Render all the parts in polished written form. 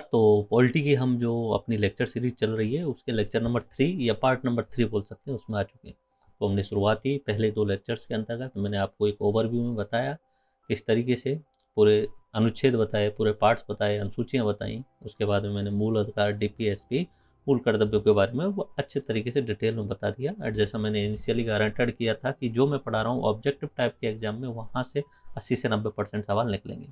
तो पॉलिटी की हम जो अपनी लेक्चर सीरीज चल रही है उसके लेक्चर नंबर 3 या पार्ट नंबर 3 बोल सकते हैं, उसमें आ चुके हैं। तो हमने शुरुआती पहले 2 लेक्चर्स के अंतर्गत मैंने आपको एक ओवरव्यू में बताया किस तरीके से पूरे अनुच्छेद बताए, पूरे पार्ट्स बताए, अनुसूचियाँ बताई। उसके बाद में मैंने मूल अधिकार, डीपीएसपी, मूल कर्तव्यों के बारे में वो अच्छे तरीके से डिटेल में बता दिया। और जैसा मैंने इनिशियली गारंटेड किया था कि जो मैं पढ़ा रहा हूँ ऑब्जेक्टिव टाइप के एग्जाम में वहाँ से 80 से 90% सवाल निकलेंगे।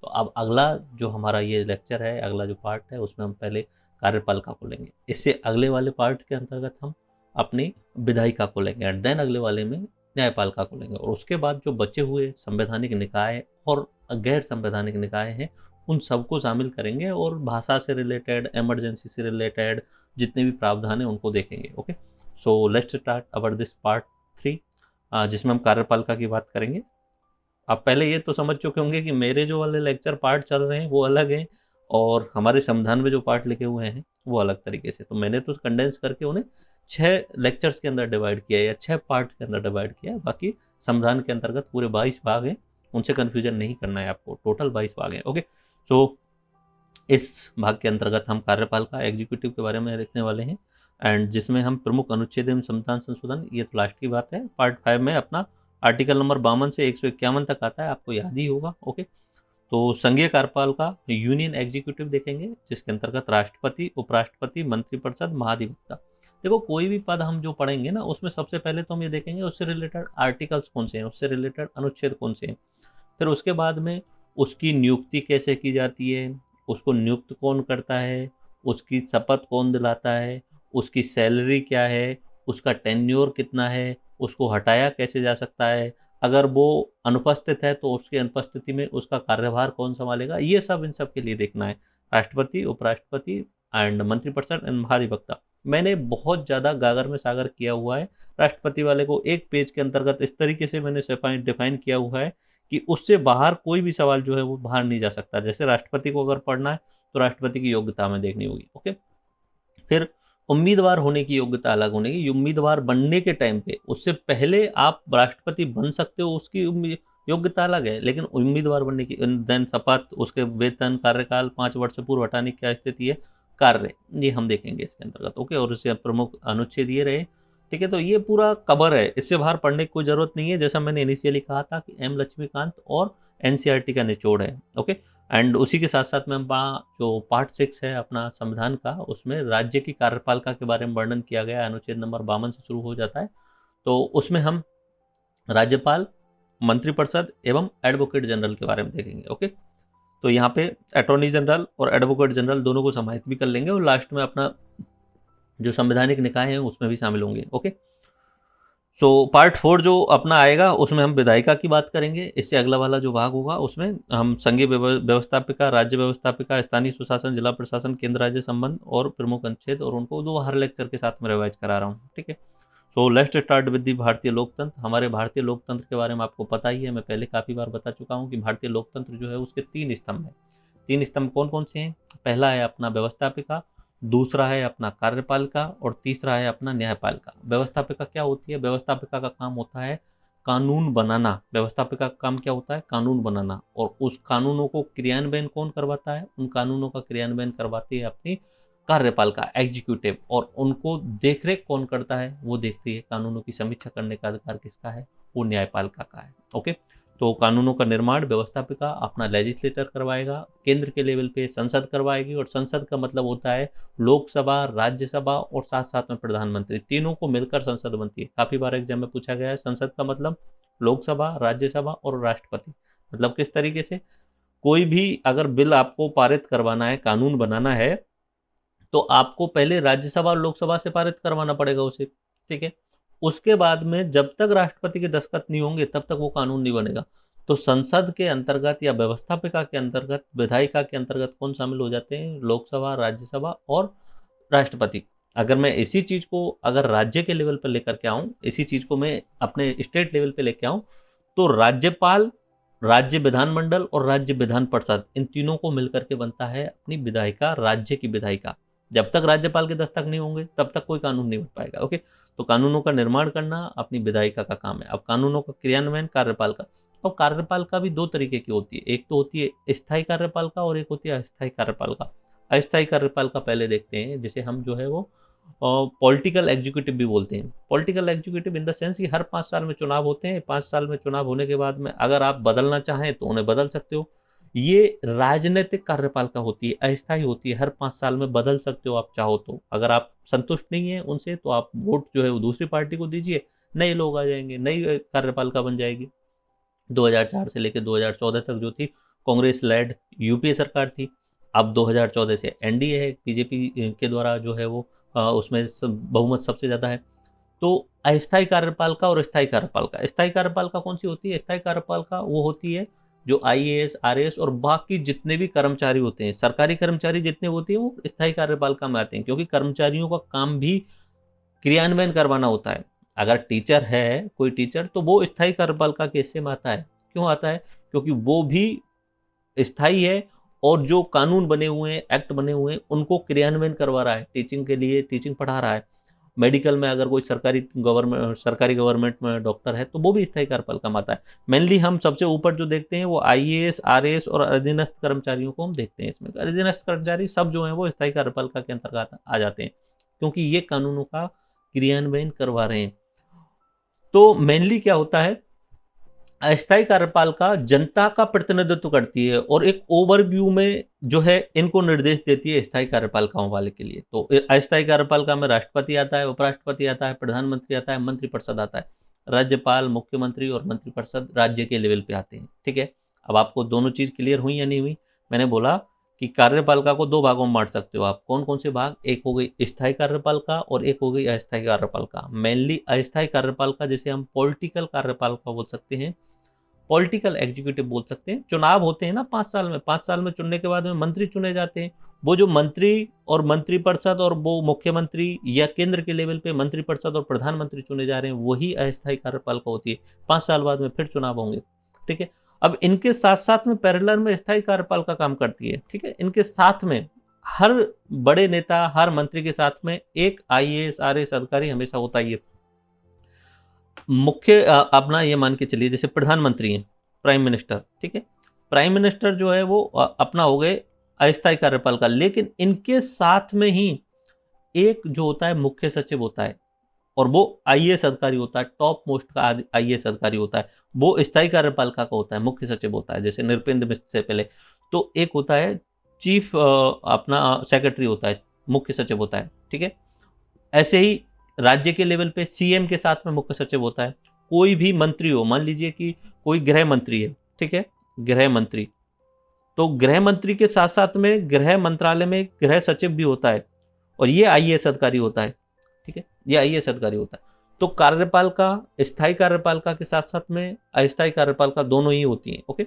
तो अब अगला जो हमारा ये लेक्चर है, अगला जो पार्ट है, उसमें हम पहले कार्यपालिका को लेंगे। इससे अगले वाले पार्ट के अंतर्गत हम अपनी विधायिका को लेंगे एंड देन अगले वाले में न्यायपालिका को लेंगे। और उसके बाद जो बचे हुए संवैधानिक निकाय और गैर संवैधानिक निकाय हैं उन सबको शामिल करेंगे और भाषा से रिलेटेड, इमरजेंसी से रिलेटेड जितने भी प्रावधान हैं उनको देखेंगे। Okay, so let's start our this part 3, जिसमें हम कार्यपालिका की बात करेंगे। आप पहले ये तो समझ चुके होंगे कि मेरे जो वाले लेक्चर पार्ट चल रहे हैं वो अलग हैं और हमारे संविधान में जो पार्ट लिखे हुए हैं वो अलग तरीके से। तो मैंने तो कंडेंस करके उन्हें 6 लेक्चर्स के अंदर डिवाइड किया है या 6 पार्ट के अंदर डिवाइड किया है। बाकी संविधान के अंतर्गत पूरे 22 भाग हैं, उनसे कन्फ्यूजन नहीं करना है आपको। टोटल 22 भाग हैं। ओके, सो इस भाग के अंतर्गत हम कार्यपालिका एग्जीक्यूटिव के बारे में देखने वाले हैं एंड जिसमें हम प्रमुख अनुच्छेद एवं संविधान संशोधन, ये तो लास्ट की बात है। पार्ट 5 में अपना आर्टिकल नंबर 52 से 151 तक आता है, आपको याद ही होगा। ओके, तो संघीय कार्यपालिका यूनियन एग्जीक्यूटिव देखेंगे जिसके अंतर्गत राष्ट्रपति, उपराष्ट्रपति, मंत्रिपरिषद, महाधिवक्ता। देखो कोई भी पद हम जो पढ़ेंगे ना उसमें सबसे पहले तो हम ये देखेंगे उससे रिलेटेड आर्टिकल्स कौन से हैं, उससे रिलेटेड अनुच्छेद कौन से हैं। फिर उसके बाद में उसकी नियुक्ति कैसे की जाती है, उसको नियुक्त कौन करता है, उसकी शपथ कौन दिलाता है, उसकी सैलरी क्या है, उसका टेन्योर कितना है, उसको हटाया कैसे जा सकता है, अगर वो अनुपस्थित है तो उसकी अनुपस्थिति में उसका कार्यभार कौन संभालेगा, ये सब इन सब के लिए देखना है। राष्ट्रपति, उपराष्ट्रपति एंड मंत्रिपरिषद एंड महाधिवक्ता। मैंने बहुत ज़्यादा गागर में सागर किया हुआ है। राष्ट्रपति वाले को एक पेज के अंतर्गत इस तरीके से मैंने डिफाइन किया हुआ है कि उससे बाहर कोई भी सवाल जो है वो बाहर नहीं जा सकता। जैसे राष्ट्रपति को अगर पढ़ना है तो राष्ट्रपति की योग्यता हमें देखनी होगी। ओके, फिर उम्मीदवार होने की योग्यता अलग होने की, उम्मीदवार बनने के टाइम पे उससे पहले आप राष्ट्रपति बन सकते हो उसकी योग्यता अलग है, लेकिन उम्मीदवार बनने की देन शपथ, उसके वेतन, कार्यकाल, 5 वर्ष से पूर्व हटाने की क्या स्थिति है, कार्य, ये हम देखेंगे इसके अंतर्गत। ओके, और इससे प्रमुख अनुच्छेद ये रहे। ठीक है, तो ये पूरा कवर है, इससे बाहर पढ़ने की कोई जरूरत नहीं है। जैसा मैंने इनिशियली कहा था कि एम लक्ष्मीकांत और एनसीईआरटी का निचोड़ है। ओके, एंड उसी के साथ साथ में जो पार्ट 6 है अपना संविधान का, उसमें राज्य की कार्यपालिका के बारे में वर्णन किया गया है। अनुच्छेद नंबर 52 से शुरू हो जाता है। तो उसमें हम राज्यपाल, मंत्रिपरिषद एवं एडवोकेट जनरल के बारे में देखेंगे। ओके, तो यहाँ पे अटॉर्नी जनरल और एडवोकेट जनरल दोनों को समाहित भी कर लेंगे और लास्ट में अपना जो संवैधानिक निकाय है उसमें भी शामिल होंगे। ओके, सो पार्ट 4 जो अपना आएगा उसमें हम विधायिका की बात करेंगे। इससे अगला वाला जो भाग होगा उसमें हम संघीय व्यवस्थापिका, राज्य व्यवस्थापिका, स्थानीय सुशासन, जिला प्रशासन, केंद्र राज्य संबंध और प्रमुख अनुच्छेद, और उनको दो हर लेक्चर के साथ में रिवाइज करा रहा हूँ। ठीक है, so let's start with the भारतीय लोकतंत्र। हमारे भारतीय लोकतंत्र के बारे में आपको पता ही है, मैं पहले काफ़ी बार बता चुका हूँ कि भारतीय लोकतंत्र जो है उसके 3 स्तंभ हैं। 3 स्तंभ कौन कौन से हैं? पहला है अपना व्यवस्थापिका, दूसरा है अपना कार्यपालिका और तीसरा है अपना न्यायपालिका। व्यवस्थापिका क्या होती है? व्यवस्थापिका का काम होता है कानून बनाना। व्यवस्थापिका का काम क्या होता है? कानून बनाना। और उस कानूनों को क्रियान्वयन कौन करवाता है? उन कानूनों का क्रियान्वयन करवाती है अपनी कार्यपालिका, एग्जीक्यूटिव। और उनको देखरेख कौन करता है? वो देखती है कानूनों की समीक्षा करने का अधिकार किसका है? वो न्यायपालिका का है। ओके, तो कानूनों का निर्माण व्यवस्थापिका अपना लेजिस्लेटर करवाएगा, केंद्र के लेवल पे संसद करवाएगी। और संसद का मतलब होता है लोकसभा, राज्यसभा और साथ साथ में प्रधानमंत्री, तीनों को मिलकर संसद बनती है। काफी बार एग्जाम में पूछा गया है संसद का मतलब लोकसभा, राज्यसभा और राष्ट्रपति। मतलब किस तरीके से कोई भी अगर बिल आपको पारित करवाना है, कानून बनाना है, तो आपको पहले राज्यसभा और लोकसभा से पारित करवाना पड़ेगा उसे। ठीक है, उसके बाद में जब तक राष्ट्रपति के दस्तखत नहीं होंगे तब तक वो कानून नहीं बनेगा। तो संसद के अंतर्गत या व्यवस्थापिका के अंतर्गत, विधायिका के अंतर्गत कौन शामिल हो जाते हैं? लोकसभा, राज्यसभा और राष्ट्रपति। अगर मैं इसी चीज को अगर राज्य के लेवल पर लेकर के आऊं, इसी चीज को मैं अपने स्टेट लेवल पे लेके आऊं, तो राज्यपाल, राज्य विधानमंडल और राज्य विधान परिषद, इन तीनों को मिलकर के बनता है अपनी विधायिका, राज्य की विधायिका। जब तक राज्यपाल के दस्तक नहीं होंगे तब तक कोई कानून नहीं बन पाएगा। ओके, तो कानूनों का निर्माण करना अपनी विधायिका का काम है। अब कानूनों का क्रियान्वयन कार्यपाल का। और कार्यपालिका भी दो तरीके की होती है, एक तो होती है स्थायी कार्यपालिका और एक होती है अस्थायी कार्यपालिका। अस्थायी कार्यपालिका पहले देखते हैं, जिसे हम जो है वो पॉलिटिकल एग्जीक्यूटिव भी बोलते हैं। Political executive in the sense कि हर 5 साल में चुनाव होते हैं, 5 साल में चुनाव होने के बाद में अगर आप बदलना चाहें तो उन्हें बदल सकते हो। ये राजनीतिक कार्यपालिका होती है, अस्थायी होती है, हर 5 साल में बदल सकते हो आप चाहो तो। अगर आप संतुष्ट नहीं हैं उनसे तो आप वोट जो है वो दूसरी पार्टी को दीजिए, नए लोग आ जाएँगे, नई कार्यपालिका बन जाएगी। 2004 से लेकर 2014 तक जो थी कांग्रेस लेड यूपीए सरकार थी। अब 2014 से एनडीए है, बीजेपी के द्वारा जो है वो उसमें बहुमत सबसे ज़्यादा है। तो अस्थायी कार्यपालिका और स्थायी कार्यपालिका, स्थायी कार्यपालिका कौन सी होती है? स्थायी कार्यपालिका वो होती है जो आईएएस, आरएएस और बाकी जितने भी कर्मचारी होते हैं, सरकारी कर्मचारी जितने होते हैं, वो स्थायी कार्यपालिका में आते हैं, क्योंकि कर्मचारियों का काम भी क्रियान्वयन करवाना होता है। अगर टीचर है कोई टीचर, तो वो स्थायी कार्यपालिका के हिस्से में आता है। क्यों आता है? क्योंकि वो भी स्थायी है और जो कानून बने हुए हैं, एक्ट बने हुए हैं, उनको क्रियान्वयन करवा रहा है, टीचिंग के लिए टीचिंग पढ़ा रहा है। मेडिकल में अगर कोई सरकारी गवर्नमेंट में डॉक्टर है तो वो भी स्थायी कार्यपालिका में आता है। मेनली हम सबसे ऊपर जो देखते हैं वो आईएएस, आरएएस और अधीनस्थ कर्मचारियों को हम देखते हैं इसमें। अधीनस्थ कर्मचारी सब जो हैं वो स्थायी कार्यपालिका के अंतर्गत आ जाते हैं, क्योंकि ये कानूनों का क्रियान्वयन करवा रहे हैं। तो मेनली क्या होता है, अस्थायी कार्यपालिका जनता का प्रतिनिधित्व करती है और एक ओवरव्यू में जो है इनको निर्देश देती है स्थायी कार्यपालिकाओं वाले के लिए। तो अस्थायी कार्यपालिका में राष्ट्रपति आता है, उपराष्ट्रपति आता है, प्रधानमंत्री आता है, मंत्रिपरिषद आता है। राज्यपाल, मुख्यमंत्री और मंत्रिपरिषद राज्य के लेवल पे आते हैं। ठीक है, अब आपको दोनों चीज क्लियर हुई या नहीं हुई? मैंने बोला कि कार्यपालिका को दो भागों में बांट सकते हो आप। कौन कौन से भाग? एक हो गई स्थायी कार्यपालिका और एक हो गई अस्थायी कार्यपालिका। मेनली अस्थायी कार्यपालिका जिसे हम पॉलिटिकल कार्यपालिका बोल सकते हैं, पॉलिटिकल एग्जीक्यूटिव बोल सकते हैं। चुनाव होते हैं ना 5 साल में, 5 साल में चुनने के बाद में मंत्री चुने जाते हैं। वो जो मंत्री और मंत्रिपरिषद और वो मुख्यमंत्री या केंद्र के लेवल पे मंत्रिपरिषद और प्रधानमंत्री चुने जा रहे हैं, वही अस्थायी कार्यपालिका होती है। 5 साल बाद में फिर चुनाव होंगे। ठीक है, अब इनके साथ साथ में पैरेलल में स्थायी कार्यपालिका काम करती है। ठीक है, इनके साथ में हर बड़े नेता, हर मंत्री के साथ में एक आईएएस, आरएएस अधिकारी हमेशा होता ही है। मुख्य अपना ये मान के चलिए, जैसे प्रधानमंत्री हैं, प्राइम मिनिस्टर। ठीक है, प्राइम मिनिस्टर जो है वो अपना हो गए अस्थायी कार्यपालिका, लेकिन इनके साथ में ही एक जो होता है मुख्य सचिव होता है, और वो आईएएस अधिकारी होता है, टॉप मोस्ट का आईएएस अधिकारी होता है। वो स्थायी कार्यपालिका का होता है, मुख्य सचिव होता है, जैसे नृपेंद्र मिश्र से पहले। तो एक होता है चीफ अपना सेक्रेटरी होता है, मुख्य सचिव होता है। ठीक है, ऐसे ही राज्य के लेवल पे सीएम के साथ में मुख्य सचिव होता है। कोई भी मंत्री हो, मान लीजिए कि कोई गृह मंत्री है, ठीक है, गृह मंत्री, तो गृह मंत्री के साथ साथ में गृह मंत्रालय में गृह सचिव भी होता है, और ये आईएएस अधिकारी होता है। ठीक है, ये आईएएस अधिकारी होता है। तो कार्यपालिका स्थायी कार्यपालिका के साथ साथ में अस्थायी कार्यपालिका दोनों ही होती हैं। ओके,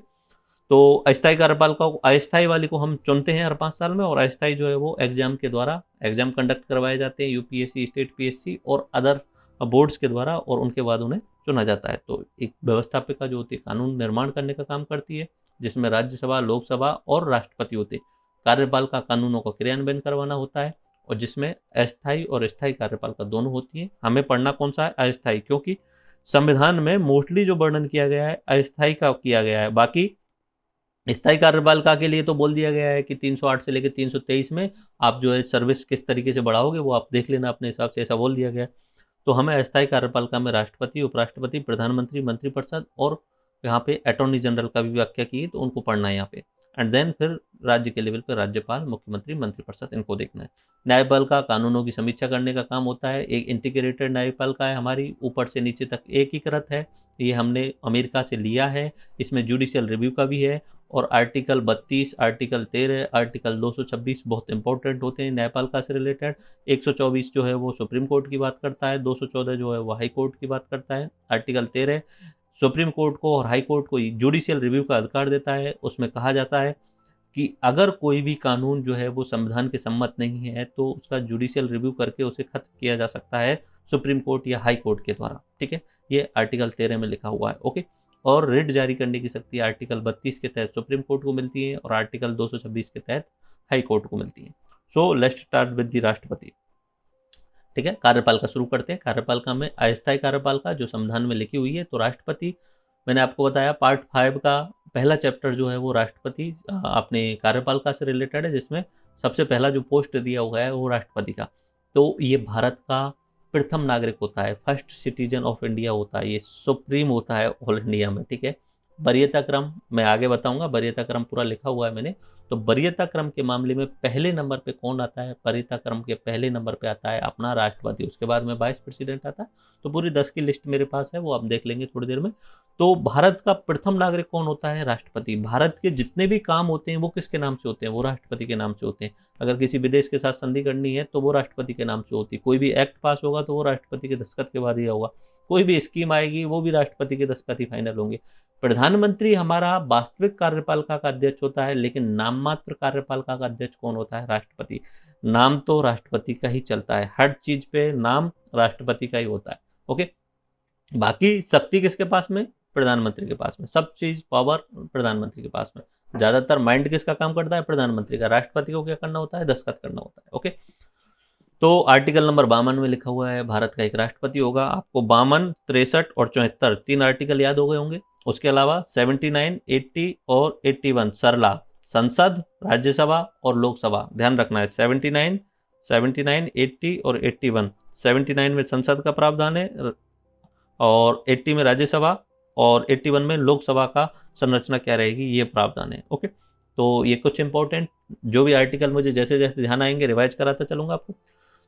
तो अस्थायी कार्यपालिका को, अस्थायी वाली को हम चुनते हैं हर 5 साल में, और अस्थायी जो है वो एग्जाम के द्वारा एग्जाम कंडक्ट करवाए जाते हैं, यूपीएससी, स्टेट पीएससी और अदर बोर्ड्स के द्वारा, और उनके बाद उन्हें चुना जाता है। तो एक व्यवस्थापिका जो होती है कानून निर्माण करने का काम करती है, जिसमें राज्यसभा, लोकसभा और राष्ट्रपति होते हैं। कार्यपालिका कानूनों का क्रियान्वयन करवाना होता है, और जिसमें अस्थायी और स्थायी कार्यपालिका दोनों होती है। हमें पढ़ना कौन सा है? अस्थायी, क्योंकि संविधान में मोस्टली जो वर्णन किया गया है अस्थायी का किया गया है। बाकी स्थायी कार्यपालिका के लिए तो बोल दिया गया है कि 308 से लेकर 323 में आप जो है सर्विस किस तरीके से बढ़ाओगे वो आप देख लेना अपने हिसाब से, ऐसा बोल दिया गया। तो हमें अस्थायी कार्यपालिका में राष्ट्रपति, उपराष्ट्रपति, प्रधानमंत्री, मंत्रिपरिषद और यहाँ पे अटॉर्नी जनरल का भी व्याख्या की, तो उनको पढ़ना है यहाँ पे। एंड देन फिर राज्य के लेवल पर राज्यपाल, मुख्यमंत्री, मंत्रिपरिषद, इनको देखना है। न्यायपालिका कानूनों की समीक्षा करने का काम होता है। एक इंटीग्रेटेड न्यायपालिका है हमारी, ऊपर से नीचे तक एकीकृत है। ये हमने अमेरिका से लिया है। इसमें जुडिशियल रिव्यू का भी है, और आर्टिकल 32, आर्टिकल 13, आर्टिकल 226 बहुत इंपॉर्टेंट होते हैं न्यायपालिका से रिलेटेड। 124 जो है वो सुप्रीम कोर्ट की बात करता है, 214 जो है वो हाई कोर्ट की बात करता है। आर्टिकल 13 सुप्रीम कोर्ट को और हाई कोर्ट को जुडिशियल रिव्यू का अधिकार देता है। उसमें कहा जाता है कि अगर कोई भी कानून जो है वो संविधान के सम्मत नहीं है तो उसका जुडिशियल रिव्यू करके उसे खत्म किया जा सकता है सुप्रीम कोर्ट या हाई कोर्ट के द्वारा। ठीक है, ये आर्टिकल 13 में लिखा हुआ है। ओके, और रिट जारी करने की शक्ति आर्टिकल 32 के तहत सुप्रीम कोर्ट को मिलती है, और आर्टिकल 226 के तहत हाई कोर्ट को मिलती है। So let's start with the राष्ट्रपति। ठीक है, कार्यपालिका शुरू करते हैं। कार्यपालिका में अस्थायी कार्यपालिका जो संविधान में लिखी हुई है, तो राष्ट्रपति, मैंने आपको बताया पार्ट 5 का पहला चैप्टर जो है वो राष्ट्रपति अपने कार्यपालिका से रिलेटेड है, जिसमें सबसे पहला जो पोस्ट दिया हुआ है वो राष्ट्रपति का। तो ये भारत का प्रथम नागरिक होता है, फर्स्ट सिटीजन ऑफ इंडिया होता है, ये सुप्रीम होता है ऑल इंडिया में, ठीक है। वरीयता क्रम मैं आगे बताऊंगा, वरीयता क्रम पूरा लिखा हुआ है मैंने। तो वरीयता क्रम के मामले में पहले नंबर पे कौन आता है? वरीयता क्रम के पहले नंबर पे आता है अपना राष्ट्रपति, उसके बाद में वाइस प्रेसिडेंट आता है। तो पूरी 10 की लिस्ट मेरे पास है, वो आप देख लेंगे थोड़ी देर में। तो भारत का प्रथम नागरिक कौन होता है? राष्ट्रपति। भारत के जितने भी काम होते हैं वो किसके नाम से होते हैं? वो राष्ट्रपति के नाम से होते हैं। अगर किसी विदेश के साथ संधि करनी है तो वो राष्ट्रपति के नाम से होती है। कोई भी एक्ट पास होगा तो वो राष्ट्रपति के दस्तखत के बाद ही होगा। कोई भी स्कीम आएगी वो भी राष्ट्रपति के दस्तखत ही फाइनल होंगे। प्रधानमंत्री हमारा वास्तविक कार्यपालिका का अध्यक्ष होता है, लेकिन नाम मात्र कार्यपालिका का अध्यक्ष कौन होता है? राष्ट्रपति। नाम तो राष्ट्रपति का ही चलता है, हर चीज पे नाम राष्ट्रपति का ही होता है। ओके, बाकी शक्ति किसके पास में? प्रधानमंत्री के पास में। सब चीज पावर प्रधानमंत्री के पास में। ज्यादातर माइंड किसका काम करता है? प्रधानमंत्री का। राष्ट्रपति को क्या करना होता है? दस्तखत करना होता है। ओके, तो आर्टिकल नंबर 52 में लिखा हुआ है भारत का एक राष्ट्रपति होगा। आपको 52, 63 और 74 तीन आर्टिकल याद हो गए होंगे। उसके अलावा 79, 80 और 81 सरला, संसद, राज्यसभा और लोकसभा। ध्यान रखना है 79, 80 और 81। 79 में संसद का प्रावधान है और 80 में राज्यसभा और 81 में लोकसभा का संरचना क्या रहेगी, ये प्रावधान है। ओके, तो ये कुछ इंपॉर्टेंट जो भी आर्टिकल मुझे जैसे जैसे ध्यान आएंगे रिवाइज कराता चलूंगा आपको।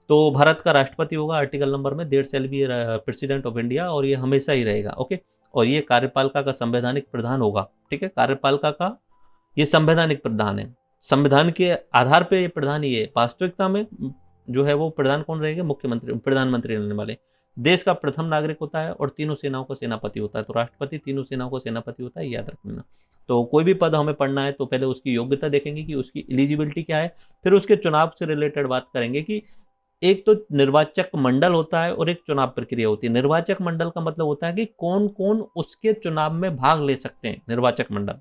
तो भारत का राष्ट्रपति होगा आर्टिकल नंबर में, there shall be president of India, और ये हमेशा ही रहेगा। ओके, और ये कार्यपालिका का संवैधानिक प्रधान होगा। ठीक है, कार्यपालिका का ये संवैधानिक प्रधान है, संविधान के आधार पे ये प्रधान ही है। वास्तविकता में जो है वो प्रधान कौन रहेगा? मुख्यमंत्री, प्रधानमंत्री रहने वाले। देश का प्रथम नागरिक होता है और तीनों सेनाओं का सेनापति होता है। तो राष्ट्रपति तीनों सेनाओं का सेनापति होता है, याद रखना। तो कोई भी पद हमें पढ़ना है तो पहले उसकी योग्यता देखेंगे कि उसकी एलिजिबिलिटी क्या है, फिर उसके चुनाव से रिलेटेड बात करेंगे कि एक तो निर्वाचक मंडल होता है और एक चुनाव प्रक्रिया होती है। निर्वाचक मंडल का मतलब होता है कि कौन कौन उसके चुनाव में भाग ले सकते हैं, निर्वाचक मंडल।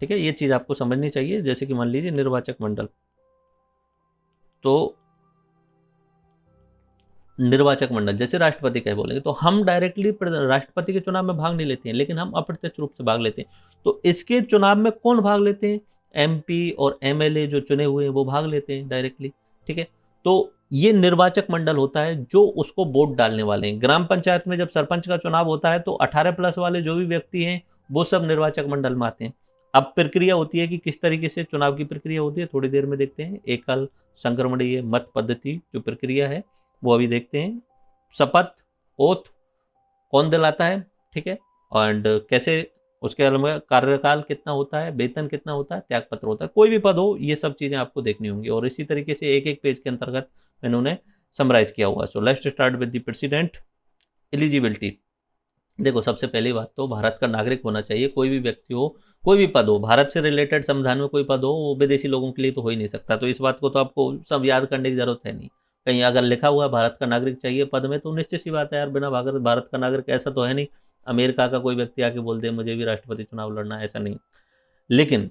ठीक है, ये चीज आपको समझनी चाहिए। जैसे कि मान लीजिए निर्वाचक मंडल, तो निर्वाचक मंडल जैसे राष्ट्रपति का बोलेंगे तो हम डायरेक्टली राष्ट्रपति के चुनाव में भाग नहीं लेते हैं, लेकिन हम अप्रत्यक्ष रूप से भाग लेते हैं। तो इसके चुनाव में कौन भाग लेते हैं? एमपी और एमएलए जो चुने हुए हैं वो भाग लेते हैं डायरेक्टली। ठीक है, तो ये निर्वाचक मंडल होता है जो उसको वोट डालने वाले हैं। ग्राम पंचायत में जब सरपंच का चुनाव होता है तो 18+ वाले जो भी व्यक्ति हैं वो सब निर्वाचक मंडल में आते हैं। अब प्रक्रिया होती है कि किस तरीके से चुनाव की प्रक्रिया होती है, थोड़ी देर में देखते हैं। एकल संक्रमणीय मत पद्धति जो प्रक्रिया है वो अभी देखते हैं। शपथ, ओथ कौन दिलाता है? ठीक है, एंड कैसे, उसके अलावा कार्यकाल कितना होता है, वेतन कितना होता है, त्यागपत्र होता है, कोई भी पद हो, ये सब चीजें आपको देखनी होंगी। और इसी तरीके से एक एक पेज के अंतर्गत मैंने उन्हें समराइज किया हुआ है। So let's start with the president. Eligibility, देखो सबसे पहली बात तो भारत का नागरिक होना चाहिए। कोई भी व्यक्ति हो, कोई भी पद हो, भारत से रिलेटेड संविधान में कोई पद हो, वो विदेशी लोगों के लिए तो हो ही नहीं सकता। तो इस बात को तो आपको सब याद करने की जरूरत है नहीं। कहीं अगर लिखा हुआ है भारत का नागरिक चाहिए पद में, तो निश्चित सी बात है यार, बिना भारत का नागरिक ऐसा तो है नहीं अमेरिका का कोई व्यक्ति आके बोल दे मुझे भी राष्ट्रपति चुनाव लड़ना है, ऐसा नहीं। लेकिन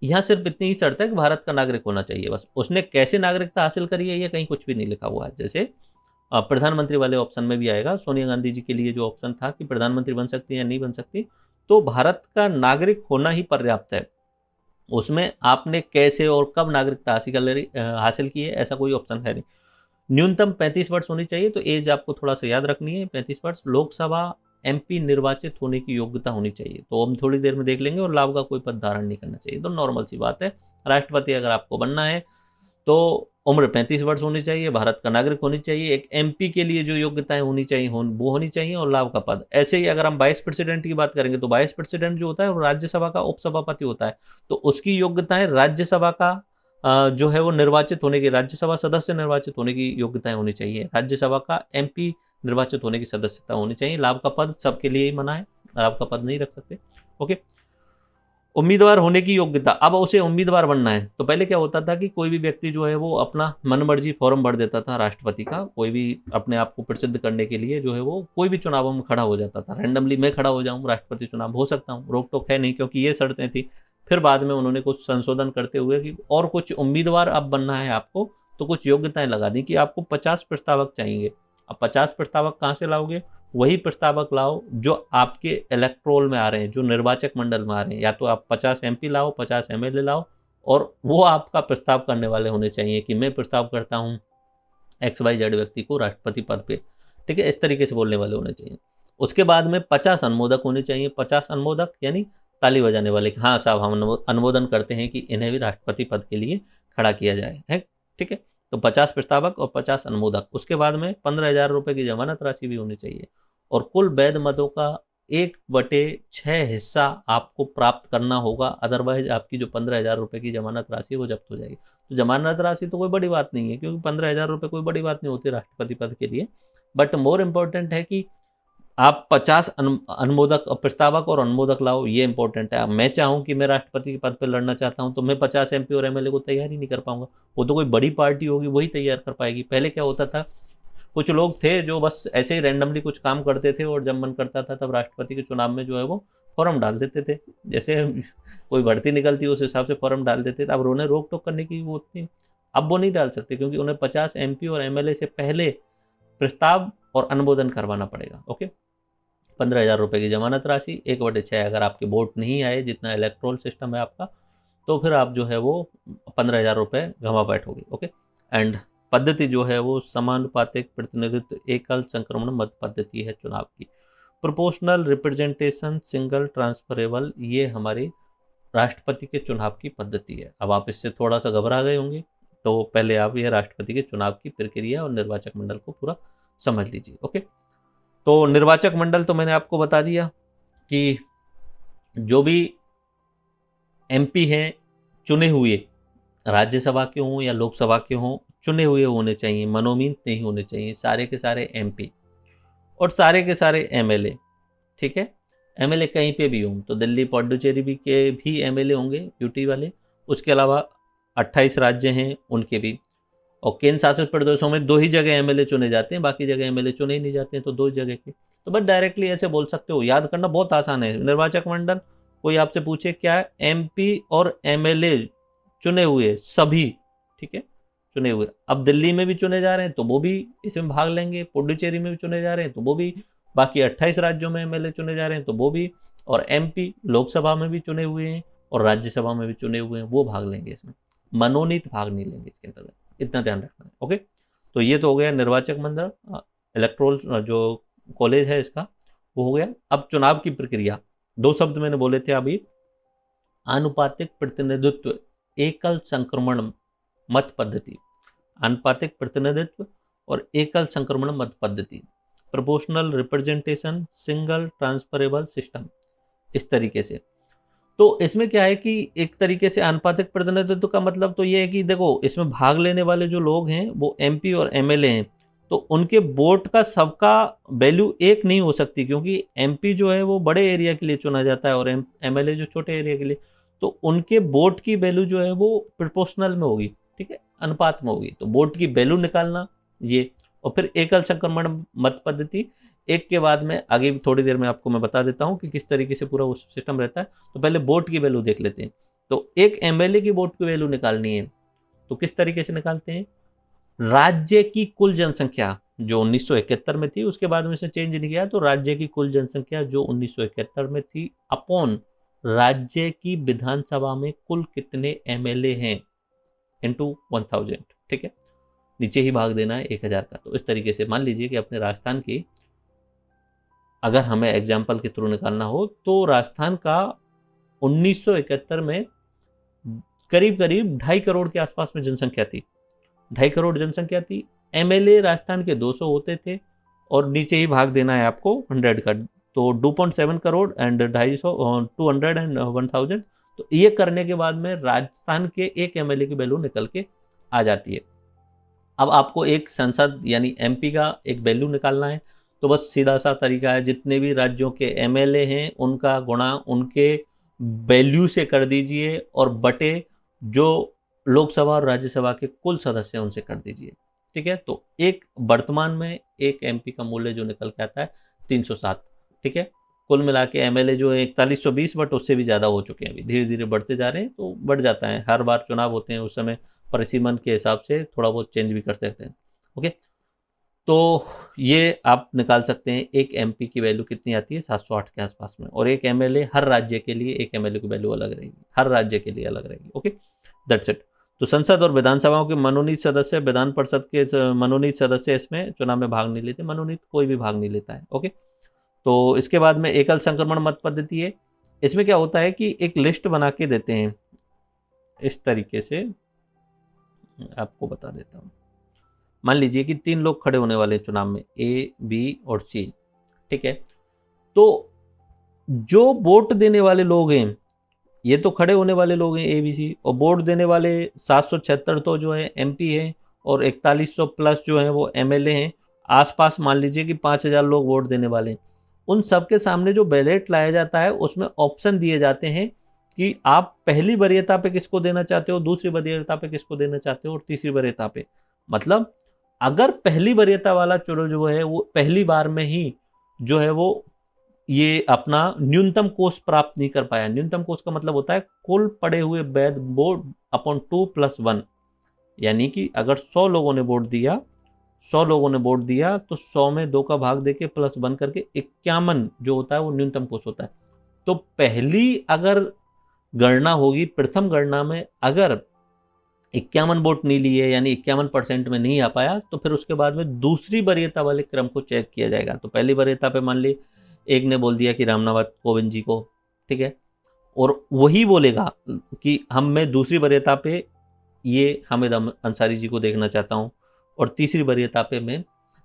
यहाँ सिर्फ इतनी ही शर्त है कि भारत का नागरिक होना चाहिए बस। उसने कैसे नागरिकता हासिल करी है ये कहीं कुछ भी नहीं लिखा हुआ है। जैसे प्रधानमंत्री वाले ऑप्शन में भी आएगा, सोनिया गांधी जी के लिए जो ऑप्शन था कि प्रधानमंत्री बन सकती है या नहीं बन सकती, तो भारत का नागरिक होना ही पर्याप्त है। उसमें आपने कैसे और कब नागरिकता हासिल की है ऐसा कोई ऑप्शन है नहीं। न्यूनतम 35 वर्ष होनी चाहिए, तो एज आपको थोड़ा सा याद रखनी है, 35 वर्ष। लोकसभा एमपी निर्वाचित होने की योग्यता होनी चाहिए, तो हम थोड़ी देर में देख लेंगे। और लाभ का कोई पद धारण नहीं करना चाहिए, तो नॉर्मल सी बात है। राष्ट्रपति अगर आपको बनना है तो उम्र 35 वर्ष होनी चाहिए, भारत का नागरिक होनी चाहिए, एक एमपी के लिए जो योग्यताएं होनी चाहिए वो होनी चाहिए, और लाभ का पद। ऐसे ही अगर हम वाइस प्रेसिडेंट की बात करेंगे तो वाइस प्रेसिडेंट जो होता है वो राज्यसभा का उपसभापति होता है। तो उसकी योग्यताएं राज्यसभा का जो है वो निर्वाचित होने की, राज्यसभा सदस्य निर्वाचित होने की योग्यताएं होनी चाहिए। राज्यसभा का एमपी निर्वाचित होने की सदस्यता होनी चाहिए। लाभ का पद सबके लिए ही मना है, लाभ का पद नहीं रख सकते। ओके, उम्मीदवार होने की योग्यता, अब उसे उम्मीदवार बनना है तो पहले क्या होता था कि कोई भी व्यक्ति जो है वो अपना मनमर्जी फॉर्म भर देता था राष्ट्रपति का। कोई भी अपने आप को प्रसिद्ध करने के लिए जो है वो कोई भी चुनावों में खड़ा हो जाता था। रैंडमली मैं खड़ा हो जाऊं, राष्ट्रपति चुनाव हो सकता हूं, रोक टोक है नहीं, क्योंकि ये शर्तें थी। फिर बाद में उन्होंने कुछ संशोधन करते हुए कि और कुछ उम्मीदवार अब बनना है आपको, तो कुछ योग्यताएं लगा दी कि आपको 50 प्रस्तावक चाहिए। अब 50 प्रस्तावक कहाँ से लाओगे? वही प्रस्तावक लाओ जो आपके इलेक्ट्रोल में आ रहे हैं, जो निर्वाचक मंडल में आ रहे हैं। या तो आप 50 एमपी लाओ, 50 एमएलए लाओ और वो आपका प्रस्ताव करने वाले होने चाहिए कि मैं प्रस्ताव करता हूँ XYZ व्यक्ति को राष्ट्रपति पद पे, ठीक है, इस तरीके से बोलने वाले होने चाहिए। उसके बाद में 50 अनुमोदक होने चाहिए। 50 अनुमोदक यानी ताली बजाने वाले कि हाँ साहब हम अनुमोदन करते हैं कि इन्हें भी राष्ट्रपति पद के लिए खड़ा किया जाए, है, ठीक है। तो 50 प्रस्तावक और 50 अनुमोदक। उसके बाद में 15,000 रुपये की जमानत राशि भी होनी चाहिए और कुल वैध मतों का 1/6 हिस्सा आपको प्राप्त करना होगा, अदरवाइज आपकी जो 15,000 रुपये की जमानत राशि वो जब्त हो जाएगी। तो जमानत राशि तो कोई बड़ी बात नहीं है, क्योंकि 15,000 रुपये कोई बड़ी बात नहीं होती राष्ट्रपति पद के लिए, बट मोर इम्पोर्टेंट है कि आप 50 अनुमोदक प्रस्तावक और अनुमोदक लाओ, ये इंपॉर्टेंट है। अब मैं चाहूँ कि मैं राष्ट्रपति के पद पर लड़ना चाहता हूँ तो मैं 50 MP और MLA को तैयार ही नहीं कर पाऊंगा, वो तो कोई बड़ी पार्टी होगी वही तैयार कर पाएगी। पहले क्या होता था, कुछ लोग थे जो बस ऐसे ही रैंडमली कुछ काम करते थे और जब मन करता था तब राष्ट्रपति के चुनाव में जो है वो फॉर्म डाल देते थे, जैसे कोई भर्ती निकलती उस हिसाब से फॉर्म डाल देते थे। अब उन्हें रोक टोक करने की वो थी, अब वो नहीं डाल सकते क्योंकि उन्हें 50 MP और MLA से पहले प्रस्ताव और अनुमोदन करवाना पड़ेगा। ओके, 15,000 रुपये की जमानत राशि, 1/6 अगर आपके वोट नहीं आए, जितना इलेक्ट्रोल सिस्टम है आपका, तो फिर आप जो है वो 15,000 रुपये गंवा बैठोगे। ओके, एंड पद्धति जो है वो समानुपातिक प्रतिनिधित्व एकल संक्रमण मत पद्धति है चुनाव की। प्रोपोर्शनल रिप्रेजेंटेशन सिंगल ट्रांसफरेबल, ये हमारी राष्ट्रपति के चुनाव की पद्धति है। अब आप इससे थोड़ा सा घबरा गए होंगे, तो पहले आप ये राष्ट्रपति के चुनाव की प्रक्रिया और निर्वाचक मंडल को पूरा समझ लीजिए। ओके, तो निर्वाचक मंडल तो मैंने आपको बता दिया कि जो भी MP हैं चुने हुए, राज्यसभा के हों या लोकसभा के हों, चुने हुए होने चाहिए, मनोनीत नहीं होने चाहिए। सारे के सारे MP और सारे के सारे MLA, ठीक है, MLA कहीं पे भी हों, तो दिल्ली पौंडुचेरी भी के भी MLA होंगे यूटी वाले। उसके अलावा 28 राज्य हैं उनके भी, और केंद्र शासित प्रदेशों में 2 ही जगह MLA चुने जाते हैं, बाकी जगह MLA चुने ही नहीं जाते हैं, तो 2 जगह के। तो बस डायरेक्टली ऐसे बोल सकते हो, याद करना बहुत आसान है। निर्वाचक मंडल, कोई आपसे पूछे क्या है, MP और MLA चुने हुए सभी, ठीक है, चुने हुए। अब दिल्ली में भी चुने जा रहे हैं तो वो भी इसमें भाग लेंगे, पुडुचेरी में भी चुने जा रहे हैं तो वो भी, बाकी 28 राज्यों में MLA चुने जा रहे हैं तो वो भी, और MP लोकसभा में भी चुने हुए हैं और राज्यसभा में भी चुने हुए हैं, वो भाग लेंगे इसमें, मनोनीत भाग नहीं लेंगे इसके अंतर्गत, इतना ध्यान रखना है। ओके, तो ये तो हो गया निर्वाचक मंडल, इलेक्ट्रोल जो कॉलेज है इसका, वो हो गया। अब चुनाव की प्रक्रिया, 2 शब्द मैंने बोले थे अभी, आनुपातिक प्रतिनिधित्व एकल संक्रमण मत पद्धति, आनुपातिक प्रतिनिधित्व और एकल संक्रमण मत पद्धति, proportional representation single transferable system, इस तरीके से। तो इसमें क्या है कि एक तरीके से आनुपातिक प्रतिनिधित्व का मतलब तो ये है कि देखो, इसमें भाग लेने वाले जो लोग हैं वो MP और MLA हैं, तो उनके वोट का सबका वैल्यू एक नहीं हो सकती, क्योंकि MP जो है वो बड़े एरिया के लिए चुना जाता है और MLA जो छोटे एरिया के लिए, तो उनके वोट की वैल्यू जो है वो प्रोपोर्शनल में होगी, ठीक है, अनुपात में होगी। तो वोट की वैल्यू निकालना ये, और फिर एकल संक्रमण मत पद्धति, एक के बाद में आगे थोड़ी देर में आपको मैं बता देता हूं कि किस तरीके से पूरा उस सिस्टम रहता है। तो पहले वोट की वैल्यू देख लेते हैं। तो एक MLA की वोट की वैल्यू निकालनी है, तो किस तरीके से निकालते हैं, राज्य की कुल जनसंख्या जो 1971 में थी, उसके बाद में से चेंज नहीं किया, तो राज्य की कुल जनसंख्या जो 1971 में थी अपॉन राज्य की विधानसभा में कुल कितने MLA हैं इंटू 1000, ठीक है, नीचे ही भाग देना है 1000 का। तो इस तरीके से मान लीजिए कि अपने राजस्थान की अगर हमें एग्जाम्पल के थ्रू निकालना हो, तो राजस्थान का 1971 में करीब करीब 2.5 करोड़ के आसपास में जनसंख्या थी, 2.5 करोड़ जनसंख्या थी। MLA राजस्थान के 200 होते थे और नीचे ही भाग देना है आपको 100 का, तो 2.7 करोड़ एंड 250 200 एंड 1000। तो ये करने के बाद में राजस्थान के एक MLA की वैल्यू निकल के आ जाती है। अब आपको एक संसद यानी MP का एक वैल्यू निकालना है, तो बस सीधा सा तरीका है, जितने भी राज्यों के MLA हैं उनका गुणा उनके वैल्यू से कर दीजिए और बटे जो लोकसभा और राज्यसभा के कुल सदस्य हैं उनसे कर दीजिए, ठीक है। तो एक वर्तमान में एक MP का मूल्य जो निकल के आता है 307, ठीक है। कुल मिला के MLA जो है 4120, बट उससे भी ज़्यादा हो चुके हैं, अभी धीरे धीरे बढ़ते जा रहे हैं, तो बढ़ जाता है, हर बार चुनाव होते हैं उस समय परिसीमन के हिसाब से थोड़ा बहुत चेंज भी कर सकते हैं। ओके, तो ये आप निकाल सकते हैं एक MP की वैल्यू कितनी आती है 708 के आसपास में, और एक MLA, हर राज्य के लिए एक MLA की वैल्यू अलग रहेगी, हर राज्य के लिए अलग रहेगी। Okay, that's it. तो संसद और विधानसभाओं के मनोनीत सदस्य, विधान परिषद के मनोनीत सदस्य इसमें चुनाव में भाग नहीं लेते, मनोनीत कोई भी भाग नहीं लेता है। ओके, तो इसके बाद में एकल संक्रमण मत पद्धति है। इसमें क्या होता है कि एक लिस्ट बना के देते हैं, इस तरीके से आपको बता देता हूँ। मान लीजिए कि 3 लोग खड़े होने वाले चुनाव में, ए, बी और सी, ठीक है। तो जो वोट देने वाले लोग हैं, ये तो खड़े होने वाले लोग हैं ए बी सी, और वोट देने वाले 776 तो जो है एमपी हैं, और 4100 प्लस जो है वो एमएलए हैं। आसपास मान लीजिए कि 5000 लोग वोट देने वाले हैं। उन सबके सामने जो बैलेट लाया जाता है उसमें ऑप्शन दिए जाते हैं कि आप पहली वरीयता पे किसको देना चाहते हो, दूसरी वरीयता पे किसको देना चाहते हो, और तीसरी वरीयता पे। मतलब अगर पहली वरीयता वाला चुनाव जो है वो पहली बार में ही जो है वो ये अपना न्यूनतम कोष प्राप्त नहीं कर पाया। न्यूनतम कोष का मतलब होता है कुल पड़े हुए वैध वोट अपॉन 2+1, यानी कि अगर 100 लोगों ने वोट दिया, 100 लोगों ने वोट दिया तो 100 में 2 का भाग देके +1 करके 51 जो होता है वो न्यूनतम कोष होता है। तो पहली अगर गणना होगी, प्रथम गणना में अगर 51 वोट नहीं लिए, यानी 51% में नहीं आ पाया, तो फिर उसके बाद में दूसरी वरीयता वाले क्रम को चेक किया जाएगा। तो पहली वरीयता पे मान ली एक ने बोल दिया कि रामनाथ कोविंद जी को, ठीक है, और वही बोलेगा कि मैं दूसरी वरीयता पे ये हामिद अंसारी जी को देखना चाहता हूँ, और तीसरी वरीयता पे मैं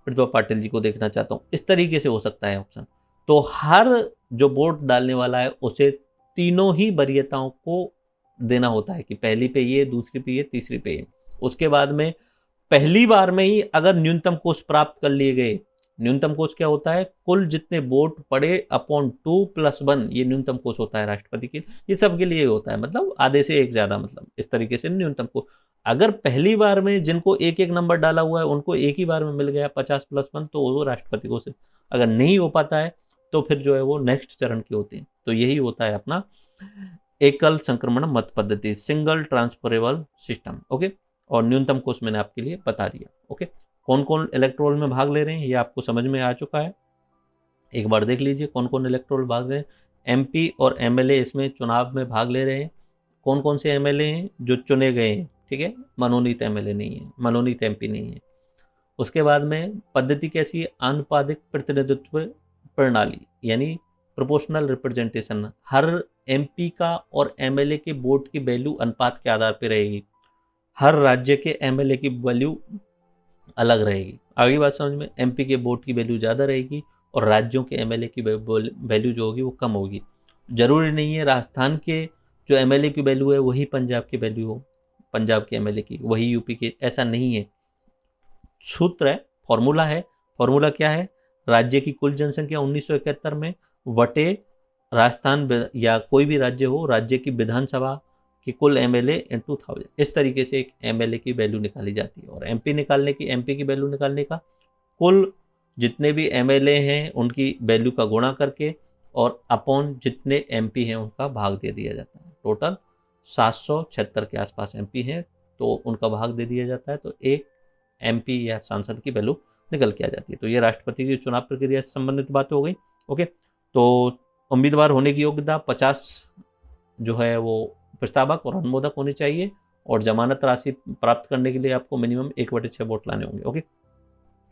प्रतिभा पाटिल जी को देखना चाहता हूँ। इस तरीके से हो सकता है ऑप्शन। तो हर जो वोट डालने वाला है उसे तीनों ही वरीयताओं को देना होता है कि पहली पे ये, दूसरी पे ये, तीसरी पे ये। उसके बाद में पहली बार में ही अगर न्यूनतम कोष प्राप्त कर लिए गए, न्यूनतम कोष क्या होता है, कुल जितने वोट पड़े अपॉन 2+1, ये न्यूनतम कोष होता है राष्ट्रपति के। ये सबके लिए होता है, मतलब आधे से एक ज्यादा, मतलब इस तरीके से न्यूनतम कोष। अगर पहली बार में जिनको एक एक नंबर डाला हुआ है उनको एक ही बार में मिल गया 50+1, तो वो राष्ट्रपति को से। अगर नहीं हो पाता है तो फिर जो है वो नेक्स्ट चरण के होते हैं। तो यही होता है अपना एकल संक्रमण मत पद्धति, सिंगल ट्रांसफरेबल सिस्टम। ओके, और न्यूनतम कोष मैंने आपके लिए बता दिया। ओके, कौन कौन इलेक्टोरल में भाग ले रहे हैं ये आपको समझ में आ चुका है। एक बार देख लीजिए कौन कौन इलेक्टोरल भाग रहे हैं। एमपी और एमएलए इसमें चुनाव में भाग ले रहे हैं। कौन कौन से एमएलए हैं जो चुने गए हैं, ठीक है, मनोनीत एमएलए नहीं है, मनोनीत एमपी नहीं है। उसके बाद में पद्धति कैसी है, आनुपातिक प्रतिनिधित्व प्रणाली, यानी प्रोपोर्शनल रिप्रेजेंटेशन। हर एमपी का और एमएलए के वोट की वैल्यू अनुपात के आधार पर रहेगी। हर राज्य के एमएलए की वैल्यू अलग रहेगी। आगे बात समझ में, एमपी के वोट की वैल्यू ज़्यादा रहेगी और राज्यों के एमएलए की वैल्यू जो होगी वो कम होगी। जरूरी नहीं है राजस्थान के जो एमएलए की वैल्यू है वही पंजाब की वैल्यू हो, पंजाब के एमएलए की वही यूपी की, ऐसा नहीं है। सूत्र है, फॉर्मूला है। फॉर्मूला क्या है, राज्य की कुल जनसंख्या 1971 में वटे राजस्थान या कोई भी राज्य हो, राज्य की विधानसभा कि कुल एमएलए इन 2000, इस तरीके से एक एमएलए की वैल्यू निकाली जाती है। और एमपी की वैल्यू निकालने का कुल जितने भी एमएलए हैं उनकी वैल्यू का गुणा करके और अपॉन जितने एमपी हैं उनका भाग दे दिया जाता है। टोटल 776 के आसपास एमपी हैं तो उनका भाग दे दिया जाता है, तो एक एमपी या सांसद की वैल्यू निकल के आ जाती है। तो ये राष्ट्रपति की चुनाव प्रक्रिया से संबंधित बात हो गई। ओके, तो उम्मीदवार होने की योग्यता 50 जो है वो प्रस्तावक और अनुमोदक होने चाहिए, और जमानत राशि प्राप्त करने के लिए आपको मिनिमम 1/6 वोट लाने होंगे। ओके,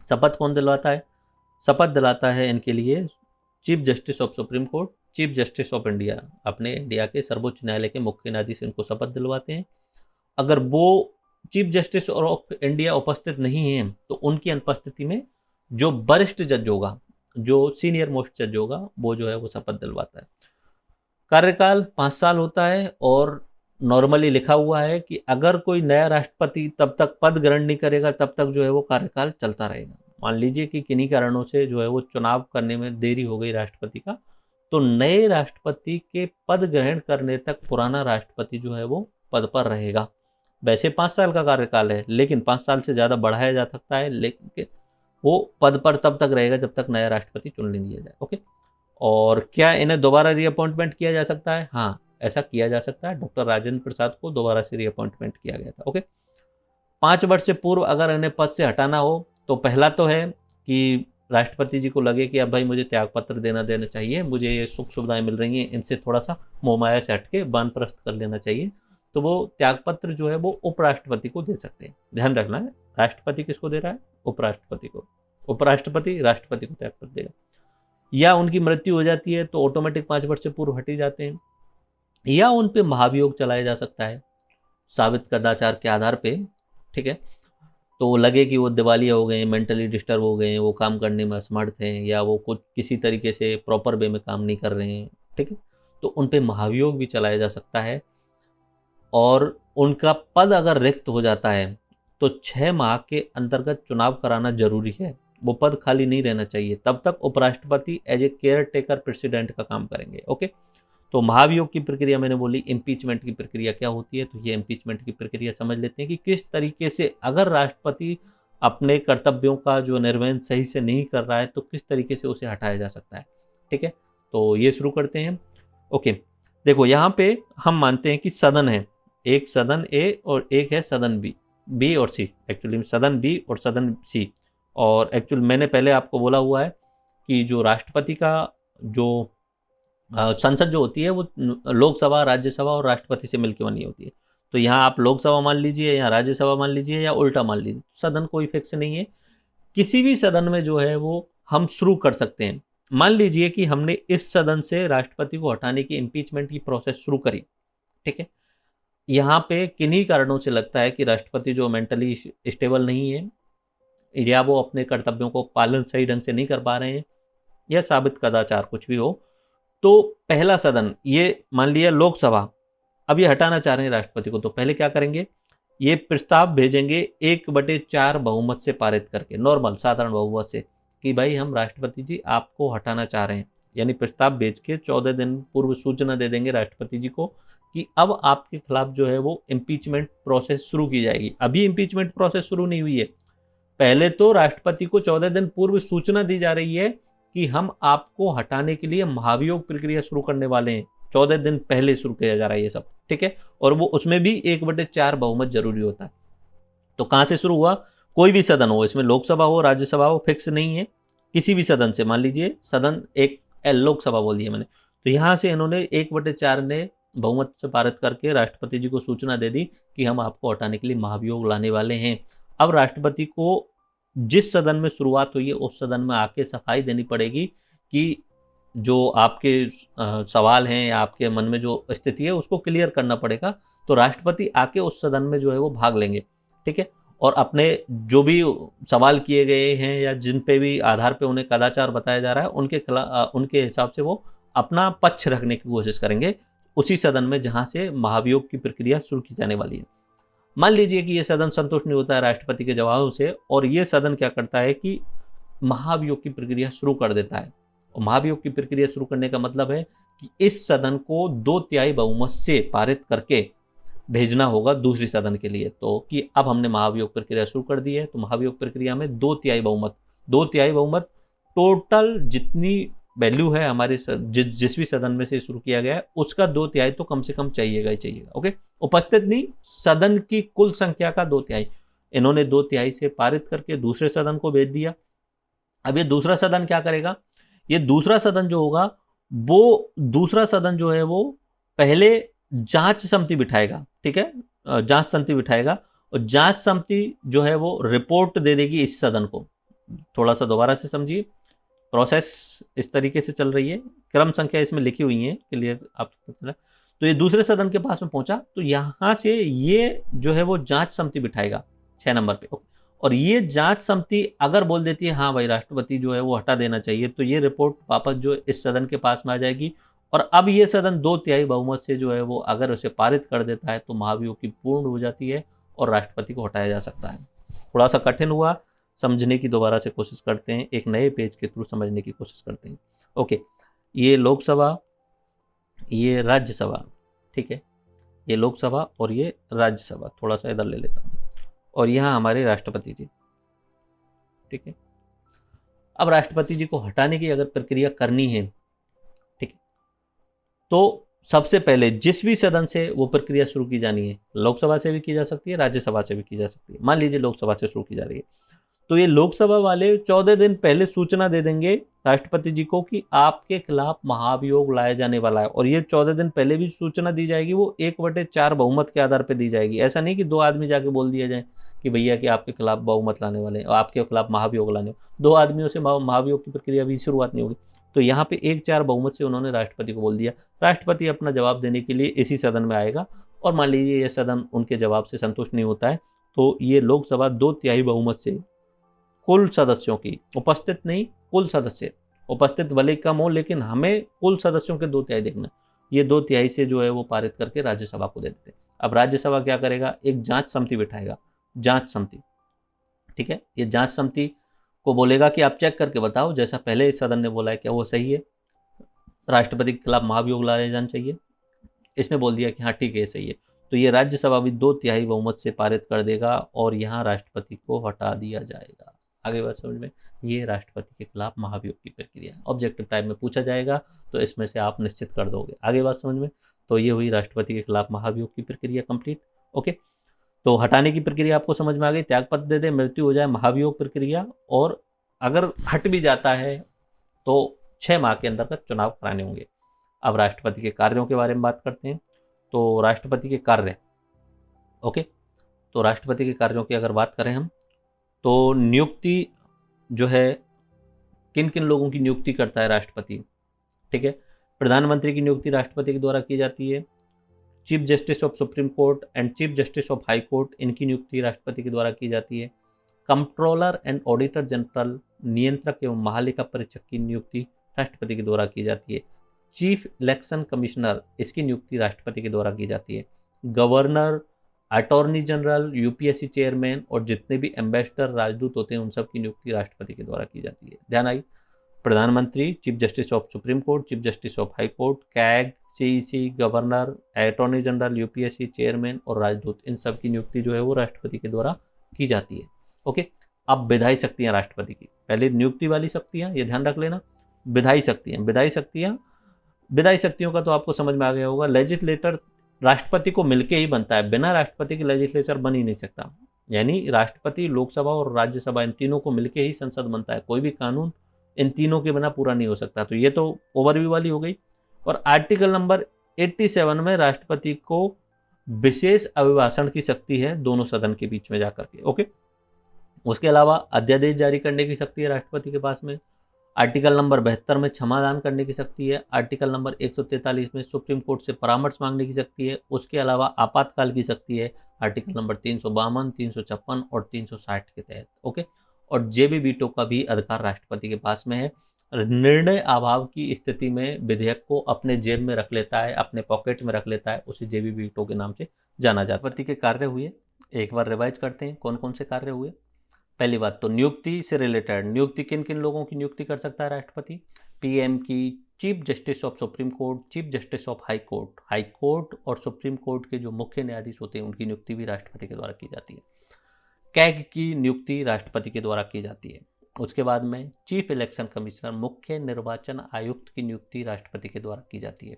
शपथ कौन दिलवाता है, शपथ दिलाता है इनके लिए chief justice of supreme court, chief justice of India, अपने इंडिया के सर्वोच्च न्यायालय के मुख्य न्यायाधीश इनको शपथ दिलवाते हैं। अगर वो चीफ जस्टिस ऑफ इंडिया उपस्थित नहीं है तो उनकी अनुपस्थिति में जो वरिष्ठ जज होगा, जो सीनियर मोस्ट जज होगा, वो जो है वो शपथ दिलवाता है। कार्यकाल 5 साल होता है, और नॉर्मली लिखा हुआ है कि अगर कोई नया राष्ट्रपति तब तक पद ग्रहण नहीं करेगा तब तक जो है वो कार्यकाल चलता रहेगा। मान लीजिए कि किन्हीं कारणों से जो है वो चुनाव करने में देरी हो गई राष्ट्रपति का, तो नए राष्ट्रपति के पद ग्रहण करने तक पुराना राष्ट्रपति जो है वो पद पर रहेगा। वैसे 5 साल का कार्यकाल है, लेकिन 5 साल से ज़्यादा बढ़ाया जा सकता है, लेकिन वो पद पर तब तक रहेगा जब तक नया राष्ट्रपति चुन लिया जाए। ओके, और क्या इन्हें दोबारा रीअपॉइंटमेंट किया जा सकता है? हाँ, ऐसा किया जा सकता है। डॉक्टर राजेंद्र प्रसाद को दोबारा से रीअपॉइंटमेंट किया गया था। ओके, 5 वर्ष से पूर्व अगर इन्हें पद से हटाना हो तो पहला तो है कि राष्ट्रपति जी को लगे कि अब भाई मुझे त्यागपत्र देना चाहिए, मुझे ये सुख सुविधाएं मिल रही हैं, इनसे थोड़ा सा मोहमाया से हटके वानप्रस्थ कर लेना चाहिए। तो वो त्यागपत्र जो है वो उपराष्ट्रपति को दे सकते हैं। ध्यान रखना है, राष्ट्रपति किसको दे रहा है? उपराष्ट्रपति को। उपराष्ट्रपति राष्ट्रपति को त्यागपत्र देगा। या उनकी मृत्यु हो जाती है तो ऑटोमेटिक 5 वर्ष से पूर्व हट ही जाते हैं। या उन पे महाभियोग चलाया जा सकता है साबित कदाचार के आधार पे, ठीक है। तो लगे कि वो दिवालिया हो गए, मेंटली डिस्टर्ब हो गए, वो काम करने में असमर्थ हैं, या वो कुछ किसी तरीके से प्रॉपर वे में काम नहीं कर रहे हैं, ठीक है, तो उन पे महाभियोग भी चलाया जा सकता है। और उनका पद अगर रिक्त हो जाता है तो 6 माह के अंतर्गत चुनाव कराना जरूरी है। वो पद खाली नहीं रहना चाहिए, तब तक उपराष्ट्रपति as a caretaker president का काम करेंगे। ओके, तो महाभियोग की प्रक्रिया मैंने बोली। इम्पीचमेंट की प्रक्रिया क्या होती है? तो ये इम्पीचमेंट की प्रक्रिया समझ लेते हैं कि किस तरीके से अगर राष्ट्रपति अपने कर्तव्यों का जो निर्वहन सही से नहीं कर रहा है तो किस तरीके से उसे हटाया जा सकता है, ठीक है। तो ये शुरू करते हैं। ओके, देखो यहाँ पे हम मानते हैं कि सदन है, एक सदन ए और एक है सदन बी और सी, एक्चुअली सदन बी और सदन सी। और एक्चुअल मैंने पहले आपको बोला हुआ है कि जो राष्ट्रपति का जो संसद जो होती है वो लोकसभा, राज्यसभा और राष्ट्रपति से मिलकर बनी होती है। तो यहाँ आप लोकसभा मान लीजिए या राज्यसभा मान लीजिए या उल्टा मान लीजिए, सदन कोई फिक्स नहीं है। किसी भी सदन में जो है वो हम शुरू कर सकते हैं। मान लीजिए कि हमने इस सदन से राष्ट्रपति को हटाने की इम्पीचमेंट की प्रोसेस शुरू करी, ठीक है। यहाँ पे किन्हीं कारणों से लगता है कि राष्ट्रपति जो मेंटली स्टेबल नहीं है, या वो अपने कर्तव्यों को पालन सही ढंग से नहीं कर पा रहे हैं, या साबित कदाचार कुछ भी हो, तो पहला सदन ये मान लिया लोकसभा, अब ये हटाना चाह रहे हैं राष्ट्रपति को, तो पहले क्या करेंगे? ये प्रस्ताव भेजेंगे 1/4 बहुमत से पारित करके, नॉर्मल साधारण बहुमत से, कि भाई हम राष्ट्रपति जी आपको हटाना चाह रहे हैं। यानी प्रस्ताव भेज के 14 दिन पूर्व सूचना दे देंगे राष्ट्रपति जी को कि अब आपके खिलाफ जो है वो इम्पीचमेंट प्रोसेस शुरू की जाएगी। अभी इम्पीचमेंट प्रोसेस शुरू नहीं हुई है, पहले तो राष्ट्रपति को 14 दिन पूर्व सूचना दी जा रही है कि हम आपको हटाने के लिए महाभियोग प्रक्रिया शुरू करने वाले हैं। 14 दिन पहले शुरू किया जा रहा है ये सब, ठीक है। और वो उसमें भी 1/4 बहुमत जरूरी होता है। तो कहाँ से शुरू हुआ? कोई भी सदन हो, इसमें लोकसभा हो राज्यसभा हो, फिक्स नहीं है, किसी भी सदन से। मान लीजिए सदन एक लोकसभा बोल दिया मैंने, तो यहाँ से इन्होंने 1/4 ने बहुमत से पारित करके राष्ट्रपति जी को सूचना दे दी कि हम आपको हटाने के लिए महाभियोग लाने वाले हैं। अब राष्ट्रपति को जिस सदन में शुरुआत हुई है उस सदन में आके सफाई देनी पड़ेगी कि जो आपके सवाल हैं या आपके मन में जो स्थिति है उसको क्लियर करना पड़ेगा। तो राष्ट्रपति आके उस सदन में जो है वो भाग लेंगे, ठीक है। और अपने जो भी सवाल किए गए हैं या जिन पे भी आधार पे उन्हें कदाचार बताया जा रहा है उनके हिसाब से वो अपना पक्ष रखने की कोशिश करेंगे उसी सदन में जहाँ से महाभियोग की प्रक्रिया शुरू की जाने वाली है। मान लीजिए कि ये सदन संतुष्ट नहीं होता है राष्ट्रपति के जवाबों से, और ये सदन क्या करता है कि महाभियोग की प्रक्रिया शुरू कर देता है। और महाभियोग की प्रक्रिया शुरू करने का मतलब है कि इस सदन को 2/3 बहुमत से पारित करके भेजना होगा दूसरी सदन के लिए। तो कि अब हमने महाभियोग प्रक्रिया शुरू कर दी है, तो महाभियोग प्रक्रिया में 2/3 बहुमत टोटल जितनी वैल्यू है हमारे जिस भी सदन में से शुरू किया गया है उसका 2/3 तो कम से कम चाहिएगा ही चाहिएगा। ओके, उपस्थित नहीं, सदन की कुल संख्या का 2/3 इन्होंने 2/3 से पारित करके दूसरे सदन को भेज दिया। अब ये दूसरा सदन क्या करेगा? ये दूसरा सदन जो होगा वो दूसरा सदन जो है वो पहले जांच समिति बिठाएगा, ठीक है, जांच समिति बिठाएगा, और जांच समिति जो है वो रिपोर्ट दे देगी इस सदन को। थोड़ा सा दोबारा से समझिए, प्रोसेस इस तरीके से चल रही है, क्रम संख्या इसमें लिखी हुई है, क्लियर आपको पता चला। तो ये दूसरे सदन के पास में पहुंचा, तो यहाँ से ये जो है वो जांच समिति बिठाएगा 6 नंबर पे। और ये जांच समिति अगर बोल देती है हाँ भाई राष्ट्रपति जो है वो हटा देना चाहिए, तो ये रिपोर्ट वापस जो इस सदन के पास में आ जाएगी। और अब ये सदन 2/3 बहुमत से जो है वो अगर उसे पारित कर देता है तो महाभियोग की पूर्ण हो जाती है और राष्ट्रपति को हटाया जा सकता है। थोड़ा सा कठिन हुआ, समझने की दोबारा से कोशिश करते हैं, एक नए पेज के थ्रू समझने की कोशिश करते हैं। ओके, ये लोकसभा, ये राज्यसभा, ठीक है, ये लोकसभा और ये राज्यसभा, थोड़ा सा इधर ले लेता हूँ, और यहाँ हमारे राष्ट्रपति जी, ठीक है। अब राष्ट्रपति जी को हटाने की अगर प्रक्रिया करनी है, ठीक है, तो सबसे पहले जिस भी सदन से वो प्रक्रिया शुरू की जानी है, लोकसभा से भी की जा सकती है, राज्यसभा से भी की जा सकती है। मान लीजिए लोकसभा से शुरू की जा रही है, तो ये लोकसभा वाले 14 दिन पहले सूचना दे देंगे राष्ट्रपति जी को कि आपके खिलाफ महाभियोग लाया जाने वाला है, और ये 14 दिन पहले भी सूचना दी जाएगी, वो 1/4 बहुमत के आधार पर दी जाएगी। ऐसा नहीं कि 2 आदमी जाके बोल दिया जाए कि भैया कि आपके खिलाफ बहुमत लाने वाले हैं, आपके खिलाफ महाभियोग लाने, 2 आदमियों से महाभियोग की प्रक्रिया भी शुरुआत नहीं होगी। तो यहाँ पे 1/4 बहुमत से उन्होंने राष्ट्रपति को बोल दिया। राष्ट्रपति अपना जवाब देने के लिए इसी सदन में आएगा, और मान लीजिए ये सदन उनके जवाब से संतुष्ट नहीं होता है, तो ये लोकसभा 2/3 बहुमत से कुल सदस्यों की, उपस्थित नहीं कुल सदस्य, उपस्थित भले कम हो लेकिन हमें कुल सदस्यों के 2/3 देखना, ये 2/3 से जो है वो पारित करके राज्यसभा को दे देते हैं। अब राज्यसभा क्या करेगा, एक जांच समिति बिठाएगा, जांच समिति, ठीक है। ये जांच समिति को बोलेगा कि आप चेक करके बताओ, जैसा पहले सदन ने बोला है क्या वो सही है, राष्ट्रपति के खिलाफ महाभियोग लाया जाना चाहिए। इसने बोल दिया कि हाँ ठीक है सही है, तो ये राज्यसभा भी 2/3 बहुमत से पारित कर देगा और यहाँ राष्ट्रपति को हटा दिया जाएगा। आगे बात समझ में, ये राष्ट्रपति के खिलाफ महाभियोग की प्रक्रिया ऑब्जेक्टिव टाइप में पूछा जाएगा, तो इसमें से आप निश्चित कर दोगे। आगे बात समझ में, तो ये हुई राष्ट्रपति के खिलाफ महाभियोग की प्रक्रिया कंप्लीट। ओके, तो हटाने की प्रक्रिया आपको समझ में आ गई, त्यागपत्र दे दे, मृत्यु हो जाए, महाभियोग प्रक्रिया, और अगर हट भी जाता है तो 6 माह के अंदर तक चुनाव कराने होंगे। अब राष्ट्रपति के कार्यों के बारे में बात करते हैं। तो राष्ट्रपति के कार्य, ओके, तो राष्ट्रपति के कार्यों की अगर बात करें हम, तो नियुक्ति जो है किन किन लोगों की नियुक्ति करता है राष्ट्रपति, ठीक है। प्रधानमंत्री की नियुक्ति राष्ट्रपति के द्वारा की जाती है। Chief justice of supreme court and chief justice of high court, इनकी नियुक्ति राष्ट्रपति के द्वारा की जाती है। कंट्रोलर एंड ऑडिटर जनरल, नियंत्रक एवं महालेखा परीक्षक की नियुक्ति राष्ट्रपति के द्वारा की जाती है। चीफ इलेक्शन कमिश्नर, इसकी नियुक्ति राष्ट्रपति के द्वारा की जाती है। Governor, attorney general, UPSC chairman और जितने भी एम्बेसडर, राजदूत होते हैं, उन सब की नियुक्ति राष्ट्रपति के द्वारा की जाती है। ध्यान आई, प्रधानमंत्री, chief justice of supreme court, chief justice of high court, CAG, CEC, governor, attorney general, UPSC chairman और राजदूत, इन सब की नियुक्ति जो है वो राष्ट्रपति के द्वारा की जाती है। ओके, अब विधायी शक्तियां राष्ट्रपति की, पहले नियुक्ति वाली शक्तियां, ये ध्यान रख लेना, विधायी शक्तियां, विधायी शक्तियों का तो आपको समझ में आ गया होगा। लेजिस्लेटर राष्ट्रपति को मिलके ही बनता है, बिना राष्ट्रपति के लेजिस्लेचर बन ही नहीं सकता, यानी राष्ट्रपति, लोकसभा और राज्यसभा, इन तीनों को मिलके ही संसद बनता है, कोई भी कानून इन तीनों के बिना पूरा नहीं हो सकता। तो ये तो ओवरव्यू वाली हो गई। और आर्टिकल नंबर 87 में राष्ट्रपति को विशेष अभिभाषण की शक्ति है दोनों सदन के बीच में जाकर के। ओके, उसके अलावा अध्यादेश जारी करने की शक्ति है राष्ट्रपति के पास में। आर्टिकल नंबर 72 में क्षमादान करने की शक्ति है। आर्टिकल नंबर 143 में सुप्रीम कोर्ट से परामर्श मांगने की शक्ति है। उसके अलावा आपातकाल की शक्ति है आर्टिकल नंबर 352, 356 और 360 के तहत। ओके, और जेबी वीटो का भी अधिकार राष्ट्रपति के पास में है। निर्णय अभाव की स्थिति में विधेयक को अपने जेब में रख लेता है, अपने पॉकेट में रख लेता है, उसे जेबी वीटो के नाम से जाना जाता है। राष्ट्रपति के कार्य हुए, एक बार रिवाइज करते हैं कौन कौन से कार्य हुए। पहली बात तो नियुक्ति से रिलेटेड, नियुक्ति किन किन लोगों की नियुक्ति कर सकता है राष्ट्रपति, पीएम की, chief justice of supreme court, chief justice of high court, high court और सुप्रीम कोर्ट के जो मुख्य न्यायाधीश होते हैं उनकी नियुक्ति भी राष्ट्रपति के द्वारा की जाती है। कैग की नियुक्ति राष्ट्रपति के द्वारा की जाती है। उसके बाद में चीफ इलेक्शन कमिश्नर, मुख्य निर्वाचन आयुक्त की नियुक्ति राष्ट्रपति के द्वारा की जाती है।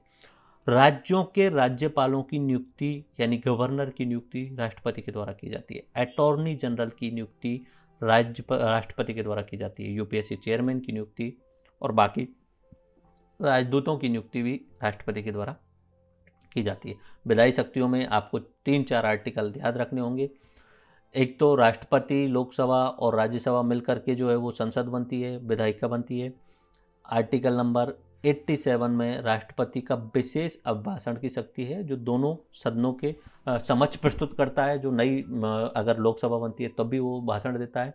राज्यों के राज्यपालों की नियुक्ति यानी गवर्नर की नियुक्ति राष्ट्रपति के द्वारा की जाती है। अटॉर्नी जनरल की नियुक्ति राष्ट्रपति के द्वारा की जाती है। यूपीएससी चेयरमैन की नियुक्ति और बाकी राजदूतों की नियुक्ति भी राष्ट्रपति के द्वारा की जाती है। विधायी शक्तियों में आपको 3-4 आर्टिकल याद रखने होंगे। एक तो राष्ट्रपति, लोकसभा और राज्यसभा मिलकर के जो है वो संसद बनती है, विधायिका बनती है। आर्टिकल नंबर 87 में राष्ट्रपति का विशेष अभिभाषण की शक्ति है, जो दोनों सदनों के समक्ष प्रस्तुत करता है। जो नई अगर लोकसभा बनती है तब भी वो भाषण देता है।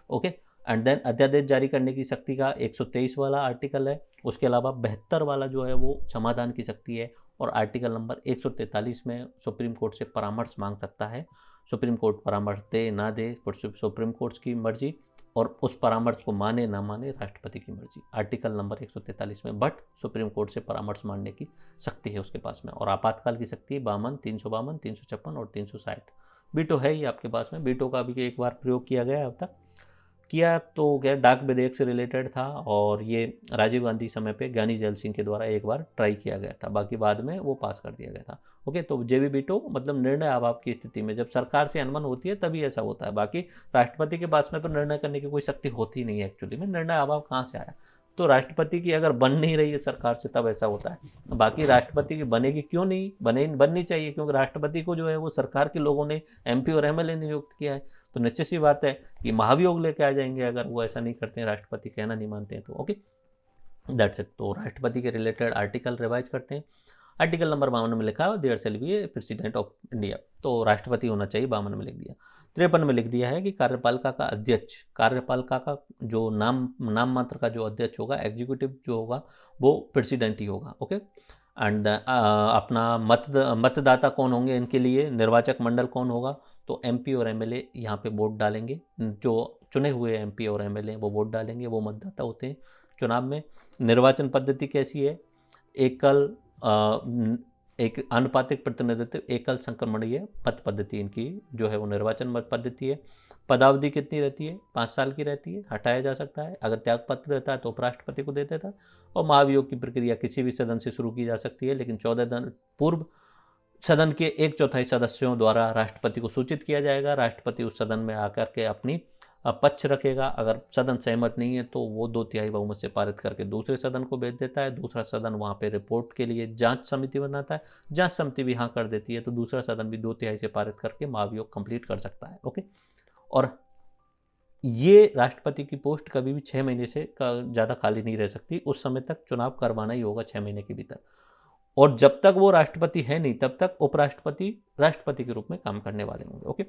ओके, एंड देन अध्यादेश जारी करने की शक्ति का 123 वाला आर्टिकल है। उसके अलावा 72 वाला जो है वो क्षमादान की शक्ति है। और आर्टिकल नंबर 143 में सुप्रीम कोर्ट से परामर्श मांग सकता है। सुप्रीम कोर्ट परामर्श दे ना दे सुप्रीम कोर्ट की मर्जी, और उस परामर्श को माने ना माने राष्ट्रपति की मर्जी। आर्टिकल नंबर 143 में बट सुप्रीम कोर्ट से परामर्श मांगने की शक्ति है उसके पास में। और आपातकाल की शक्ति 52, 352, 356 और 360। वीटो है ही आपके पास में। वीटो का भी एक बार प्रयोग किया गया है अब तक। किया तो क्या डाक विधेयक से रिलेटेड था, और ये राजीव गांधी समय पे ज्ञानी जैल सिंह के द्वारा एक बार ट्राई किया गया था, बाकी बाद में वो पास कर दिया गया था। ओके, तो जेबी वीटो मतलब निर्णय अभाव की स्थिति में, जब सरकार से अनबन होती है तभी ऐसा होता है, बाकी राष्ट्रपति के पास में तो निर्णय करने की कोई शक्ति होती नहीं है एक्चुअली में। निर्णय अभाव कहाँ से आया? तो राष्ट्रपति की अगर बन नहीं रही है सरकार से तब ऐसा होता है। बाकी राष्ट्रपति की बनेगी क्यों नहीं, बननी चाहिए, क्योंकि राष्ट्रपति को जो है वो सरकार के लोगों ने, एमपी और एमएलए ने नियुक्त किया है। तो निश्चित सी बात है कि महाभियोग लेके आ जाएंगे अगर वो ऐसा नहीं करते हैं, राष्ट्रपति कहना नहीं मानते हैं तो। Okay, that's it. तो राष्ट्रपति के रिलेटेड आर्टिकल रिवाइज करते हैं। आर्टिकल नंबर 52 में लिखा है there shall be a president of India, तो राष्ट्रपति होना चाहिए, 52 में लिख दिया। 53 में लिख दिया है कि कार्यपालिका का अध्यक्ष, कार्यपालिका का जो नाम मात्र का जो अध्यक्ष होगा, एग्जीक्यूटिव जो होगा वो प्रेसिडेंट ही होगा। ओके, एंड अपना मतदाता कौन होंगे इनके लिए, निर्वाचक मंडल कौन होगा, तो एमपी और एमएलए यहाँ पे वोट डालेंगे, जो चुने हुए एमपी और एमएलए वो वोट डालेंगे, वो मतदाता होते हैं चुनाव में। निर्वाचन पद्धति कैसी है? एकल एक आनुपातिक प्रतिनिधित्व, एकल संक्रमणीय मत पद्धति इनकी जो है वो निर्वाचन मत पद्धति है। पदावधि कितनी रहती है? 5 साल की रहती है, हटाया जा सकता है। अगर त्यागपत्र देता है तो उपराष्ट्रपति को दे देता। और महाभियोग की प्रक्रिया किसी भी सदन से शुरू की जा सकती है, लेकिन 14 दिन पूर्व सदन के 1/4 सदस्यों द्वारा राष्ट्रपति को सूचित किया जाएगा। राष्ट्रपति उस सदन में आकर के अपनी पक्ष रखेगा। अगर सदन सहमत नहीं है तो वो 2/3 बहुमत से पारित करके दूसरे सदन को भेज देता है। दूसरा सदन वहाँ पे रिपोर्ट के लिए जांच समिति बनाता है। जांच समिति भी हाँ कर देती है तो दूसरा सदन भी 2/3 से पारित करके महाभियोग कंप्लीट कर सकता है। ओके, और ये राष्ट्रपति की पोस्ट कभी भी 6 महीने से ज़्यादा खाली नहीं रह सकती। उस समय तक चुनाव करवाना ही होगा 6 महीने के भीतर। और जब तक वो राष्ट्रपति है नहीं तब तक उपराष्ट्रपति राष्ट्रपति के रूप में काम करने वाले होंगे। ओके,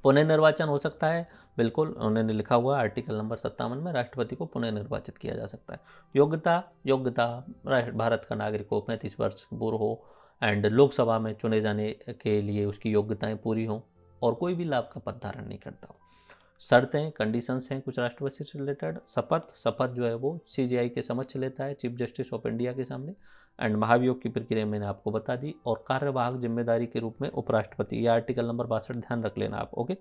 पुनः निर्वाचन हो सकता है, बिल्कुल उन्होंने लिखा हुआ आर्टिकल नंबर 57 में राष्ट्रपति को पुनः निर्वाचित किया जा सकता है। योग्यता भारत का नागरिक हो, 35 वर्ष पूर्व हो, एंड लोकसभा में चुने जाने के लिए उसकी योग्यताएं पूरी हों, और कोई भी लाभ का पद धारण नहीं करता हो। शर्तें, कंडीशंस हैं कुछ राष्ट्रपति से रिलेटेड। शपथ जो है वो सीजीआई के समक्ष लेता है, चीफ जस्टिस ऑफ इंडिया के सामने। एंड महाभियोग की प्रक्रिया मैंने आपको बता दी। और कार्यवाहक जिम्मेदारी के रूप में उपराष्ट्रपति, ये आर्टिकल नंबर 62 ध्यान रख लेना आप। ओके,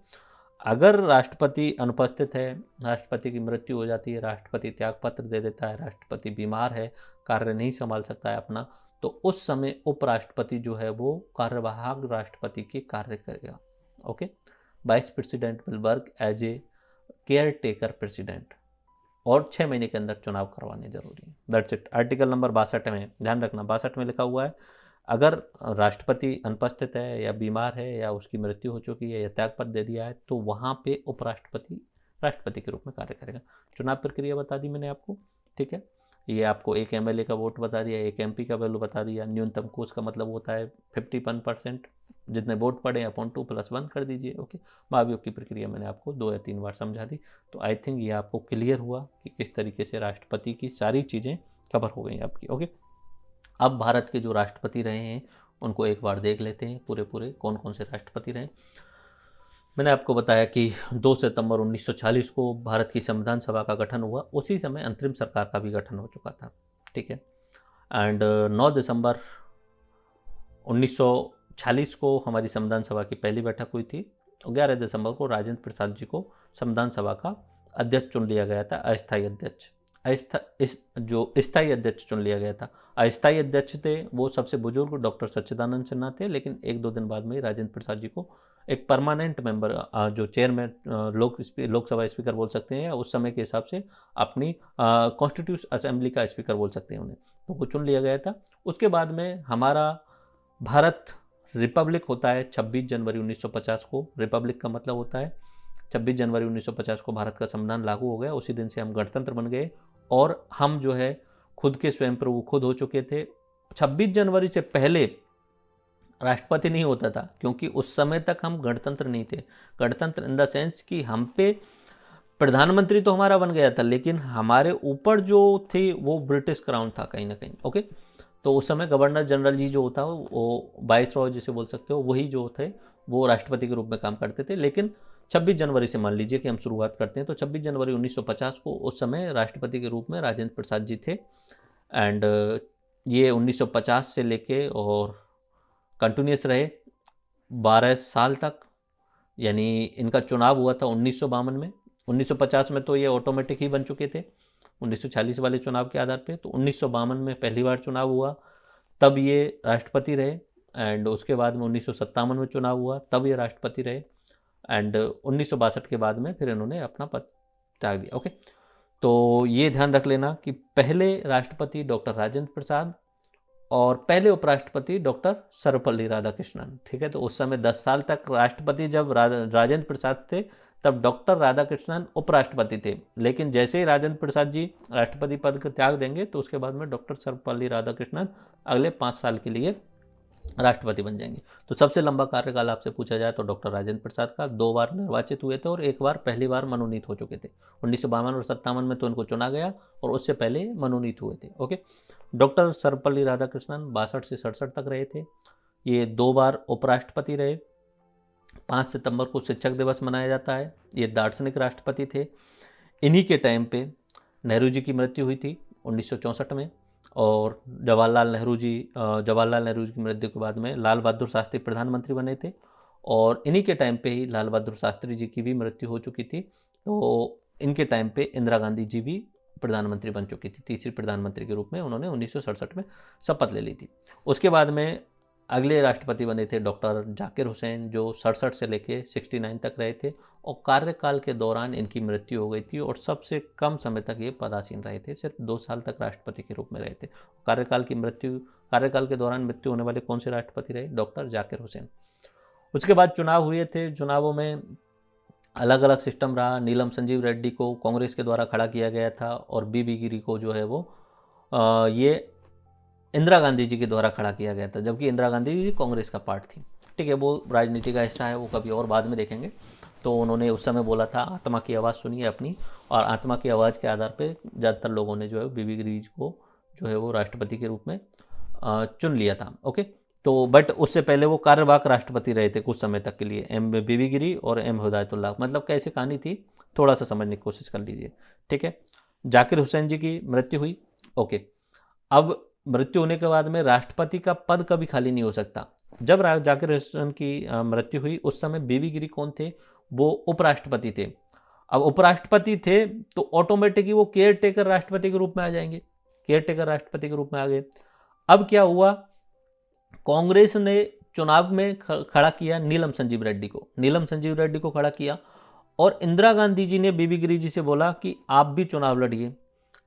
अगर राष्ट्रपति अनुपस्थित है, राष्ट्रपति की मृत्यु हो जाती है, राष्ट्रपति त्यागपत्र दे देता है, राष्ट्रपति बीमार है, कार्य नहीं संभाल सकता है अपना, तो उस समय उपराष्ट्रपति जो है वो कार्यवाहक राष्ट्रपति के कार्य करेगा। Okay, vice president will work as a caretaker president, और 6 महीने के अंदर चुनाव करवाने जरूरी है। That's it. आर्टिकल नंबर 62 में ध्यान रखना, 62 में लिखा हुआ है अगर राष्ट्रपति अनुपस्थित है या बीमार है या उसकी मृत्यु हो चुकी है या त्यागपत्र दे दिया है तो वहाँ पे उपराष्ट्रपति राष्ट्रपति के रूप में कार्य करेगा। चुनाव प्रक्रिया बता दी मैंने आपको, ठीक है। ये आपको एक एमएलए का वोट बता दिया, एक एमपी का वैल्यू बता दिया। न्यूनतम कोष का मतलब होता है 51%, जितने वोट पड़े अपॉन 2 + 1 कर दीजिए। ओके, महाभियोग की प्रक्रिया मैंने आपको 2 या 3 बार समझा दी, तो आई थिंक ये आपको क्लियर हुआ कि किस तरीके से राष्ट्रपति की सारी चीज़ें कवर हो गई आपकी। ओके, अब भारत के जो राष्ट्रपति रहे हैं उनको एक बार देख लेते हैं पूरे कौन कौन से राष्ट्रपति रहे। मैंने आपको बताया कि 2 सितंबर 1940 को भारत की संविधान सभा का गठन हुआ, उसी समय अंतरिम सरकार का भी गठन हो चुका था, ठीक है। एंड 9 दिसंबर 1946 को हमारी संविधान सभा की पहली बैठक हुई थी। 11 दिसंबर को राजेंद्र प्रसाद जी को संविधान सभा का अध्यक्ष चुन लिया गया था, अस्थायी अध्यक्ष। जो स्थायी अध्यक्ष चुन लिया गया था, अस्थायी अध्यक्ष थे वो सबसे बुजुर्ग डॉक्टर सच्चिदानंद सिन्हा थे, लेकिन 1-2 दिन बाद में राजेंद्र प्रसाद जी को एक परमानेंट मेंबर, जो चेयरमैन, लोकसभा स्पीकर बोल सकते हैं, या उस समय के हिसाब से अपनी कॉन्स्टिट्यूशन असेंबली का स्पीकर बोल सकते हैं उन्हें, तो वो चुन लिया गया था। उसके बाद में हमारा भारत रिपब्लिक होता है 26 जनवरी 1950 को। रिपब्लिक का मतलब होता है 26 जनवरी 1950 को भारत का संविधान लागू हो गया, उसी दिन से हम गणतंत्र बन गए, और हम जो है खुद के स्वयं प्रभु खुद हो चुके थे। 26 जनवरी से पहले राष्ट्रपति नहीं होता था, क्योंकि उस समय तक हम गणतंत्र नहीं थे। गणतंत्र इन द सेंस कि हम पे प्रधानमंत्री तो हमारा बन गया था, लेकिन हमारे ऊपर जो थे वो ब्रिटिश क्राउन था कहीं ना कहीं। ओके, तो उस समय गवर्नर जनरल जी जो होता है वो वाइसरॉय जिसे बोल सकते हो, वही जो थे वो राष्ट्रपति के रूप में काम करते थे। लेकिन 26 जनवरी से मान लीजिए कि हम शुरुआत करते हैं, तो 26 जनवरी 1950 को उस समय राष्ट्रपति के रूप में राजेंद्र प्रसाद जी थे। एंड ये 1950 से लेके और कंटिन्यूस रहे 12 साल तक, यानी इनका चुनाव हुआ था 1952 में, 1950 में तो ये ऑटोमेटिक ही बन चुके थे 1946 वाले चुनाव के आधार पे। तो 1952 में पहली बार चुनाव हुआ, तब ये राष्ट्रपति रहे। एंड उसके बाद में 1957 में चुनाव हुआ, तब ये राष्ट्रपति रहे। एंड 1962 के बाद में फिर इन्होंने अपना पद त्याग दिया। ओके, तो ये ध्यान रख लेना कि पहले राष्ट्रपति डॉक्टर राजेंद्र प्रसाद और पहले उपराष्ट्रपति डॉक्टर सर्वपल्ली राधाकृष्णन। ठीक है, तो उस समय 10 साल तक राष्ट्रपति जब राजेंद्र प्रसाद थे, तब डॉक्टर राधाकृष्णन उपराष्ट्रपति थे। लेकिन जैसे ही राजेंद्र प्रसाद जी राष्ट्रपति पद का त्याग देंगे, तो उसके बाद में डॉक्टर सर्वपल्ली राधाकृष्णन अगले 5 साल के लिए राष्ट्रपति बन जाएंगे। तो सबसे लंबा कार्यकाल आपसे पूछा जाए तो डॉक्टर राजेंद्र प्रसाद का 2 बार निर्वाचित हुए थे और 1 बार पहली बार मनोनीत हो चुके थे। 1952 और 57 में तो इनको चुना गया और उससे पहले मनोनीत हुए थे। ओके, डॉक्टर सर्वपल्ली राधाकृष्णन 62 से 67 तक रहे थे। ये 2 बार उपराष्ट्रपति रहे। 5 सितंबर को शिक्षक दिवस मनाया जाता है। ये दार्शनिक राष्ट्रपति थे। इन्हीं के टाइम पे नेहरू जी की मृत्यु हुई थी 1964 में, और जवाहरलाल नेहरू जी की मृत्यु के बाद में लाल बहादुर शास्त्री प्रधानमंत्री बने थे, और इन्हीं के टाइम पे ही लाल बहादुर शास्त्री जी की भी मृत्यु हो चुकी थी। तो इनके टाइम पे इंदिरा गांधी जी भी प्रधानमंत्री बन चुकी थी। तीसरी प्रधानमंत्री के रूप में उन्होंने 1967 में शपथ ले ली थी। उसके बाद में अगले राष्ट्रपति बने थे डॉक्टर जाकिर हुसैन, जो 67 से लेके 69 तक रहे थे, और कार्यकाल के दौरान इनकी मृत्यु हो गई थी और सबसे कम समय तक ये पदासीन रहे थे। सिर्फ 2 साल तक राष्ट्रपति के रूप में रहे थे। कार्यकाल के दौरान मृत्यु होने वाले कौन से राष्ट्रपति रहे? डॉक्टर जाकिर हुसैन। उसके बाद चुनाव हुए थे। चुनावों में अलग अलग सिस्टम रहा। नीलम संजीव रेड्डी को कांग्रेस के द्वारा खड़ा किया गया था, और बीबी गिरी को जो है वो ये इंदिरा गांधी जी के द्वारा खड़ा किया गया था, जबकि इंदिरा गांधी जी कांग्रेस का पार्ट थी। ठीक है, वो राजनीति का हिस्सा है, वो कभी और बाद में देखेंगे। तो उन्होंने उस समय बोला था आत्मा की आवाज़ सुनिए अपनी, और आत्मा की आवाज़ के आधार पे ज़्यादातर लोगों ने जो है बीबी गिरी को जो है वो राष्ट्रपति के रूप में चुन लिया था। ओके, तो बट उससे पहले वो कार्यवाहक राष्ट्रपति रहे थे कुछ समय तक के लिए, एम बीबी गिरी और एम हिदायतुल्लाह। मतलब कैसे कहानी थी, थोड़ा सा समझने की कोशिश कर लीजिए। ठीक है, जाकिर हुसैन जी की मृत्यु हुई। ओके, अब मृत्यु होने के बाद में राष्ट्रपति का पद कभी खाली नहीं हो सकता। जब जाकिर हुसैन की मृत्यु हुई, उस समय बीबी गिरी कौन थे? वो उपराष्ट्रपति थे। अब उपराष्ट्रपति थे तो ऑटोमेटिकली वो केयर टेकर राष्ट्रपति के रूप में आ जाएंगे। केयर टेकर राष्ट्रपति के रूप में आ गए। अब क्या हुआ, कांग्रेस ने चुनाव में खड़ा किया नीलम संजीव रेड्डी को खड़ा किया, और इंदिरा गांधी जी ने बीबी गिरी जी से बोला कि आप भी चुनाव लड़िए।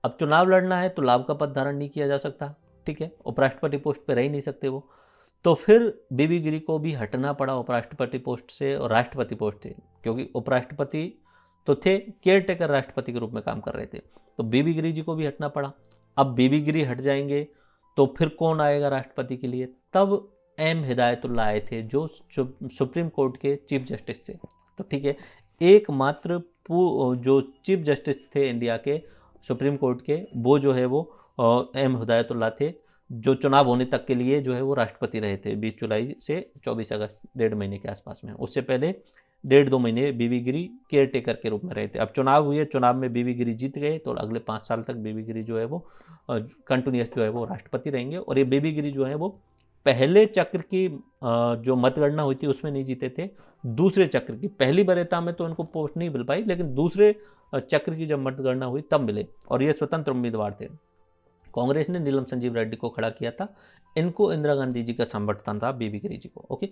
अब चुनाव लड़ना है तो लाभ का पद धारण नहीं किया जा सकता। ठीक है, उपराष्ट्रपति पोस्ट पे रह ही नहीं सकते वो। तो फिर बीबी गिरी को भी हटना पड़ा उपराष्ट्रपति पोस्ट से और राष्ट्रपति पोस्ट से, क्योंकि उपराष्ट्रपति तो थे, केयर टेकर राष्ट्रपति के रूप में काम कर रहे थे। तो बीबी गिरी जी को भी हटना पड़ा। अब बीबी गिरी हट जाएंगे तो फिर कौन आएगा राष्ट्रपति के लिए? तब एम हिदायतुल्लाह आए थे, जो सुप्रीम कोर्ट के चीफ जस्टिस थे। तो ठीक है, एकमात्र जो चीफ जस्टिस थे इंडिया के सुप्रीम कोर्ट के, वो जो है वो एम हिदायतुल्लाह थे, जो चुनाव होने तक के लिए जो है वो राष्ट्रपति रहे थे 20 जुलाई से 24 अगस्त, 1.5 महीने के आसपास में। उससे पहले 1.5-2 महीने बीबी गिरी केयर टेकर के रूप में रहे थे। अब चुनाव हुए, चुनाव में बीबी गिरी जीत गए, तो अगले 5 साल तक बीबी गिरी जो है वो कंटिन्यूस जो है वो राष्ट्रपति रहेंगे। और ये बीबी गिरी जो है वो पहले चक्र की जो मतगणना हुई थी उसमें नहीं जीते थे, दूसरे चक्र की, पहली वरीयता में तो उनको पोस्ट नहीं मिल पाई, लेकिन दूसरे चक्र की जब मतगणना हुई तब मिले, और ये स्वतंत्र उम्मीदवार थे। कांग्रेस ने नीलम संजीव रेड्डी को खड़ा किया था। इनको इंदिरा गांधी जी का समर्थन था, बीबी गिरी जी को। ओके,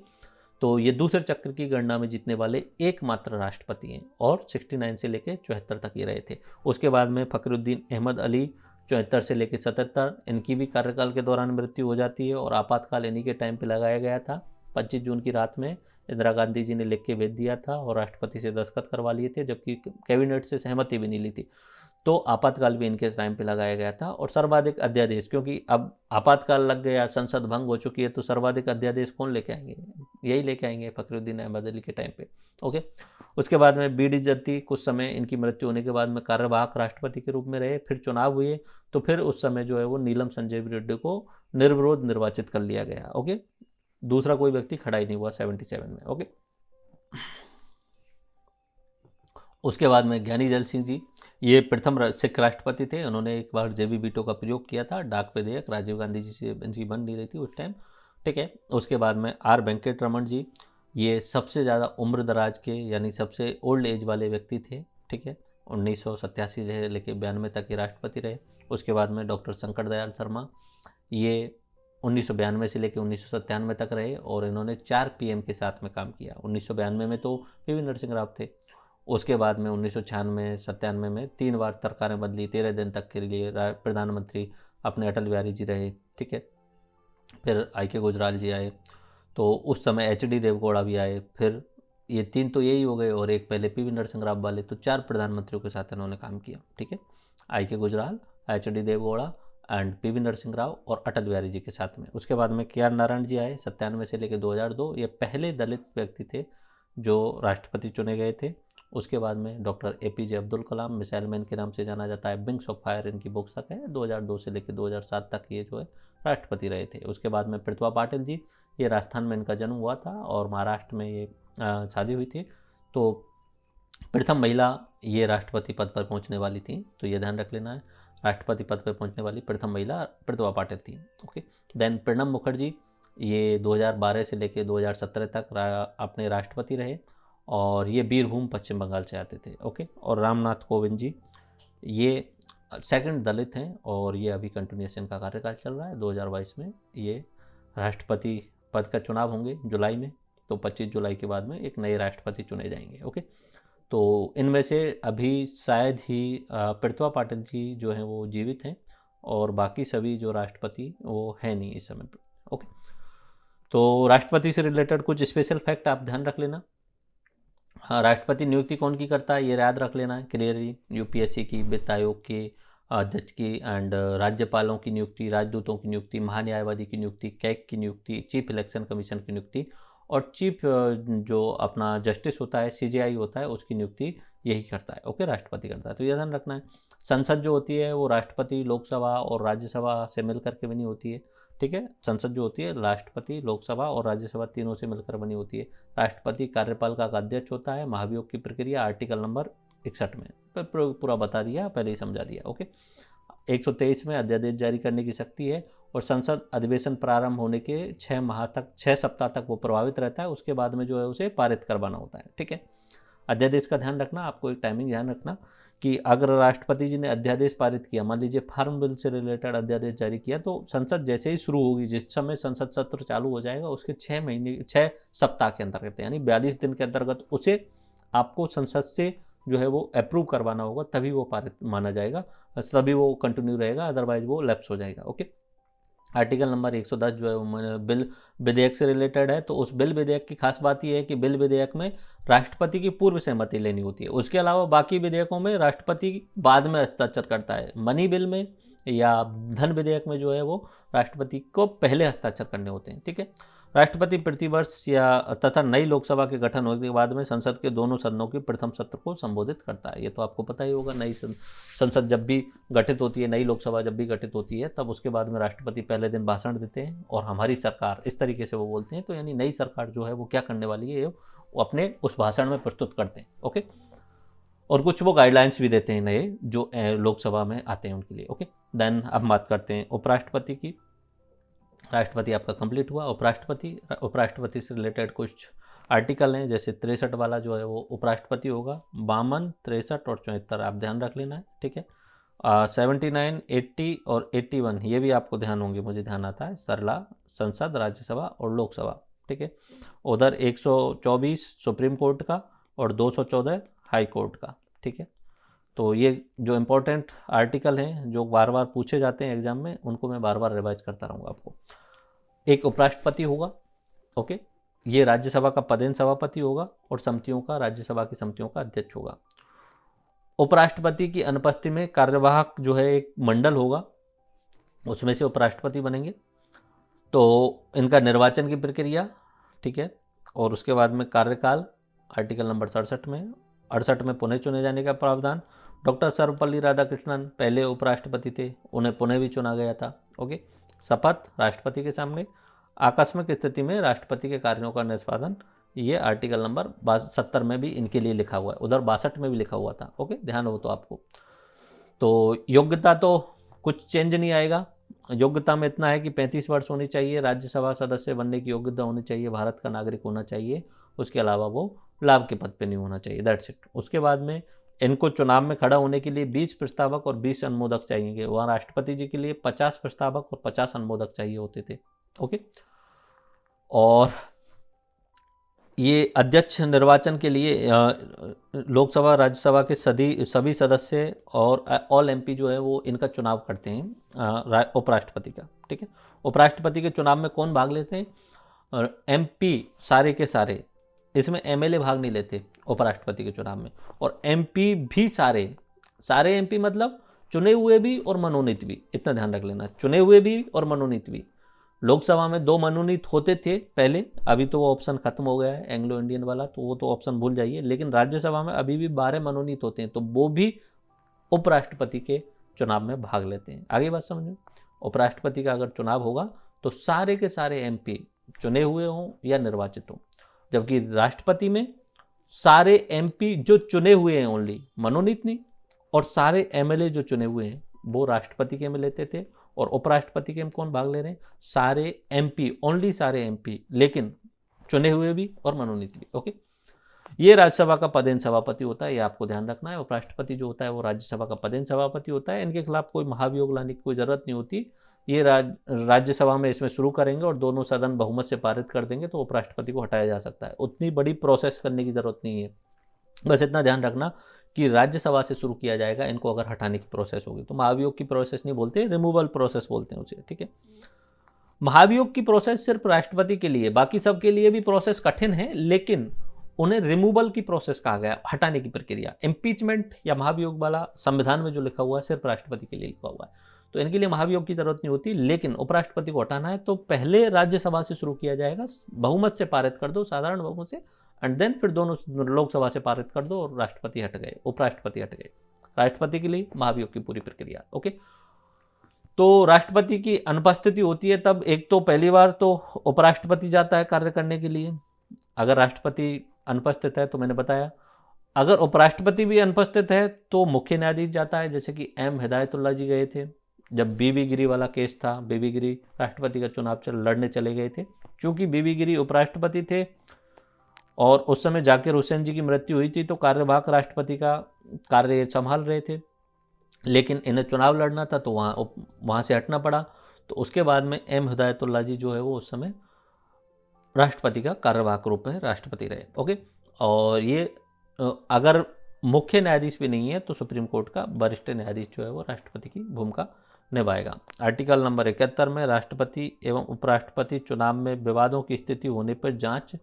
तो ये दूसरे चक्र की गणना में जीतने वाले एकमात्र राष्ट्रपति हैं, और 69 से लेकर 74 तक ये रहे थे। उसके बाद में फखरुद्दीन अहमद अली 74 से लेकर 77, इनकी भी कार्यकाल के दौरान मृत्यु हो जाती है, और आपातकाल इन्हीं के टाइम पे लगाया गया था। 25 जून की रात में इंदिरा गांधी जी ने लिख के भेज दिया था और राष्ट्रपति से दस्तखत करवा लिए थे, जबकि कैबिनेट से सहमति भी नहीं ली थी। तो आपातकाल भी इनके टाइम पे लगाया गया था। और सर्वाधिक अध्यादेश, क्योंकि अब आपातकाल लग गया, संसद भंग हो चुकी है, तो सर्वाधिक अध्यादेश कौन लेके आएंगे? यही लेके आएंगे, फखरुद्दीन अहमद अली के टाइम पे। ओके, उसके बाद में बी डी जत्ती कुछ समय इनकी मृत्यु होने के बाद में कार्यवाहक राष्ट्रपति के रूप में रहे। फिर चुनाव हुए, तो फिर उस समय जो है वो नीलम संजीव रेड्डी को निर्विरोध निर्वाचित कर लिया गया। ओके, दूसरा कोई व्यक्ति खड़ा ही नहीं हुआ 77 में। ओके, उसके बाद में ज्ञानी जैल सिंह जी, ये प्रथम सिख राष्ट्रपति थे। उन्होंने एक बार जेबी वीटो का प्रयोग किया था, डाक विधेयक राजीव गांधी जी से इनकी बन नहीं रही थी उस टाइम। ठीक है, उसके बाद में आर वेंकट रमन जी, ये सबसे ज़्यादा उम्र दराज के यानी सबसे ओल्ड एज वाले व्यक्ति थे, ठीक है। 1987 से लेकर 92 तक ये राष्ट्रपति रहे। उसके बाद में डॉक्टर शंकर दयाल शर्मा, ये 1992 से लेकर 1997 तक रहे और इन्होंने 4 पीएम के साथ में काम किया। 1992 में तो पीवी नरसिंह राव थे। उसके बाद में 1996 97 में 3 बार सरकारें बदली, 13 दिन तक के लिए प्रधानमंत्री अपने अटल बिहारी जी रहे, ठीक है। फिर आई के गुजराल जी आए, तो उस समय एच.डी. देवगौड़ा भी आए। फिर ये 3 तो यही हो गए और एक पहले पीवी नरसिंह राव वाले, तो 4 प्रधानमंत्रियों के साथ इन्होंने काम किया, ठीक है। I K Gujral, HD. Deve Gowda and PV Narasimha Rao और अटल बिहारी जी के साथ में। उसके बाद में के.आर. नारायण जी आए 97 से लेकर 2002। ये पहले दलित व्यक्ति थे जो राष्ट्रपति चुने गए थे। उसके बाद में doctor APJ. Abdul Kalam, missile man के नाम से जाना जाता है, विंग्स ऑफ फायर इनकी बुक्स तक है। 2002 से लेकर 2007 तक ये जो है राष्ट्रपति रहे थे। उसके बाद में प्रतिभा पाटिल जी, ये राजस्थान में इनका जन्म हुआ था और महाराष्ट्र में ये शादी हुई थी। तो प्रथम महिला ये राष्ट्रपति पद पर पहुंचने वाली थी, तो ये ध्यान रख लेना है। राष्ट्रपति पद पर पहुंचने वाली प्रथम महिला प्रतिभा पाटिल थी, ओके। देन प्रणब मुखर्जी, ये 2012 से लेकर 2017 तक अपने राष्ट्रपति रहे और ये बीरभूम पश्चिम बंगाल से आते थे, ओके। और रामनाथ कोविंद जी, ये सेकंड दलित हैं और ये अभी कंटिन्यूएशन का कार्यकाल चल रहा है। 2022 में ये राष्ट्रपति पद का चुनाव होंगे जुलाई में, तो 25 जुलाई के बाद में एक नए राष्ट्रपति चुने जाएंगे, ओके। तो इनमें से अभी शायद ही प्रतिभा पाटिल जी जो हैं वो जीवित हैं और बाकी सभी जो राष्ट्रपति वो है नहीं इस समय पर, ओके। तो राष्ट्रपति से रिलेटेड कुछ स्पेशल फैक्ट आप ध्यान रख लेना। हाँ, राष्ट्रपति नियुक्ति कौन की करता है ये याद रख लेना है क्लियरली। यूपीएससी की, वित्त आयोग के अध्यक्ष की एंड राज्यपालों की नियुक्ति, राजदूतों की नियुक्ति, महान्यायवादी की नियुक्ति, कैग की नियुक्ति, चीफ इलेक्शन कमीशन की नियुक्ति और चीफ जो अपना जस्टिस होता है, सीजेआई होता है, उसकी नियुक्ति यही करता है, ओके, राष्ट्रपति करता है। तो ये ध्यान रखना है। संसद जो होती है वो राष्ट्रपति, लोकसभा और राज्यसभा से मिल करके बनी होती है, ठीक है। संसद जो होती है राष्ट्रपति, लोकसभा और राज्यसभा तीनों से मिलकर बनी होती है। राष्ट्रपति कार्यपालिका का अध्यक्ष होता है। महाभियोग की प्रक्रिया आर्टिकल नंबर 61 में पूरा बता दिया, पहले ही समझा दिया, ओके। 123 में अध्यादेश जारी करने की शक्ति है और संसद अधिवेशन प्रारंभ होने के 6 सप्ताह तक वो प्रभावित रहता है। उसके बाद में जो है उसे पारित करवाना होता है, ठीक है। अध्यादेश का ध्यान रखना, आपको एक टाइमिंग ध्यान रखना कि अगर राष्ट्रपति जी ने अध्यादेश पारित किया, मान लीजिए फार्म बिल से रिलेटेड अध्यादेश जारी किया, तो संसद जैसे ही शुरू होगी, जिस समय संसद सत्र चालू हो जाएगा उसके 6 सप्ताह के अंतर्गत यानी 42 दिन के अंतर्गत उसे आपको संसद से जो है वो अप्रूव करवाना होगा, तभी वो पारित माना जाएगा, तभी वो कंटिन्यू रहेगा, अदरवाइज वो लैप्स हो जाएगा, ओके। आर्टिकल नंबर 110 जो है वो बिल विधेयक से रिलेटेड है। तो उस बिल विधेयक की खास बात यह है कि बिल विधेयक में राष्ट्रपति की पूर्व सहमति लेनी होती है। उसके अलावा बाकी विधेयकों में राष्ट्रपति बाद में हस्ताक्षर करता है। मनी बिल में या धन विधेयक में जो है वो राष्ट्रपति को पहले हस्ताक्षर करने होते हैं, ठीक है। राष्ट्रपति प्रतिवर्ष या तथा नई लोकसभा के गठन होने के बाद में संसद के दोनों सदनों के प्रथम सत्र को संबोधित करता है। ये तो आपको पता ही होगा, नई संसद जब भी गठित होती है, नई लोकसभा जब भी गठित होती है, तब उसके बाद में राष्ट्रपति पहले दिन भाषण देते हैं और हमारी सरकार, इस तरीके से वो बोलते हैं। तो यानी नई सरकार जो है वो क्या करने वाली है वो अपने उस भाषण में प्रस्तुत करते हैं, ओके। और कुछ वो गाइडलाइंस भी देते हैं नए जो लोकसभा में आते हैं उनके लिए, ओके। देन अब बात करते हैं उपराष्ट्रपति की। राष्ट्रपति आपका कंप्लीट हुआ। उपराष्ट्रपति से रिलेटेड कुछ आर्टिकल हैं, जैसे 63 वाला जो है वो उपराष्ट्रपति होगा। 52, 63 और 74 आप ध्यान रख लेना है, ठीक है। 79, 80 और 81 ये भी आपको ध्यान होंगे, मुझे ध्यान आता है। सरला, संसद, राज्यसभा और लोकसभा, ठीक है। उधर 124 सुप्रीम कोर्ट का और 214 हाई कोर्ट का, ठीक है। तो ये जो इम्पोर्टेंट आर्टिकल हैं जो बार बार पूछे जाते हैं एग्जाम में, उनको मैं बार बार रिवाइज करता रहूँगा आपको। एक उपराष्ट्रपति होगा, ओके। ये राज्यसभा का पदेन सभापति होगा और समितियों का, राज्यसभा की समितियों का अध्यक्ष होगा। उपराष्ट्रपति की अनुपस्थिति में कार्यवाहक जो है एक मंडल होगा, उसमें से उपराष्ट्रपति बनेंगे। तो इनका निर्वाचन की प्रक्रिया, ठीक है। और उसके बाद में कार्यकाल आर्टिकल नंबर 68 में पुनः चुने जाने का प्रावधान। डॉक्टर सर्वपल्ली राधाकृष्णन पहले उपराष्ट्रपति थे, उन्हें पुनः भी चुना गया था, ओके। शपथ राष्ट्रपति के सामने। आकस्मिक स्थिति में राष्ट्रपति के कार्यों का निष्पादन, ये आर्टिकल नंबर 70 में भी इनके लिए लिखा हुआ है, उधर 62 में भी लिखा हुआ था, ओके, ध्यान हो तो आपको। तो योग्यता तो कुछ चेंज नहीं आएगा। योग्यता में इतना है कि 35 वर्ष होनी चाहिए, राज्यसभा सदस्य बनने की योग्यता होनी चाहिए, भारत का नागरिक होना चाहिए, उसके अलावा वो लाभ के पद पे नहीं होना चाहिए, दैट्स इट। उसके बाद में इनको चुनाव में खड़ा होने के लिए 20 प्रस्तावक और 20 अनुमोदक चाहिए। वहाँ राष्ट्रपति जी के लिए 50 प्रस्तावक और 50 अनुमोदक चाहिए होते थे। ओके, और ये अध्यक्ष निर्वाचन के लिए लोकसभा राज्यसभा के सभी सदस्य और ऑल एमपी जो है वो इनका चुनाव करते हैं उपराष्ट्रपति का। ठीक है, उपराष्ट्रपति के चुनाव में कौन भाग लेते हैं? और एमपी सारे के सारे, इसमें एमएलए भाग नहीं लेते उपराष्ट्रपति के चुनाव में। और एमपी भी सारे एमपी मतलब चुने हुए भी और मनोनीत भी, इतना ध्यान रख लेना, चुने हुए भी और मनोनीत भी। लोकसभा में 2 मनोनीत होते थे पहले, अभी तो वो ऑप्शन खत्म हो गया है एंग्लो इंडियन वाला, तो वो तो ऑप्शन भूल जाइए। लेकिन राज्यसभा में अभी भी 12 मनोनीत होते हैं, तो वो भी उपराष्ट्रपति के चुनाव में भाग लेते हैं। आगे बात समझो, उपराष्ट्रपति का अगर चुनाव होगा तो सारे के सारे एमपी चुने हुए हों या निर्वाचित हों, जबकि राष्ट्रपति में सारे एमपी जो चुने हुए हैं ओनली, मनोनीत नहीं, और सारे एमएलए जो चुने हुए हैं वो राष्ट्रपति के में लेते थे। और उपराष्ट्रपति के में कौन भाग ले रहे हैं? सारे एमपी, ओनली सारे एमपी, लेकिन चुने हुए भी और मनोनीत भी। ओके, ये राज्यसभा का पदेन सभापति होता है, ये आपको ध्यान रखना है। उपराष्ट्रपति जो होता है वो राज्यसभा का पदेन सभापति होता है। इनके खिलाफ कोई महाभियोग लाने की कोई जरूरत नहीं होती। ये राज्यसभा में इसमें शुरू करेंगे और दोनों सदन बहुमत से पारित कर देंगे तो उपराष्ट्रपति को हटाया जा सकता है। उतनी बड़ी प्रोसेस करने की जरूरत नहीं है। बस इतना ध्यान रखना कि राज्यसभा से शुरू किया जाएगा इनको अगर हटाने की प्रोसेस होगी तो। महाभियोग की प्रोसेस नहीं बोलते, रिमूवल प्रोसेस बोलते हैं उसे। ठीक है, महाभियोग की प्रोसेस सिर्फ राष्ट्रपति के लिए, बाकी सबके लिए भी प्रोसेस कठिन है, लेकिन उन्हें रिमूवल की प्रोसेस कहा गया, हटाने की प्रक्रिया। इम्पीचमेंट या महाभियोग वाला संविधान में जो लिखा हुआ है सिर्फ राष्ट्रपति के लिए लिखा हुआ है, तो इनके लिए महाभियोग की जरूरत नहीं होती। लेकिन उपराष्ट्रपति को हटाना है तो पहले राज्यसभा से शुरू किया जाएगा, बहुमत से पारित कर दो, साधारण बहुमत से, एंड देन फिर दोनों लोकसभा से पारित कर दो और राष्ट्रपति हट गए, उपराष्ट्रपति हट गए। राष्ट्रपति के लिए महाभियोग की पूरी प्रक्रिया। ओके, तो राष्ट्रपति की अनुपस्थिति होती है तब एक तो पहली बार तो उपराष्ट्रपति जाता है कार्य करने के लिए। अगर राष्ट्रपति अनुपस्थित है तो मैंने बताया, अगर उपराष्ट्रपति भी अनुपस्थित है तो मुख्य न्यायाधीश जाता है, जैसे कि एम हिदायतुल्ला जी गए थे जब बीबी गिरी वाला केस था। बीबी गिरी राष्ट्रपति का चुनाव लड़ने चले गए थे, चूंकि बीबी गिरी उपराष्ट्रपति थे और उस समय जाकिर हुसैन जी की मृत्यु हुई थी तो कार्यवाहक राष्ट्रपति का कार्य संभाल रहे थे, लेकिन इन्हें चुनाव लड़ना था तो वहाँ से हटना पड़ा। तो उसके बाद में एम हिदायतुल्ला जी जो है वो उस समय राष्ट्रपति का कार्यवाहक रूप में राष्ट्रपति रहे। ओके, और ये अगर मुख्य न्यायाधीश भी नहीं है तो सुप्रीम कोर्ट का वरिष्ठ न्यायाधीश जो है वो राष्ट्रपति की भूमिका निभाएगा। आर्टिकल नंबर 71 में राष्ट्रपति एवं उपराष्ट्रपति चुनाव में विवादों की स्थिति होने पर जांच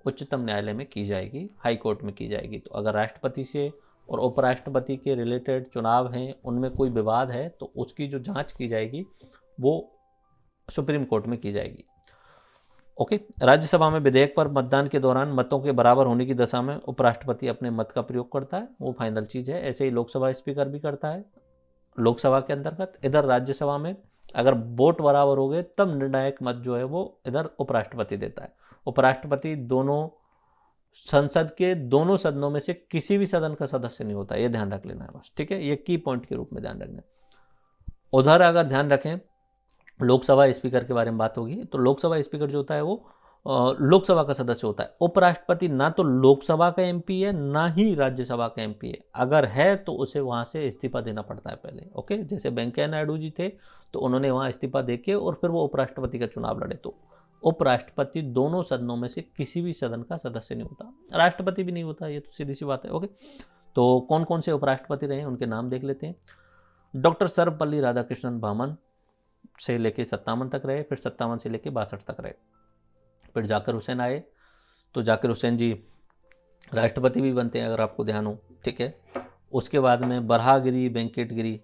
उच्चतम न्यायालय में की जाएगी, हाई कोर्ट में की जाएगी। तो अगर राष्ट्रपति से और उपराष्ट्रपति के रिलेटेड चुनाव हैं, उनमें कोई विवाद है तो उसकी जो जांच की जाएगी वो सुप्रीम कोर्ट में की जाएगी। ओके, राज्यसभा में विधेयक पर मतदान के दौरान मतों के बराबर होने की दशा में उपराष्ट्रपति अपने मत का प्रयोग करता है, वो फाइनल चीज़ है। ऐसे ही लोकसभा स्पीकर भी करता है लोकसभा के अंतर्गत। इधर राज्यसभा में अगर वोट बराबर हो गए तब निर्णायक मत जो है वो इधर उपराष्ट्रपति देता है। उपराष्ट्रपति दोनों संसद के दोनों सदनों में से किसी भी सदन का सदस्य नहीं होता, ये ध्यान रख लेना है बस। ठीक है, ये की पॉइंट के रूप में ध्यान रखना है। उधर अगर ध्यान रखें लोकसभा स्पीकर के बारे में बात होगी तो लोकसभा स्पीकर जो होता है वो लोकसभा का सदस्य होता है। उपराष्ट्रपति ना तो लोकसभा का एमपी है ना ही राज्यसभा का एमपी है, अगर है तो उसे वहाँ से इस्तीफा देना पड़ता है पहले। ओके, जैसे वेंकैया नायडू जी थे तो उन्होंने वहाँ इस्तीफा देके और फिर वो उपराष्ट्रपति का चुनाव लड़े। तो उपराष्ट्रपति दोनों सदनों में से किसी भी सदन का सदस्य नहीं होता, राष्ट्रपति भी नहीं होता, ये तो सीधी सी बात है। ओके, तो कौन कौन से उपराष्ट्रपति रहे उनके नाम देख लेते हैं। डॉक्टर सर्वपल्ली राधाकृष्णन बामन से लेके 57 तक रहे, फिर 57 से लेके 62 तक रहे। फिर जाकिर हुसैन आए तो जाकिर हुसैन जी राष्ट्रपति भी बनते हैं अगर आपको ध्यान हो। ठीक है, उसके बाद में बरहागिरी वेंकटगिरी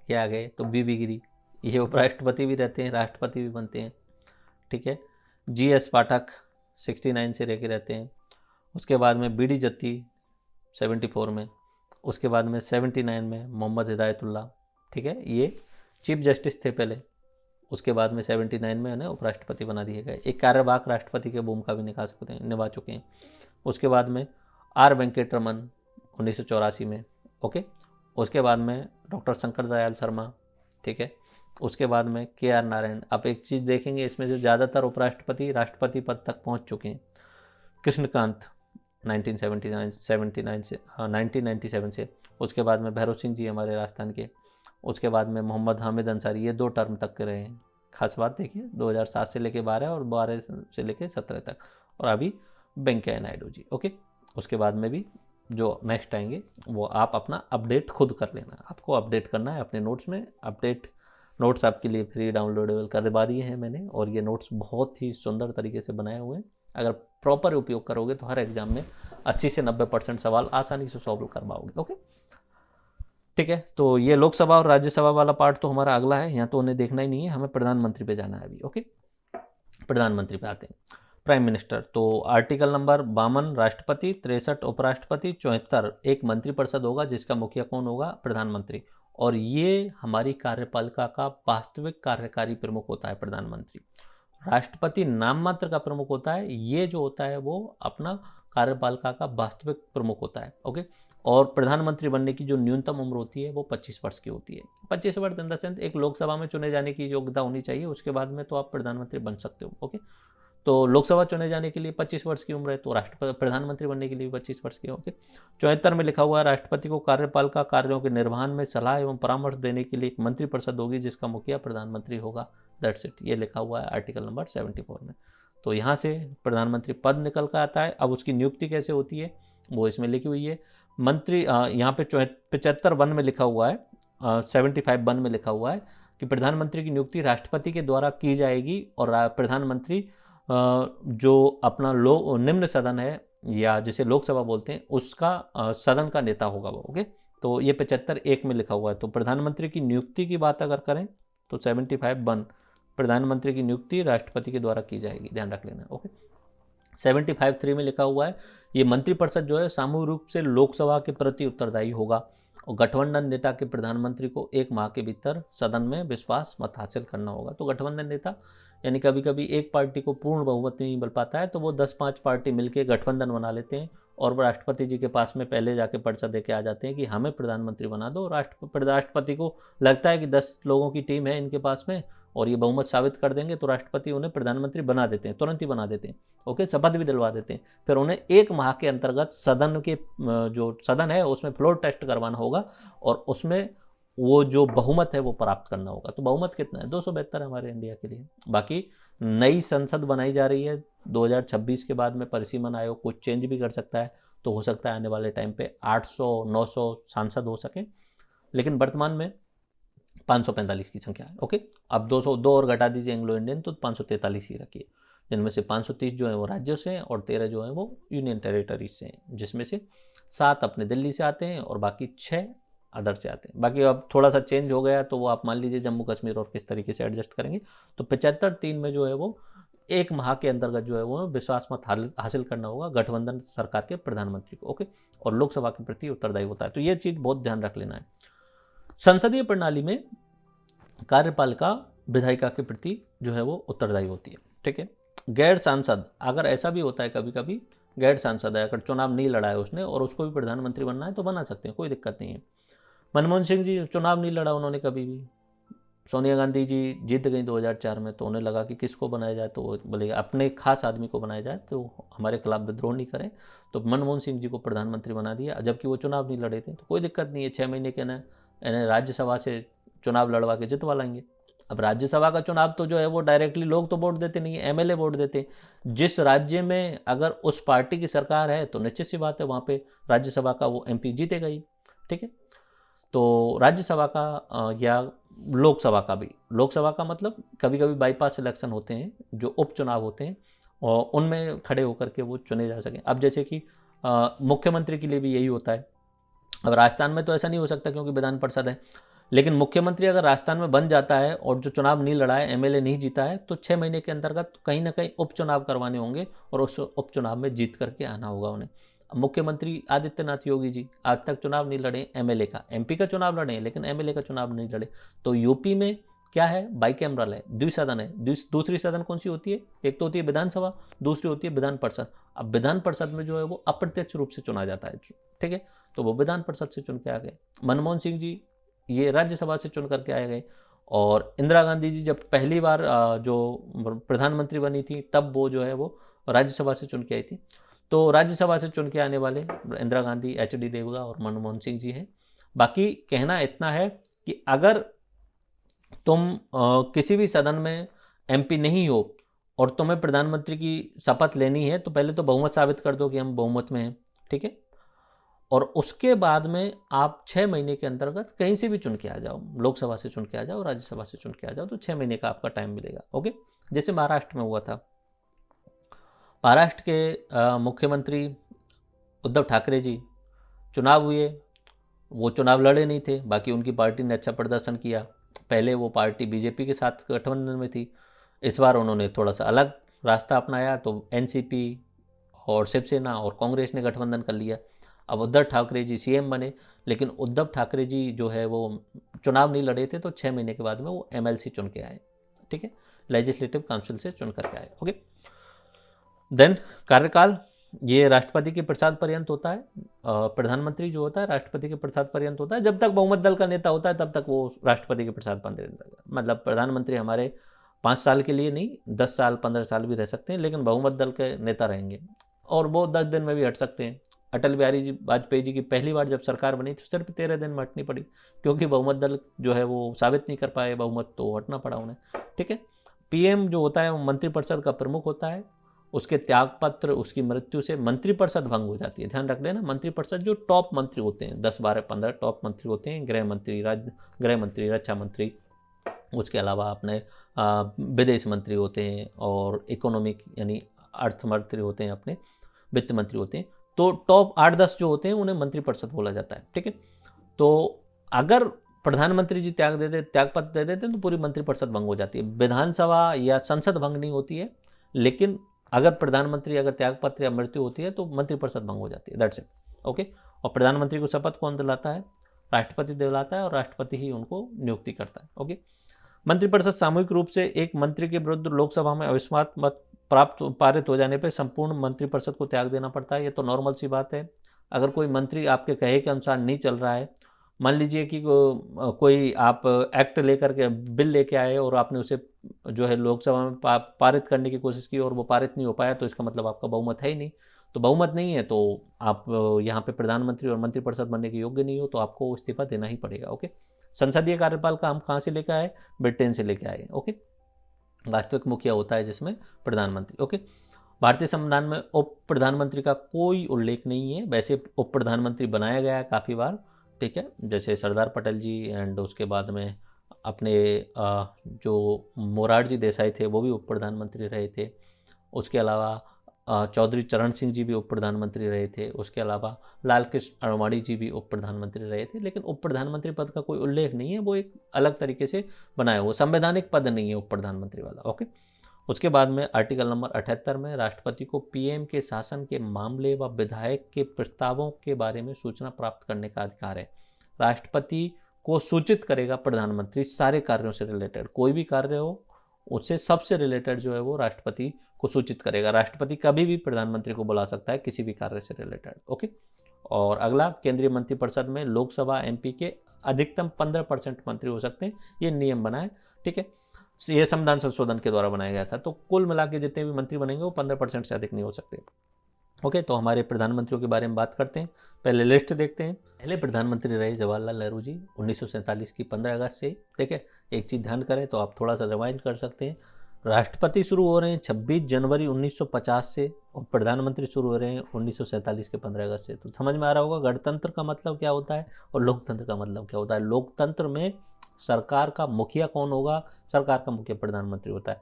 के आ गए तो बीबी गिरी, ये उपराष्ट्रपति भी रहते हैं, राष्ट्रपति भी बनते हैं। ठीक है, GS पाठक 69 से लेके रहते हैं। उसके बाद में BD जत्ती 74 में, उसके बाद में 79 में मोहम्मद हिदायतुल्ला। ठीक है, ये चीफ जस्टिस थे पहले, उसके बाद में 79 में उन्हें उपराष्ट्रपति बना दिए गए। एक कार्यवाहक राष्ट्रपति की भूमिका भी निभा चुके हैं। उसके बाद में R वेंकटरमन 1984 में। ओके, उसके बाद में डॉक्टर शंकर दयाल शर्मा। ठीक है, उसके बाद में KR नारायण। आप एक चीज़ देखेंगे इसमें से ज़्यादातर उपराष्ट्रपति राष्ट्रपति पद तक पहुंच चुके हैं। कृष्णकांत 1979 79 से 1997 से। उसके बाद में भैरव सिंह जी हमारे राजस्थान के। उसके बाद में मोहम्मद हामिद अंसारी, ये 2 टर्म तक के रहे हैं। खास बात देखिए 2007 से लेके 12 और 12 से लेके 17 तक। और अभी वेंकैया नायडू जी। ओके, उसके बाद में भी जो नेक्स्ट आएंगे वो आप अपना अपडेट खुद कर लेना। आपको अपडेट करना है अपने नोट्स में। अपडेट नोट्स आपके लिए फ्री डाउनलोडेबल करवा दिए हैं मैंने, और ये नोट्स बहुत ही सुंदर तरीके से बनाए हुए हैं। अगर प्रॉपर उपयोग करोगे तो हर एग्जाम में 80 से 90% सवाल आसानी से सॉल्व कर पाओगे। ओके, ठीक है। तो ये लोकसभा और राज्यसभा वाला पार्ट तो हमारा अगला है, यहाँ तो उन्हें देखना ही नहीं है, हमें प्रधानमंत्री पे जाना है अभी। ओके, प्रधानमंत्री पे आते हैं। प्राइम मिनिस्टर, तो आर्टिकल नंबर 52 राष्ट्रपति, 63 उपराष्ट्रपति, 74 एक मंत्रिपरिषद होगा जिसका मुखिया कौन होगा? प्रधानमंत्री। और ये हमारी कार्यपालिका का वास्तविक कार्यकारी प्रमुख होता है प्रधानमंत्री। राष्ट्रपति नाम मात्र का प्रमुख होता है, ये जो होता है वो अपना कार्यपालिका का वास्तविक प्रमुख होता है। ओके, और प्रधानमंत्री बनने की जो न्यूनतम उम्र होती है वो 25 वर्ष की होती है। 25 वर्ष इन द सेंस एक लोकसभा में चुने जाने की योग्यता होनी चाहिए, उसके बाद में तो आप प्रधानमंत्री बन सकते हो। ओके, तो लोकसभा चुने जाने के लिए 25 वर्ष की उम्र है, तो राष्ट्रपति प्रधानमंत्री बनने के लिए 25 वर्ष की। ओके, 74 में लिखा हुआ है राष्ट्रपति को कार्यपालिका कार्यों के निर्वहन में सलाह एवं परामर्श देने के लिए एक मंत्रिपरिषद होगी जिसका मुखिया प्रधानमंत्री होगा। दैट्स इट, ये लिखा हुआ है आर्टिकल नंबर 74 में। तो यहाँ से प्रधानमंत्री पद निकल कर आता है। अब उसकी नियुक्ति कैसे होती है वो इसमें लिखी हुई है। मंत्री यहाँ पे 75 वन में लिखा हुआ है, 75 वन में लिखा हुआ है कि प्रधानमंत्री की नियुक्ति राष्ट्रपति के द्वारा की जाएगी, और प्रधानमंत्री जो अपना निम्न सदन है या जिसे लोकसभा बोलते हैं उसका सदन का नेता होगा वो। ओके, तो ये 75(1) में लिखा हुआ है। तो प्रधानमंत्री की नियुक्ति की बात अगर करें तो 75(1) प्रधानमंत्री की नियुक्ति राष्ट्रपति के द्वारा की जाएगी, ध्यान रख लेना। ओके, 75(3) में लिखा हुआ है ये मंत्रिपरिषद जो है सामूहिक रूप से लोकसभा के प्रति उत्तरदायी होगा, और गठबंधन नेता के प्रधानमंत्री को 1 माह के भीतर सदन में विश्वास मत हासिल करना होगा। तो गठबंधन नेता यानी कभी कभी एक पार्टी को पूर्ण बहुमत नहीं मिल पाता है तो वो 10-5 पार्टी मिलकर गठबंधन बना लेते हैं, और वो राष्ट्रपति जी के पास में पहले जाके पर्चा दे के आ जाते हैं कि हमें प्रधानमंत्री बना दो। राष्ट्रपति को लगता है कि 10 लोगों की टीम है इनके पास में और ये बहुमत साबित कर देंगे, तो राष्ट्रपति उन्हें प्रधानमंत्री बना देते हैं, तुरंत ही बना देते हैं। ओके, शपथ भी दिलवा देते हैं। फिर उन्हें 1 माह के अंतर्गत सदन के जो सदन है उसमें फ्लोर टेस्ट करवाना होगा, और उसमें वो जो बहुमत है वो प्राप्त करना होगा। तो बहुमत कितना है? 272 है हमारे इंडिया के लिए। बाकी नई संसद बनाई जा रही है 2026 के बाद में, परिसीमन आयोग कुछ चेंज भी कर सकता है, तो हो सकता है आने वाले टाइम पे 800-900 सांसद हो सके, लेकिन वर्तमान में 545 की संख्या है। ओके, अब 202 और घटा दीजिए एंग्लो इंडियन, तो 543 ही रखिए, जिनमें से 530 जो है वो राज्यों से हैं और 13 जो है वो यूनियन टेरिटरीज से हैं, जिसमें से 7 अपने दिल्ली से आते हैं और बाकी 6 अदर से आते हैं। बाकी अब थोड़ा सा चेंज हो गया तो वो आप मान लीजिए जम्मू कश्मीर और किस तरीके से एडजस्ट करेंगे। तो 75(3) में जो है वो 1 माह के अंतर्गत जो है वो विश्वास मत हासिल करना होगा गठबंधन सरकार के प्रधानमंत्री को। ओके, और लोकसभा के प्रति उत्तरदायी होता है। तो ये चीज़ बहुत ध्यान रख लेना है। संसदीय प्रणाली में कार्यपालिका विधायिका के प्रति जो है वो उत्तरदायी होती है। ठीक है, गैर सांसद, अगर ऐसा भी होता है कभी कभी गैर सांसद है, अगर चुनाव नहीं लड़ा है उसने और उसको भी प्रधानमंत्री बनना है तो बना सकते हैं, कोई दिक्कत नहीं है। मनमोहन सिंह जी चुनाव नहीं लड़ा उन्होंने कभी भी। सोनिया गांधी जी जीत गई 2004 में, तो उन्हें लगा कि किसको बनाया जाए, तो बोले अपने खास आदमी को बनाया जाए तो हमारे खिलाफ विद्रोह नहीं करें, तो मनमोहन सिंह जी को प्रधानमंत्री बना दिया, जबकि वो चुनाव नहीं लड़े थे। तो कोई दिक्कत नहीं है, 6 महीने के इन्हें राज्यसभा से चुनाव लड़वा के जितवा लाएंगे। अब राज्यसभा का चुनाव तो जो है वो डायरेक्टली लोग तो वोट देते नहीं है, एमएलए वोट देते। जिस राज्य में अगर उस पार्टी की सरकार है तो निश्चित सी बात है वहाँ पे राज्यसभा का वो एमपी जीतेगा ही। ठीक है, तो राज्यसभा का या लोकसभा का भी, लोकसभा का मतलब कभी कभी बाईपास इलेक्शन होते हैं जो उपचुनाव होते हैं और उनमें खड़े होकर के वो चुने जा सकें। अब जैसे कि मुख्यमंत्री के लिए भी यही होता है। अब राजस्थान में तो ऐसा नहीं हो सकता क्योंकि विधान परिषद है, लेकिन मुख्यमंत्री अगर राजस्थान में बन जाता है और जो चुनाव नहीं लड़ा है, एमएलए नहीं जीता है, तो 6 महीने के अंतर्गत कहीं ना कहीं उपचुनाव करवाने होंगे और उस उपचुनाव में जीत करके आना होगा उन्हें। मुख्यमंत्री आदित्यनाथ योगी जी आज तक चुनाव नहीं लड़े एमएलए का, एमपी का चुनाव लड़े लेकिन एमएलए का चुनाव नहीं लड़े। तो यूपी में क्या है, बाइकैमरल है, द्विसदन है। दूसरी सदन कौन सी होती है? एक तो होती है विधानसभा, दूसरी होती है विधान परिषद। अब विधान परिषद में जो है वो अप्रत्यक्ष रूप से चुना जाता है। ठीक है, तो वो विधान परिषद से चुन के आ गए। मनमोहन सिंह जी ये राज्यसभा से चुन करके आए गए, और इंदिरा गांधी जी जब पहली बार जो प्रधानमंत्री बनी थी तब वो जो है वो राज्यसभा से चुन के आई थी। तो राज्यसभा से चुन के आने वाले इंदिरा गांधी, एच.डी. देवगा और मनमोहन सिंह जी हैं। बाकी कहना इतना है कि अगर तुम किसी भी सदन में एमपी नहीं हो और तुम्हें प्रधानमंत्री की शपथ लेनी है तो पहले तो बहुमत साबित कर दो कि हम बहुमत में हैं, ठीक है। और उसके बाद में आप 6 महीने के अंतर्गत कहीं से भी चुन के आ जाओ, लोकसभा से चुन के आ जाओ, राज्यसभा से चुन के आ जाओ, तो 6 महीने का आपका टाइम मिलेगा। ओके, जैसे महाराष्ट्र में हुआ था। महाराष्ट्र के मुख्यमंत्री उद्धव ठाकरे जी चुनाव हुए, वो चुनाव लड़े नहीं थे, बाकी उनकी पार्टी ने अच्छा प्रदर्शन किया। पहले वो पार्टी बीजेपी के साथ गठबंधन में थी, इस बार उन्होंने थोड़ा सा अलग रास्ता अपनाया, तो एनसीपी और शिवसेना और कांग्रेस ने गठबंधन कर लिया। अब उद्धव ठाकरे जी सीएम बने, लेकिन उद्धव ठाकरे जी जो है वो चुनाव नहीं लड़े थे, तो 6 महीने के बाद में वो एमएलसी चुन के आए, ठीक है, लेजिस्लेटिव काउंसिल से चुन करके आए। ओके, देन कार्यकाल ये राष्ट्रपति के प्रसाद पर्यंत होता है। प्रधानमंत्री जो होता है राष्ट्रपति के प्रसाद पर्यंत होता है। जब तक बहुमत दल का नेता होता है तब तक वो राष्ट्रपति के प्रसाद पर्यंत रहेगा। मतलब प्रधानमंत्री हमारे 5 साल के लिए नहीं, 10 साल 15 साल भी रह सकते हैं, लेकिन बहुमत दल के नेता रहेंगे और वो 10 दिन में भी हट सकते हैं। अटल बिहारी जी वाजपेयी जी की पहली बार जब सरकार बनी तो सिर्फ 13 दिन में हटनी पड़ी, क्योंकि बहुमत दल जो है वो साबित नहीं कर पाए बहुमत, तो हटना पड़ा उन्हें, ठीक है। पीएम जो होता है वो मंत्रिपरिषद का प्रमुख होता है। उसके त्यागपत्र, उसकी मृत्यु से मंत्रिपरिषद भंग हो जाती है। ध्यान रख लेना, मंत्रिपरिषद जो टॉप मंत्री होते हैं, 10 12 15 टॉप मंत्री होते हैं, गृह मंत्री, रक्षा मंत्री, उसके अलावा अपने विदेश मंत्री होते हैं और इकोनॉमिक यानी अर्थ मंत्री होते हैं, अपने वित्त मंत्री होते हैं। तो टॉप 8-10 जो होते हैं उन्हें मंत्रिपरिषद बोला जाता है, ठीक है। तो अगर प्रधानमंत्री जी त्यागपत्र दे देते हैं तो पूरी मंत्रिपरिषद भंग हो जाती है। विधानसभा या संसद भंग नहीं होती है, लेकिन अगर प्रधानमंत्री अगर त्यागपत्र या मृत्यु होती है तो मंत्रिपरिषद भंग हो जाती है, दैट्स इट। ओके, और प्रधानमंत्री को शपथ कौन दिलाता है? राष्ट्रपति दिलाता है और राष्ट्रपति ही उनको नियुक्ति करता है। ओके, मंत्रिपरिषद सामूहिक रूप से एक मंत्री के विरुद्ध लोकसभा में अविश्वास मत पारित हो जाने पर संपूर्ण मंत्रिपरिषद को त्याग देना पड़ता है। ये तो नॉर्मल सी बात है। अगर कोई मंत्री आपके कहे के अनुसार नहीं चल रहा है, मान लीजिए कि कोई आप एक्ट लेकर के बिल लेके आए और आपने उसे जो है लोकसभा में पारित करने की कोशिश की और वो पारित नहीं हो पाया, तो इसका मतलब आपका बहुमत है ही नहीं। तो बहुमत नहीं है तो आप यहाँ पे प्रधानमंत्री और मंत्रिपरिषद बनने के योग्य नहीं हो, तो आपको इस्तीफा देना ही पड़ेगा। ओके, संसदीय कार्यपाल का हम कहाँ से लेकर आए? ब्रिटेन से लेकर आए। ओके, वास्तविक मुखिया होता है जिसमें प्रधानमंत्री। ओके, भारतीय संविधान में उप प्रधानमंत्री का कोई उल्लेख नहीं है। वैसे उप प्रधानमंत्री बनाया गया है काफ़ी बार, ठीक है, जैसे सरदार पटेल जी, एंड उसके बाद में अपने जो मोरारजी देसाई थे वो भी उप प्रधानमंत्री रहे थे। उसके अलावा चौधरी चरण सिंह जी भी उप प्रधानमंत्री रहे थे। उसके अलावा लाल कृष्ण आडवाणी जी भी उप प्रधानमंत्री रहे थे। लेकिन उप प्रधानमंत्री पद का कोई उल्लेख नहीं है, वो एक अलग तरीके से बनाया हुआ संवैधानिक पद नहीं है उप प्रधानमंत्री वाला। ओके, उसके बाद में आर्टिकल नंबर 78 में राष्ट्रपति को पीएम के शासन के मामले व विधायक के प्रस्तावों के बारे में सूचना प्राप्त करने का अधिकार है। राष्ट्रपति को सूचित करेगा प्रधानमंत्री सारे कार्यों से रिलेटेड, कोई भी कार्य हो उससे सबसे रिलेटेड जो है वो राष्ट्रपति को सूचित करेगा। राष्ट्रपति कभी भी प्रधानमंत्री को बुला सकता है किसी भी कार्य से रिलेटेड। ओके, और अगला, केंद्रीय मंत्रिपरिषद में लोकसभा एमपी के अधिकतम 15% मंत्री हो सकते हैं, ये नियम बना है, ठीक है। ये संविधान संशोधन के द्वारा बनाया गया था। तो कुल मिला के जितने भी मंत्री बनेंगे वो 15% से अधिक नहीं हो सकते। ओके, तो हमारे प्रधानमंत्रियों के बारे में बात करते हैं। पहले लिस्ट देखते हैं। पहले प्रधानमंत्री रहे जवाहरलाल नेहरू जी 1947 की 15 अगस्त से, ठीक है। एक चीज़ ध्यान करें तो आप थोड़ा सा रिवाइंड कर सकते हैं। राष्ट्रपति शुरू हो रहे हैं 26 जनवरी 1950 से और प्रधानमंत्री शुरू हो रहे हैं 1947 के 15 अगस्त से। तो समझ में आ रहा होगा गणतंत्र का मतलब क्या होता है और लोकतंत्र का मतलब क्या होता है। लोकतंत्र में सरकार का मुखिया कौन होगा? सरकार का मुखिया प्रधानमंत्री होता है।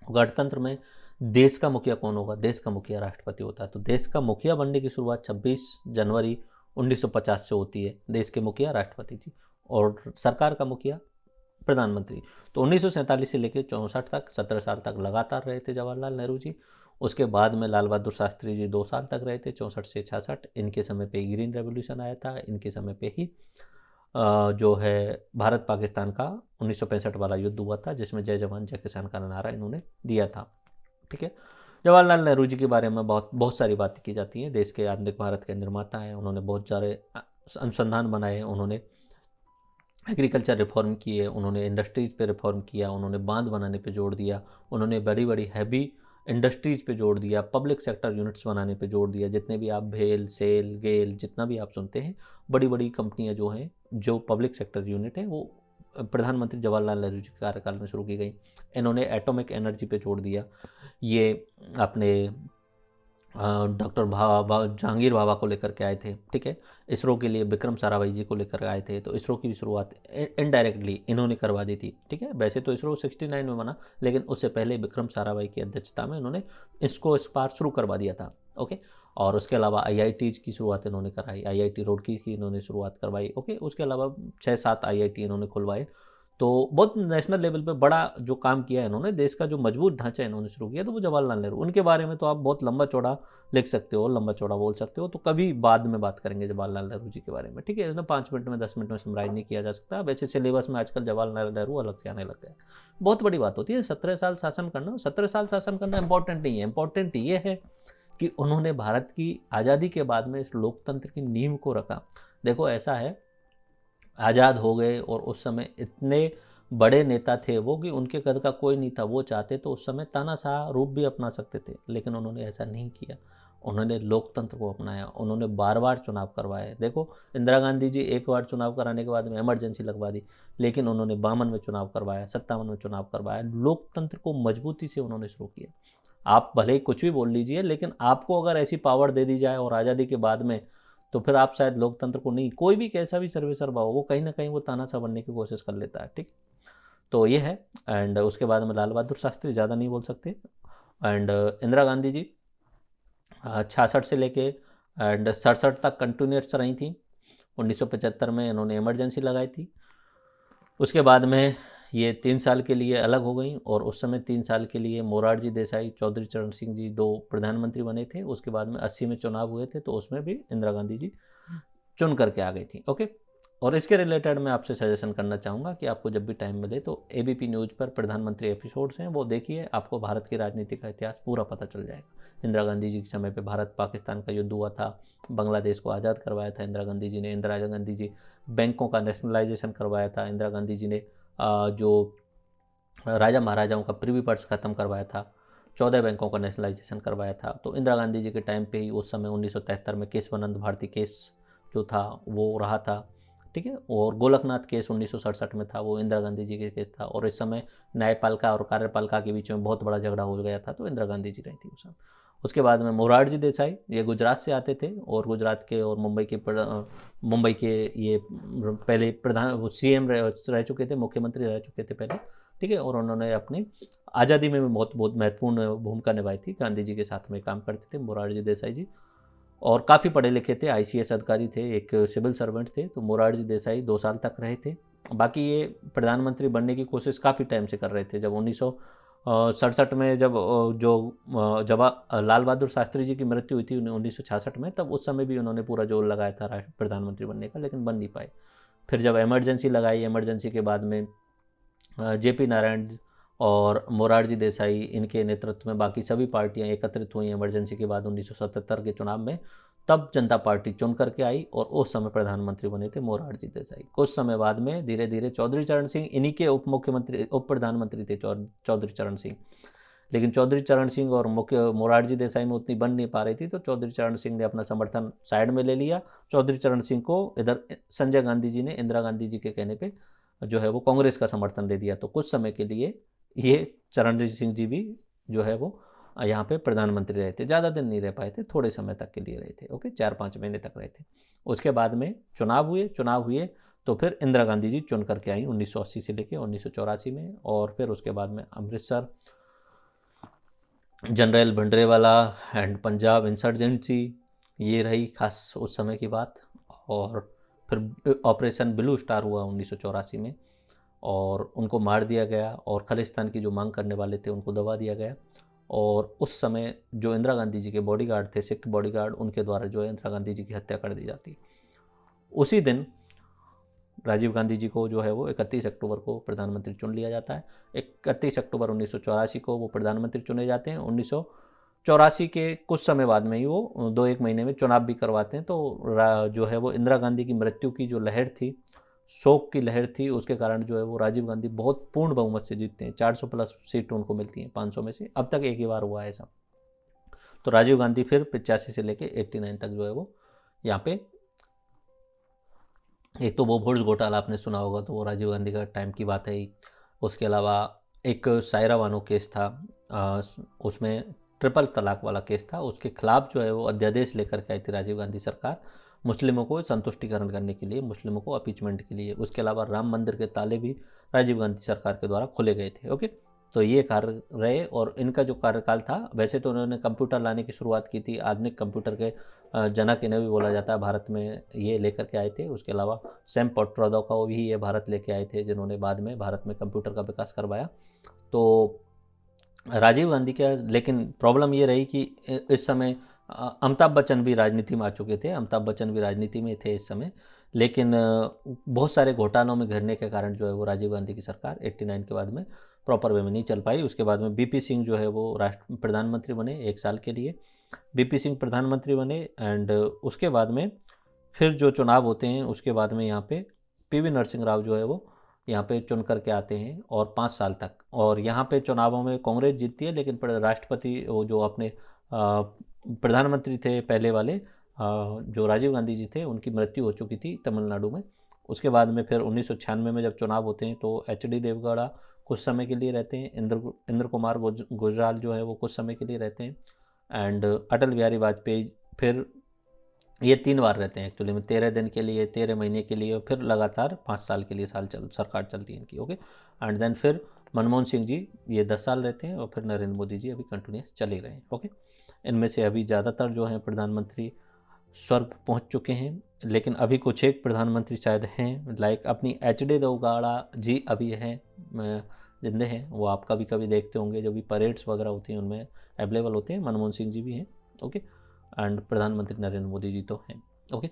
गणतंत्र में देश का मुखिया कौन होगा? देश का मुखिया राष्ट्रपति होता है। तो देश का मुखिया बनने की शुरुआत 26 जनवरी 1950 से होती है। देश के मुखिया राष्ट्रपति जी और सरकार का मुखिया प्रधानमंत्री। तो 1947 से लेकर 64 तक 17 साल तक लगातार रहे थे जवाहरलाल नेहरू जी। उसके बाद में लाल बहादुर शास्त्री जी 2 साल तक रहे थे, 64 से 66। इनके समय पे ग्रीन रेवोल्यूशन आया था। इनके समय पे ही जो है भारत पाकिस्तान का 1965 वाला युद्ध हुआ था, जिसमें जय जवान जय किसान का नारा इन्होंने दिया था, ठीक है। जवाहरलाल नेहरू जी के बारे में बहुत सारी बातें की जाती हैं। देश के आधुनिक भारत के निर्माता हैं। उन्होंने बहुत सारे अनुसंधान बनाए। उन्होंने एग्रीकल्चर रिफॉर्म किए। उन्होंने इंडस्ट्रीज पे रिफॉर्म किया। उन्होंने बांध बनाने पे जोर दिया। उन्होंने बड़ी बड़ी हैवी इंडस्ट्रीज पे जोड़ दिया, पब्लिक सेक्टर यूनिट्स बनाने पे जोड़ दिया। जितने भी आप भेल, सेल, गेल, जितना भी आप सुनते हैं, बड़ी बड़ी कंपनियां जो हैं, जो पब्लिक सेक्टर यूनिट है, वो प्रधानमंत्री जवाहरलाल नेहरू जी के कार्यकाल में शुरू की गई। इन्होंने एटॉमिक एनर्जी पे जोड़ दिया। ये अपने डॉक्टर जहांगीर बाबा को लेकर के आए थे, ठीक है। इसरो के लिए विक्रम साराभाई जी को लेकर आए थे, तो इसरो की भी शुरुआत इनडायरेक्टली इन्होंने करवा दी थी, ठीक है। वैसे तो इसरो 69 में बना, लेकिन उससे पहले विक्रम साराभाई की अध्यक्षता में इन्होंने इसको इस बार शुरू करवा दिया था, ओके। और उसके अलावा IITs की शुरुआत इन्होंने कराई, IIT रुड़की की इन्होंने शुरुआत करवाई, ओके। उसके अलावा 6-7 IIT इन्होंने खुलवाए। तो बहुत नेशनल लेवल पे बड़ा जो काम किया इन्होंने, देश का जो मजबूत ढांचा इन्होंने शुरू किया, तो वो जवाहरलाल नेहरू। उनके बारे में तो आप बहुत लंबा चौड़ा लिख सकते हो, लंबा चौड़ा बोल सकते हो, तो कभी बाद में बात करेंगे जवाहरलाल नेहरू जी के बारे में, ठीक है। इसमें 5 मिनट में 10 मिनट में समराइज नहीं किया जा सकता। वैसे सिलेबस में आजकल जवाहरलाल नेहरू अलग से आने लग गया है। बहुत बड़ी बात होती है 17 साल शासन करना। 17 साल शासन करना इंपॉर्टेंट नहीं है, इंपॉर्टेंट ये है कि उन्होंने भारत की आज़ादी के बाद में इस लोकतंत्र की नींव को रखा। देखो ऐसा है, आज़ाद हो गए और उस समय इतने बड़े नेता थे वो कि उनके कद का कोई नहीं था। वो चाहते तो उस समय तानाशाह रूप भी अपना सकते थे, लेकिन उन्होंने ऐसा नहीं किया। उन्होंने लोकतंत्र को अपनाया, उन्होंने बार बार चुनाव करवाए। देखो इंदिरा गांधी जी एक बार चुनाव कराने के बाद में इमरजेंसी लगवा दी, लेकिन उन्होंने 52 में चुनाव करवाया, 57 में चुनाव करवाया। लोकतंत्र को मजबूती से उन्होंने शुरू किया। आप भले ही कुछ भी बोल लीजिए, लेकिन आपको अगर ऐसी पावर दे दी जाए और आज़ादी के बाद में, तो फिर आप शायद लोकतंत्र को नहीं, कोई भी कैसा भी सर्वेसर्वा हो, वो कहीं ना कहीं वो तानाशाह बनने की कोशिश कर लेता है, ठीक। तो ये है। एंड उसके बाद में लाल बहादुर शास्त्री, ज़्यादा नहीं बोल सकते। एंड इंदिरा गांधी जी 66 से लेके एंड 67 तक कंटिन्यूस रही थी। 1975 में इन्होंने इमरजेंसी लगाई थी। उसके बाद में ये 3 साल के लिए अलग हो गई, और उस समय 3 साल के लिए मोरारजी देसाई, चौधरी चरण सिंह जी 2 प्रधानमंत्री बने थे। उसके बाद में 80 में चुनाव हुए थे, तो उसमें भी इंदिरा गांधी जी चुन करके आ गई थी, ओके। और इसके रिलेटेड मैं आपसे सजेशन करना चाहूँगा कि आपको जब भी टाइम मिले तो ABP न्यूज़ पर प्रधानमंत्री एपिसोड्स हैं, वो देखिए, आपको भारत की राजनीति का इतिहास पूरा पता चल जाएगा। इंदिरा गांधी जी के समय पे भारत पाकिस्तान का युद्ध हुआ था, बांग्लादेश को आज़ाद करवाया था इंदिरा गांधी जी ने। इंदिरा गांधी जी बैंकों का नेशनलाइजेशन करवाया था। इंदिरा गांधी जी ने जो राजा महाराजाओं का प्रीवी पर्स ख़त्म करवाया था। 14 बैंकों का नेशनलाइजेशन करवाया था। तो इंदिरा गांधी जी के टाइम पे ही, उस समय 1973 में केशवानंद भारती केस जो था वो रहा था, ठीक है। और गोलकनाथ केस 1967 में था, वो इंदिरा गांधी जी के केस था। और इस समय न्यायपालिका और कार्यपालिका के बीच में बहुत बड़ा झगड़ा हो गया था, तो इंदिरा गांधी जी रही थी उस समय। उसके बाद में मोरारजी देसाई, ये गुजरात से आते थे, और गुजरात के और मुंबई के ये पहले प्रधान, वो CM रह चुके थे, मुख्यमंत्री रह चुके थे पहले, ठीक है। और उन्होंने अपनी आज़ादी में भी बहुत बहुत महत्वपूर्ण भूमिका निभाई थी। गांधी जी के साथ में काम करते थे मोरारजी देसाई जी, और काफ़ी पढ़े लिखे थे, ICS अधिकारी थे, एक सिविल सर्वेंट थे। तो मोरारजी देसाई 2 साल तक रहे थे। बाकी ये प्रधानमंत्री बनने की कोशिश काफ़ी टाइम से कर रहे थे। जब 1967 में जब लाल बहादुर शास्त्री जी की मृत्यु हुई थी 1966 में, तब उस समय भी उन्होंने पूरा जोर लगाया था प्रधानमंत्री बनने का, लेकिन बन नहीं पाए। फिर जब इमरजेंसी लगाई, इमरजेंसी के बाद में JP नारायण और मोरारजी देसाई, इनके नेतृत्व में बाकी सभी पार्टियां एकत्रित हुई इमरजेंसी के बाद 1977 के चुनाव में। तब जनता पार्टी चुन करके आई, और उस समय प्रधानमंत्री बने थे मोरारजी देसाई। कुछ समय बाद में धीरे धीरे चौधरी चरण सिंह, इन्हीं के उप प्रधानमंत्री थे चौधरी चरण सिंह। लेकिन चौधरी चरण सिंह और मोरारजी देसाई में उतनी बन नहीं पा रही थी, तो चौधरी चरण सिंह ने अपना समर्थन साइड में ले लिया। चौधरी चरण सिंह को इधर संजय गांधी जी ने इंदिरा गांधी जी के कहने पे जो है वो कांग्रेस का समर्थन दे दिया। तो कुछ समय के लिए ये चरणजीत सिंह जी भी जो है वो यहाँ पे प्रधानमंत्री रहे थे। ज़्यादा दिन नहीं रह पाए थे, थोड़े समय तक के लिए रहे थे, ओके, 4-5 महीने तक रहे थे। उसके बाद में चुनाव हुए, तो फिर इंदिरा गांधी जी चुन करके आई 1980 से लेकर 1984 में। और फिर उसके बाद में Amritsar, general Bhindranwale and Punjab insurgency, ये रही खास उस समय की बात। और फिर ऑपरेशन ब्लू स्टार हुआ 1984 में, और उनको मार दिया गया, और खालिस्तान की जो मांग करने वाले थे उनको दबा दिया गया। और उस समय जो इंदिरा गांधी जी के बॉडीगार्ड थे, सिख बॉडीगार्ड, उनके द्वारा जो है इंदिरा गांधी जी की हत्या कर दी जाती। उसी दिन राजीव गांधी जी को जो है वो 31 अक्टूबर को प्रधानमंत्री चुन लिया जाता है। 31 अक्टूबर 1984 को वो प्रधानमंत्री चुने जाते हैं। 1984 के कुछ समय बाद में ही वो 2-1 महीने में चुनाव भी करवाते हैं। तो जो है वो इंदिरा गांधी की मृत्यु की जो लहर थी, शोक की लहर थी, उसके कारण जो है वो राजीव गांधी बहुत पूर्ण बहुमत से जीतते हैं, 400 प्लस सीट उनको मिलती हैं 500 में से। अब तक एक ही बार हुआ है ऐसा। तो राजीव गांधी फिर 85 से लेके 89 तक जो है वो यहाँ पे, एक तो वो भोज घोटाला आपने सुना होगा, तो वो राजीव गांधी का टाइम की बात है ही। उसके अलावा एक सायरा बानो केस था, उसमें ट्रिपल तलाक वाला केस था, उसके खिलाफ जो है वो अध्यादेश लेकर के आई थी राजीव गांधी सरकार, मुस्लिमों को संतुष्टिकरण करने के लिए, मुस्लिमों को अपीचमेंट के लिए। उसके अलावा राम मंदिर के ताले भी राजीव गांधी सरकार के द्वारा खोले गए थे। ओके, तो ये कार्य रहे। और इनका जो कार्यकाल था, वैसे तो उन्होंने कंप्यूटर लाने की शुरुआत की थी, आधुनिक कंप्यूटर के जनक इन्हें भी बोला जाता है, भारत में ये लेकर के आए थे। उसके अलावा सैम पोट्रोदा को भी ये भारत लेके आए थे, जिन्होंने बाद में भारत में कंप्यूटर का विकास करवाया। तो राजीव गांधी का लेकिन प्रॉब्लम ये रही कि इस समय अमिताभ बच्चन भी राजनीति में आ चुके थे, अमिताभ बच्चन भी राजनीति में थे इस समय, लेकिन बहुत सारे घोटालों में घिरने के कारण जो है वो राजीव गांधी की सरकार 89 के बाद में प्रॉपर वे में नहीं चल पाई। उसके बाद में बीपी सिंह जो है वो प्रधानमंत्री बने 1 साल के लिए, बीपी सिंह प्रधानमंत्री बने। एंड उसके बाद में फिर जो चुनाव होते हैं, उसके बाद में यहाँ पे पीवी नरसिंह राव जो है वो यहाँ पे चुन करके आते हैं, और 5 साल तक। और यहाँ पे चुनावों में कांग्रेस जीतती है, लेकिन राष्ट्रपति वो जो अपने प्रधानमंत्री थे पहले वाले, जो राजीव गांधी जी थे, उनकी मृत्यु हो चुकी थी तमिलनाडु में। उसके बाद में फिर 1996 में जब चुनाव होते हैं, तो HD देवगौड़ा कुछ समय के लिए रहते हैं, इंद्र कुमार गुजराल जो है वो कुछ समय के लिए रहते हैं, एंड अटल बिहारी वाजपेयी फिर, ये 3 बार रहते हैं एक्चुअली में, 13 दिन के लिए, 13 महीने के लिए, और फिर लगातार 5 साल के लिए सरकार चलती है इनकी। ओके, एंड देन फिर मनमोहन सिंह जी ये 10 साल रहते हैं, और फिर नरेंद्र मोदी जी अभी कंटिन्यूस चल ही रहे हैं। ओके, इनमें से अभी ज़्यादातर जो हैं प्रधानमंत्री स्वर्ग पहुंच चुके हैं, लेकिन अभी कुछ एक प्रधानमंत्री शायद हैं, लाइक अपनी HD देवगौड़ा जी अभी हैं, जिंदे हैं, वो आप कभी कभी देखते होंगे, जो भी परेड्स वगैरह होती हैं उनमें अवेलेबल होते हैं। मनमोहन सिंह जी भी हैं। ओके, एंड प्रधानमंत्री नरेंद्र मोदी जी तो हैं। ओके,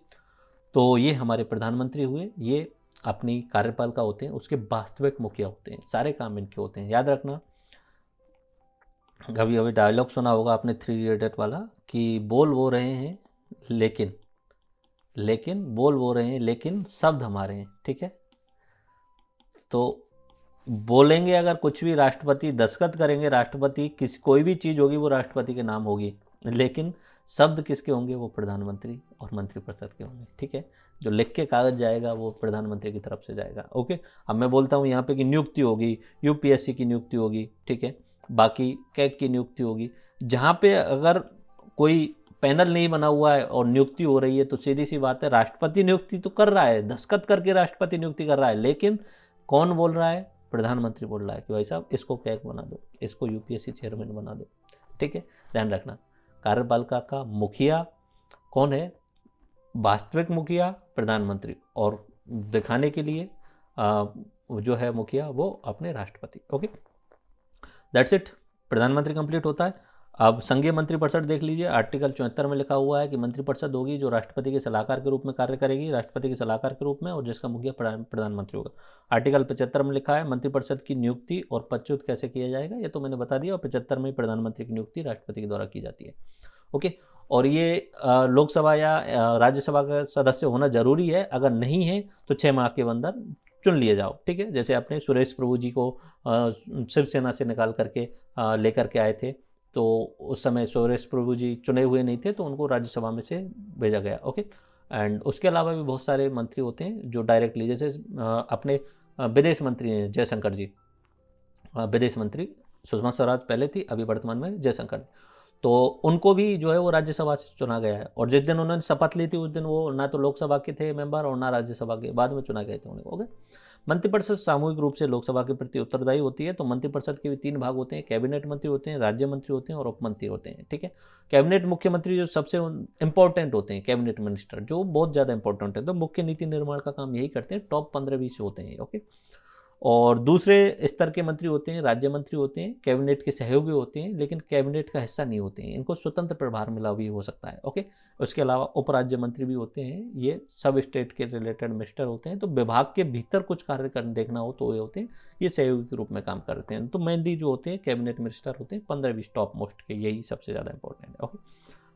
तो ये हमारे प्रधानमंत्री हुए, ये अपनी कार्यपालिका होते हैं, उसके वास्तविक मुखिया होते हैं, सारे काम इनके होते हैं। याद रखना, कभी कभी डायलॉग सुना होगा आपने 3 इडियट वाला, कि बोल वो रहे हैं लेकिन बोल वो रहे हैं लेकिन शब्द हमारे हैं। ठीक है, तो बोलेंगे अगर कुछ भी, राष्ट्रपति दस्तखत करेंगे, राष्ट्रपति किसी कोई भी चीज़ होगी वो राष्ट्रपति के नाम होगी, लेकिन शब्द किसके होंगे, वो प्रधानमंत्री और मंत्रिपरिषद के होंगे। ठीक है, जो लिख के कागज जाएगा वो प्रधानमंत्री की तरफ से जाएगा। ओके, अब मैं बोलता हूँ यहाँ पे कि नियुक्ति होगी, UPSC की नियुक्ति होगी, ठीक है, बाकी कैग की नियुक्ति होगी, जहाँ पे अगर कोई पैनल नहीं बना हुआ है और नियुक्ति हो रही है, तो सीधी सी बात है, राष्ट्रपति नियुक्ति तो कर रहा है, दस्तखत करके राष्ट्रपति नियुक्ति कर रहा है, लेकिन कौन बोल रहा है, प्रधानमंत्री बोल रहा है कि भाई साहब इसको कैग बना दो, इसको UPSC चेयरमैन बना दो। ठीक है, ध्यान रखना, कार्यपालिका का मुखिया कौन है, वास्तविक मुखिया प्रधानमंत्री, और दिखाने के लिए जो है मुखिया वो अपने राष्ट्रपति। ओके, दैट्स इट, प्रधानमंत्री कंप्लीट होता है। अब संघीय मंत्रिपरिषद देख लीजिए, आर्टिकल 74 में लिखा हुआ है कि मंत्रिपरिषद होगी जो राष्ट्रपति के सलाहकार के रूप में कार्य करेगी, राष्ट्रपति के सलाहकार के रूप में, और जिसका मुखिया प्रधानमंत्री होगा। आर्टिकल 75 में लिखा है मंत्रिपरिषद की नियुक्ति और पदच्युत कैसे किया जाएगा, ये तो मैंने बता दिया, और 75 में प्रधानमंत्री की नियुक्ति राष्ट्रपति के द्वारा की जाती है। ओके, और ये लोकसभा या राज्यसभा का सदस्य होना जरूरी है, अगर नहीं है तो 6 माह के अंदर चुन लिए जाओ। ठीक है, जैसे अपने सुरेश प्रभु जी को शिवसेना से निकाल करके लेकर के आए थे, तो उस समय सुरेश प्रभु जी चुने हुए नहीं थे, तो उनको राज्यसभा में से भेजा गया। ओके, एंड उसके अलावा भी बहुत सारे मंत्री होते हैं जो डायरेक्टली, जैसे अपने विदेश मंत्री हैं जयशंकर जी, विदेश मंत्री, सुषमा स्वराज पहले थी, अभी वर्तमान में जयशंकर, तो उनको भी जो है वो राज्यसभा से चुना गया है। और जिस दिन उन्होंने शपथ ली थी, उस दिन वो ना तो लोकसभा के थे मेंबर और ना राज्यसभा के, बाद में चुना गए थे उन्हें। ओके, मंत्रिपरिषद सामूहिक रूप से लोकसभा के प्रति उत्तरदायी होती है। तो मंत्रिपरिषद के भी 3 भाग होते हैं, कैबिनेट मंत्री होते हैं, राज्य मंत्री होते हैं, और उप मंत्री होते हैं। ठीक है, कैबिनेट मुख्यमंत्री जो सबसे इंपॉर्टेंट होते हैं, कैबिनेट मिनिस्टर जो बहुत ज़्यादा इंपॉर्टेंट है, तो मुख्य नीति निर्माण का काम यही करते हैं, टॉप 15-20 होते हैं। ओके, और दूसरे स्तर के मंत्री होते हैं, राज्य मंत्री होते हैं, कैबिनेट के सहयोगी होते हैं, लेकिन कैबिनेट का हिस्सा नहीं होते हैं, इनको स्वतंत्र प्रभार मिला भी हो सकता है। ओके, उसके अलावा उपराज्य मंत्री भी होते हैं, ये सब स्टेट के रिलेटेड मिनिस्टर होते हैं, तो विभाग के भीतर कुछ कार्य करने देखना हो तो ये होते हैं, ये सहयोगी के रूप में काम करते हैं। तो मेनली जो होते हैं कैबिनेट मिनिस्टर होते हैं, 15-20 टॉप मोस्ट के, यही सबसे ज़्यादा इंपॉर्टेंट है। ओके,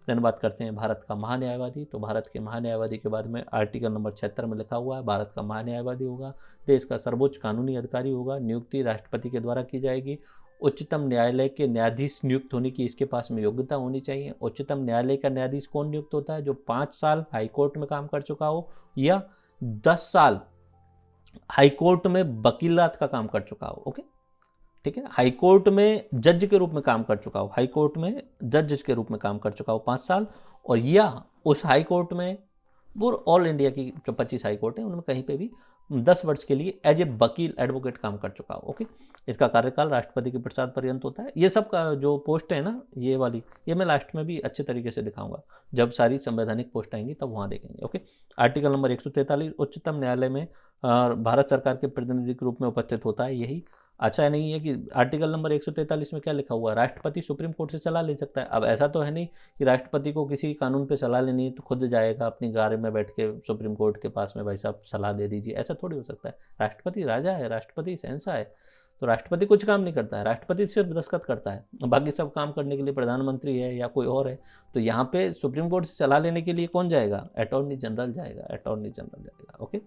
देन बात करते हैं भारत का महान्यायवादी। तो भारत के महान्यायवादी के बाद में आर्टिकल नंबर 76 में लिखा हुआ है भारत का महान्यायवादी होगा, देश का सर्वोच्च कानूनी अधिकारी होगा, नियुक्ति राष्ट्रपति के द्वारा की जाएगी, उच्चतम न्यायालय के न्यायाधीश नियुक्त होने की इसके पास में योग्यता होनी चाहिए। उच्चतम न्यायालय का न्यायाधीश कौन नियुक्त होता है? जो 5 साल हाईकोर्ट में काम कर चुका हो या 10 साल हाईकोर्ट में वकीलात का काम कर चुका हो। ओके, ठीक है। हाईकोर्ट में जज के रूप में काम कर चुका हो, हाईकोर्ट में जज के रूप में काम कर चुका हो 5 साल, और या उस हाईकोर्ट में ऑल इंडिया की जो 25 हाईकोर्ट है उनमें कहीं पे भी 10 वर्ष के लिए एज ए वकील एडवोकेट काम कर चुका हो। ओके, इसका कार्यकाल राष्ट्रपति के प्रसाद पर्यंत होता है। ये सब का जो पोस्ट है ना, ये वाली, ये मैं लास्ट में भी अच्छे तरीके से दिखाऊंगा, जब सारी संवैधानिक पोस्ट आएंगी तब वहाँ देखेंगे। ओके, आर्टिकल नंबर 143 उच्चतम न्यायालय में भारत सरकार के प्रतिनिधि के रूप में उपस्थित होता है। यही अच्छा नहीं है कि आर्टिकल नंबर 143 में क्या लिखा हुआ है, राष्ट्रपति सुप्रीम कोर्ट से सलाह ले सकता है। अब ऐसा तो है नहीं कि राष्ट्रपति को किसी कानून पे सलाह लेनी है तो खुद जाएगा अपनी गाड़ी में बैठ के सुप्रीम कोर्ट के पास में, भाई साहब सलाह दे दीजिए, ऐसा थोड़ी हो सकता है। राष्ट्रपति राजा है, राष्ट्रपति शहंशाह है, तो राष्ट्रपति कुछ काम नहीं करता है, राष्ट्रपति सिर्फ दस्तखत करता है, बाकी सब काम करने के लिए प्रधानमंत्री है या कोई और है। तो यहाँ पे सुप्रीम कोर्ट से सलाह लेने के लिए कौन जाएगा? अटॉर्नी जनरल जाएगा, अटॉर्नी जनरल जाएगा। ओके,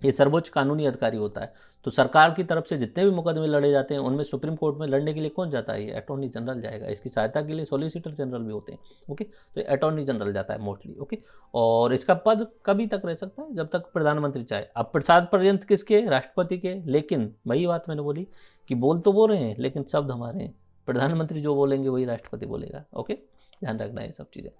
ये सर्वोच्च कानूनी अधिकारी होता है। तो सरकार की तरफ से जितने भी मुकदमे लड़े जाते हैं उनमें सुप्रीम कोर्ट में लड़ने के लिए कौन जाता है? ये अटॉर्नी जनरल जाएगा। इसकी सहायता के लिए सॉलिसिटर जनरल भी होते हैं। ओके, तो अटॉर्नी जनरल जाता है मोस्टली। ओके, और इसका पद कभी तक रह सकता है? जब तक प्रधानमंत्री चाहे। अब प्रसाद पर्यंत किसके? राष्ट्रपति के। लेकिन वही बात मैंने बोली कि बोल तो बोल रहे हैं लेकिन शब्द हमारे हैं, प्रधानमंत्री जो बोलेंगे वही राष्ट्रपति बोलेगा। ओके, ध्यान रखना है सब चीज़ें।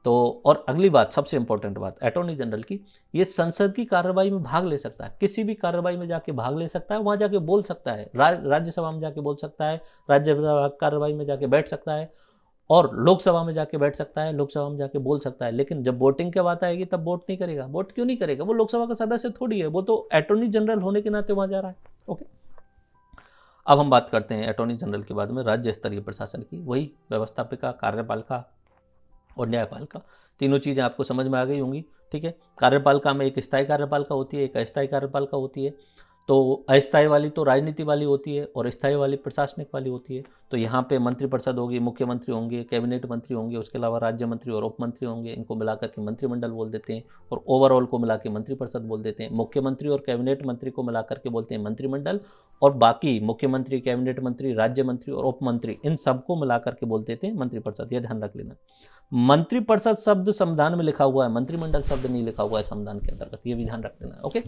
तो और अगली बात, सबसे इंपॉर्टेंट बात अटॉर्नी जनरल की, ये संसद की कार्रवाई में भाग ले सकता है, किसी भी कार्रवाई में जाके भाग ले सकता है, वहाँ जाके बोल सकता है, राज्यसभा में जाके बोल सकता है, राज्यसभा कार्रवाई में जाके बैठ सकता है, और लोकसभा में जाके बैठ सकता है, लोकसभा में जाके बोल सकता है। लेकिन जब वोटिंग की बात आएगी तब वोट नहीं करेगा। वोट क्यों नहीं करेगा? वो लोकसभा का सदस्य थोड़ी है, वो तो अटॉर्नी जनरल होने के नाते वहाँ जा रहा है। ओके, अब हम बात करते हैं अटॉर्नी जनरल के बाद में राज्य स्तरीय प्रशासन की। वही व्यवस्थापिका, कार्यपालिका और न्यायपालिका, तीनों चीज़ें आपको समझ में आ गई होंगी। ठीक है, कार्यपालिका में एक स्थायी कार्यपालिका होती है, एक अस्थायी कार्यपालिका होती है। तो अस्थायी वाली तो राजनीति वाली होती है और स्थायी वाली प्रशासनिक वाली होती है। तो यहाँ पे मंत्रिपरिषद होगी, मुख्यमंत्री होंगे, कैबिनेट मंत्री होंगे, उसके अलावा राज्य मंत्री और उप मंत्री होंगे, इनको मिलाकर के मंत्रिमंडल बोल देते हैं, और ओवरऑल को मिला के मंत्रिपरिषद बोल देते हैं। मुख्यमंत्री और कैबिनेट मंत्री को मिलाकर के बोलते हैं मंत्रिमंडल, और बाकी मुख्यमंत्री, कैबिनेट मंत्री, राज्य मंत्री और उप मंत्री, इन सबको मिलाकर के बोल देते हैं मंत्रिपरिषद। यह ध्यान रख लेना। मंत्रिपरिषद शब्द संविधान में लिखा हुआ है, मंत्रिमंडल शब्द नहीं लिखा हुआ है संविधान के अंतर्गत, ये भी ध्यान रख लेना। ओके,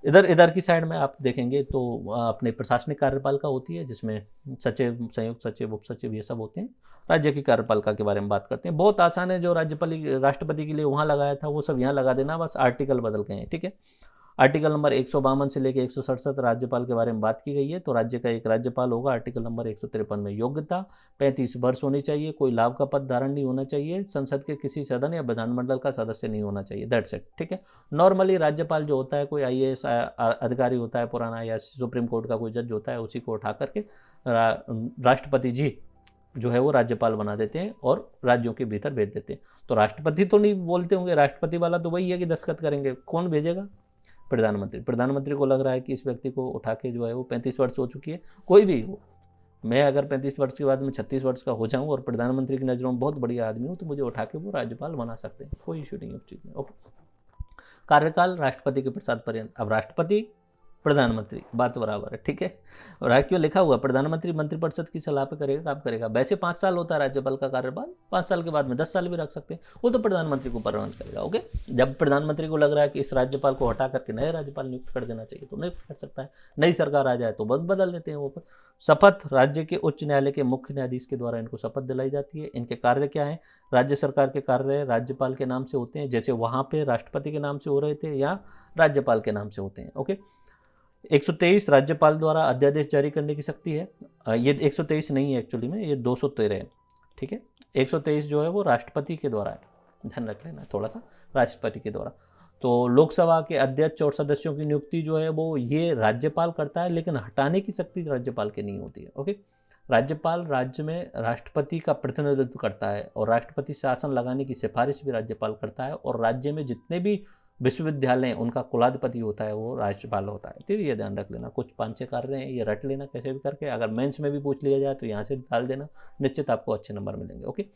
इधर की साइड में आप देखेंगे तो अपने प्रशासनिक कार्यपालिका होती है, जिसमें सचिव, संयुक्त सचिव, उप सचिव, ये सब होते हैं। राज्य की कार्यपालिका के बारे में बात करते हैं, बहुत आसान है। जो राष्ट्रपति के लिए वहाँ लगाया था वो सब यहाँ लगा देना, बस आर्टिकल बदल गए हैं। ठीक है, आर्टिकल नंबर 152 से लेकर 167 राज्यपाल के बारे में बात की गई है। तो राज्य का एक राज्यपाल होगा। आर्टिकल नंबर 153 में योग्यता 35 वर्ष होनी चाहिए, कोई लाभ का पद धारण नहीं होना चाहिए, संसद के किसी सदन या विधानमंडल का सदस्य नहीं होना चाहिए। That's it. ठीक है, नॉर्मली राज्यपाल जो होता है कोई IAS अधिकारी होता है पुराना, या सुप्रीम कोर्ट का कोई जज होता है, उसी को उठा करके राष्ट्रपति जी जो है वो राज्यपाल बना देते हैं और राज्यों के भीतर भेज देते हैं। तो राष्ट्रपति तो नहीं बोलते होंगे, राष्ट्रपति वाला तो वही है कि दस्तखत करेंगे। कौन भेजेगा? प्रधानमंत्री। प्रधानमंत्री को लग रहा है कि इस व्यक्ति को उठा के जो है वो 35 वर्ष हो चुकी है, कोई भी हो, मैं अगर 35 वर्ष के बाद में 36 वर्ष का हो जाऊं और प्रधानमंत्री की नज़रों में बहुत बढ़िया आदमी हूं, तो मुझे उठा के वो राज्यपाल बना सकते हैं, कोई इशू नहीं है उस चीज़ में। ओके, कार्यकाल राष्ट्रपति के प्रसाद पर्यंत। अब राष्ट्रपति, प्रधानमंत्री, बात बराबर है। ठीक है, और क्यों लिखा हुआ प्रधानमंत्री मंत्रिपरिषद की सलाह पे करेगा, काम करेगा। वैसे 5 साल होता है राज्यपाल का कार्यकाल, 5 साल के बाद में 10 साल भी रख सकते हैं, वो तो प्रधानमंत्री को परमानेंट करेगा। ओके, जब प्रधानमंत्री को लग रहा है कि इस राज्यपाल को हटा करके नए राज्यपाल नियुक्त कर देना चाहिए तो नियुक्त कर सकता है। नई सरकार आ जाए तो बस बदल देते हैं वो पर। शपथ राज्य के उच्च न्यायालय के मुख्य न्यायाधीश के द्वारा इनको शपथ दिलाई जाती है। इनके कार्य क्या है? राज्य सरकार के कार्य राज्यपाल के नाम से होते हैं, जैसे वहाँ पे राष्ट्रपति के नाम से हो रहे थे, या राज्यपाल के नाम से होते हैं। ओके, 123 राज्यपाल द्वारा अध्यादेश जारी करने की शक्ति है। ये 123 नहीं है एक्चुअली में, ये 213 है। ठीक है, 123 जो है वो राष्ट्रपति के द्वारा है, ध्यान रख लेना थोड़ा सा, राष्ट्रपति के द्वारा। तो लोकसभा के अध्यक्ष और सदस्यों की नियुक्ति जो है वो ये राज्यपाल करता है, लेकिन हटाने की शक्ति राज्यपाल की नहीं होती है। ओके, राज्यपाल राज्य में राष्ट्रपति का प्रतिनिधित्व करता है, और राष्ट्रपति शासन लगाने की सिफारिश भी राज्यपाल करता है, और राज्य में जितने भी विश्वविद्यालय उनका कुलाधिपति होता है वो राज्यपाल होता है। ठीक है, ये ध्यान रख लेना। कुछ 5-6 कार्य हैं, ये रट लेना कैसे भी करके। अगर मेंस में भी पूछ लिया जाए तो यहाँ से डाल देना, निश्चित आपको अच्छे नंबर मिलेंगे। ओके,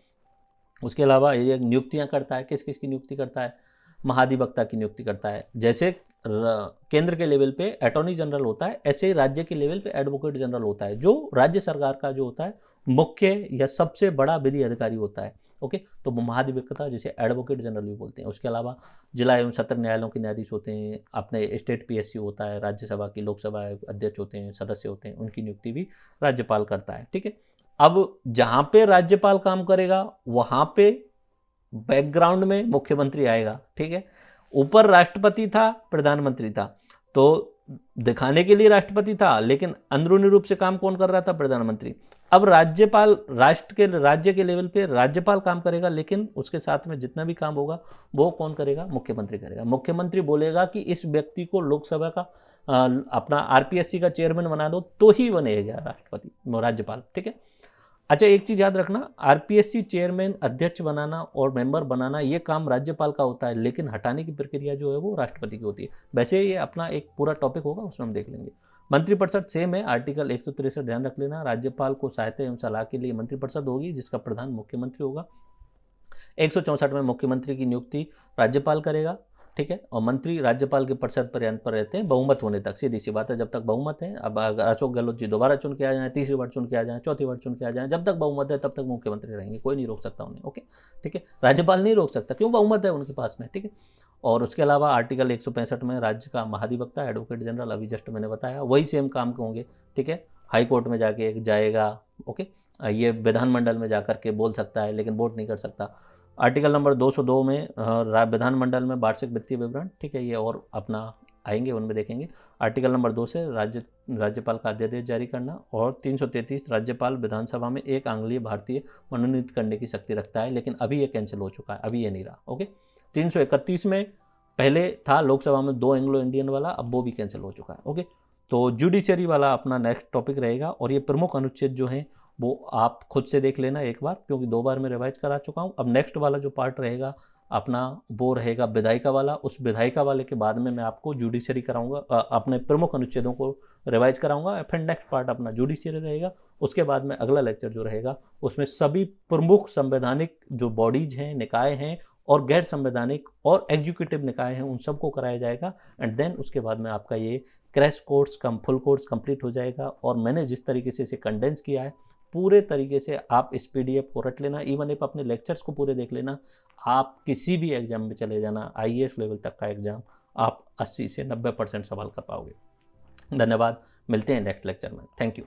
उसके अलावा ये नियुक्तियां करता है, किस किस की नियुक्ति करता है, महाधिवक्ता की नियुक्ति करता है। जैसे केंद्र के लेवल पे अटॉर्नी जनरल होता है, ऐसे ही राज्य के लेवल पे एडवोकेट जनरल होता है, जो राज्य सरकार का जो होता है मुख्य या सबसे बड़ा विधि अधिकारी होता है। ओके, तो महाधिवक्ता जिसे एडवोकेट जनरल भी बोलते हैं। उसके अलावा जिला एवं सत्र न्यायालयों के न्यायाधीश होते हैं, अपने स्टेट पीएससी होता है, राज्यसभा की लोकसभा अध्यक्ष होते हैं, सदस्य होते हैं, उनकी नियुक्ति भी राज्यपाल करता है। ठीक है, अब जहां पे राज्यपाल काम करेगा वहां पे बैकग्राउंड में मुख्यमंत्री आएगा। ठीक है, ऊपर राष्ट्रपति था, प्रधानमंत्री था, तो दिखाने के लिए राष्ट्रपति था, लेकिन अंदरूनी रूप से काम कौन कर रहा था, प्रधानमंत्री। अब राज्यपाल राज्य के लेवल पे राज्यपाल काम करेगा, लेकिन उसके साथ में जितना भी काम होगा वो कौन करेगा, मुख्यमंत्री करेगा। मुख्यमंत्री बोलेगा कि इस व्यक्ति को लोकसभा का अपना आरपीएससी का चेयरमैन बना दो, तो ही बनेगा राष्ट्रपति राज्यपाल। ठीक है, अच्छा एक चीज याद रखना, आरपीएससी चेयरमैन, अध्यक्ष बनाना और मेंबर बनाना ये काम राज्यपाल का होता है, लेकिन हटाने की प्रक्रिया जो है वो राष्ट्रपति की होती है। वैसे ये अपना एक पूरा टॉपिक होगा, उसमें हम देख लेंगे। मंत्रिपरिषद सेम है, आर्टिकल 163 ध्यान रख लेना। राज्यपाल को सहायता एवं सलाह के लिए मंत्रिपरिषद होगी, जिसका प्रधान मुख्यमंत्री होगा। 164 में मुख्यमंत्री की नियुक्ति राज्यपाल करेगा। ठीक है, और मंत्री राज्यपाल के परिषद पर रहते हैं बहुमत होने तक। सीधी सी बात है, जब तक बहुमत है, अब अगर अशोक गहलोत जी दोबारा चुन के आ जाए, तीसरी बार चुन के आ जाए, चौथी बार चुन के आ जाए, जब तक बहुमत है तब तक मुख्यमंत्री रहेंगे, कोई नहीं रोक सकता उन्हें। ओके, ठीक है, राज्यपाल नहीं रोक सकता, क्यों, बहुमत है उनके पास में। ठीक है, और उसके अलावा आर्टिकल 165 में राज्य का महाधिवक्ता एडवोकेट जनरल, अभी जस्ट मैंने बताया, वही सेम काम होंगे। ठीक है, हाई कोर्ट में जाके जाएगा। ओके, ये विधानमंडल में जाकर के बोल सकता है, लेकिन वोट नहीं कर सकता। आर्टिकल नंबर 202 में विधानमंडल में वार्षिक वित्तीय विवरण। ठीक है, ये और अपना आएंगे, उनमें देखेंगे। आर्टिकल नंबर 2 से राज्यपाल का अध्यादेश जारी करना। और 333 राज्यपाल विधानसभा में एक आंग्लीय भारतीय मनोनीत करने की शक्ति रखता है, लेकिन अभी ये कैंसिल हो चुका है, अभी ये नहीं रहा। ओके, 331 में पहले था लोकसभा में 2 एंग्लो इंडियन वाला, अब वो भी कैंसिल हो चुका है। ओके, तो जुडिशरी वाला अपना नेक्स्ट टॉपिक रहेगा, और ये प्रमुख अनुच्छेद जो हैं वो आप खुद से देख लेना एक बार, क्योंकि 2 बार मैं रिवाइज करा चुका हूँ। अब नेक्स्ट वाला जो पार्ट रहेगा अपना वो रहेगा विधायिका वाला। उस विधायिका वाले के बाद में मैं आपको जुडिशरी कराऊंगा, अपने प्रमुख अनुच्छेदों को रिवाइज कराऊंगा। फिर नेक्स्ट पार्ट अपना जुडिशरी रहेगा। उसके बाद में अगला लेक्चर जो रहेगा उसमें सभी प्रमुख संवैधानिक जो बॉडीज हैं, निकाय हैं, और गैर संवैधानिक और एग्जीक्यूटिव निकाय हैं, उन सबको कराया जाएगा। एंड देन उसके बाद में आपका ये crash course full course complete हो जाएगा। और मैंने जिस तरीके से इसे कंडेंस किया है, पूरे तरीके से आप इस पीडीएफ को रट लेना, इवन आप अपने लेक्चर्स को पूरे देख लेना। आप किसी भी एग्जाम में चले जाना, आईएएस लेवल तक का एग्जाम, आप 80 से 90% सवाल कर पाओगे। धन्यवाद, मिलते हैं नेक्स्ट लेक्चर में। Thank you.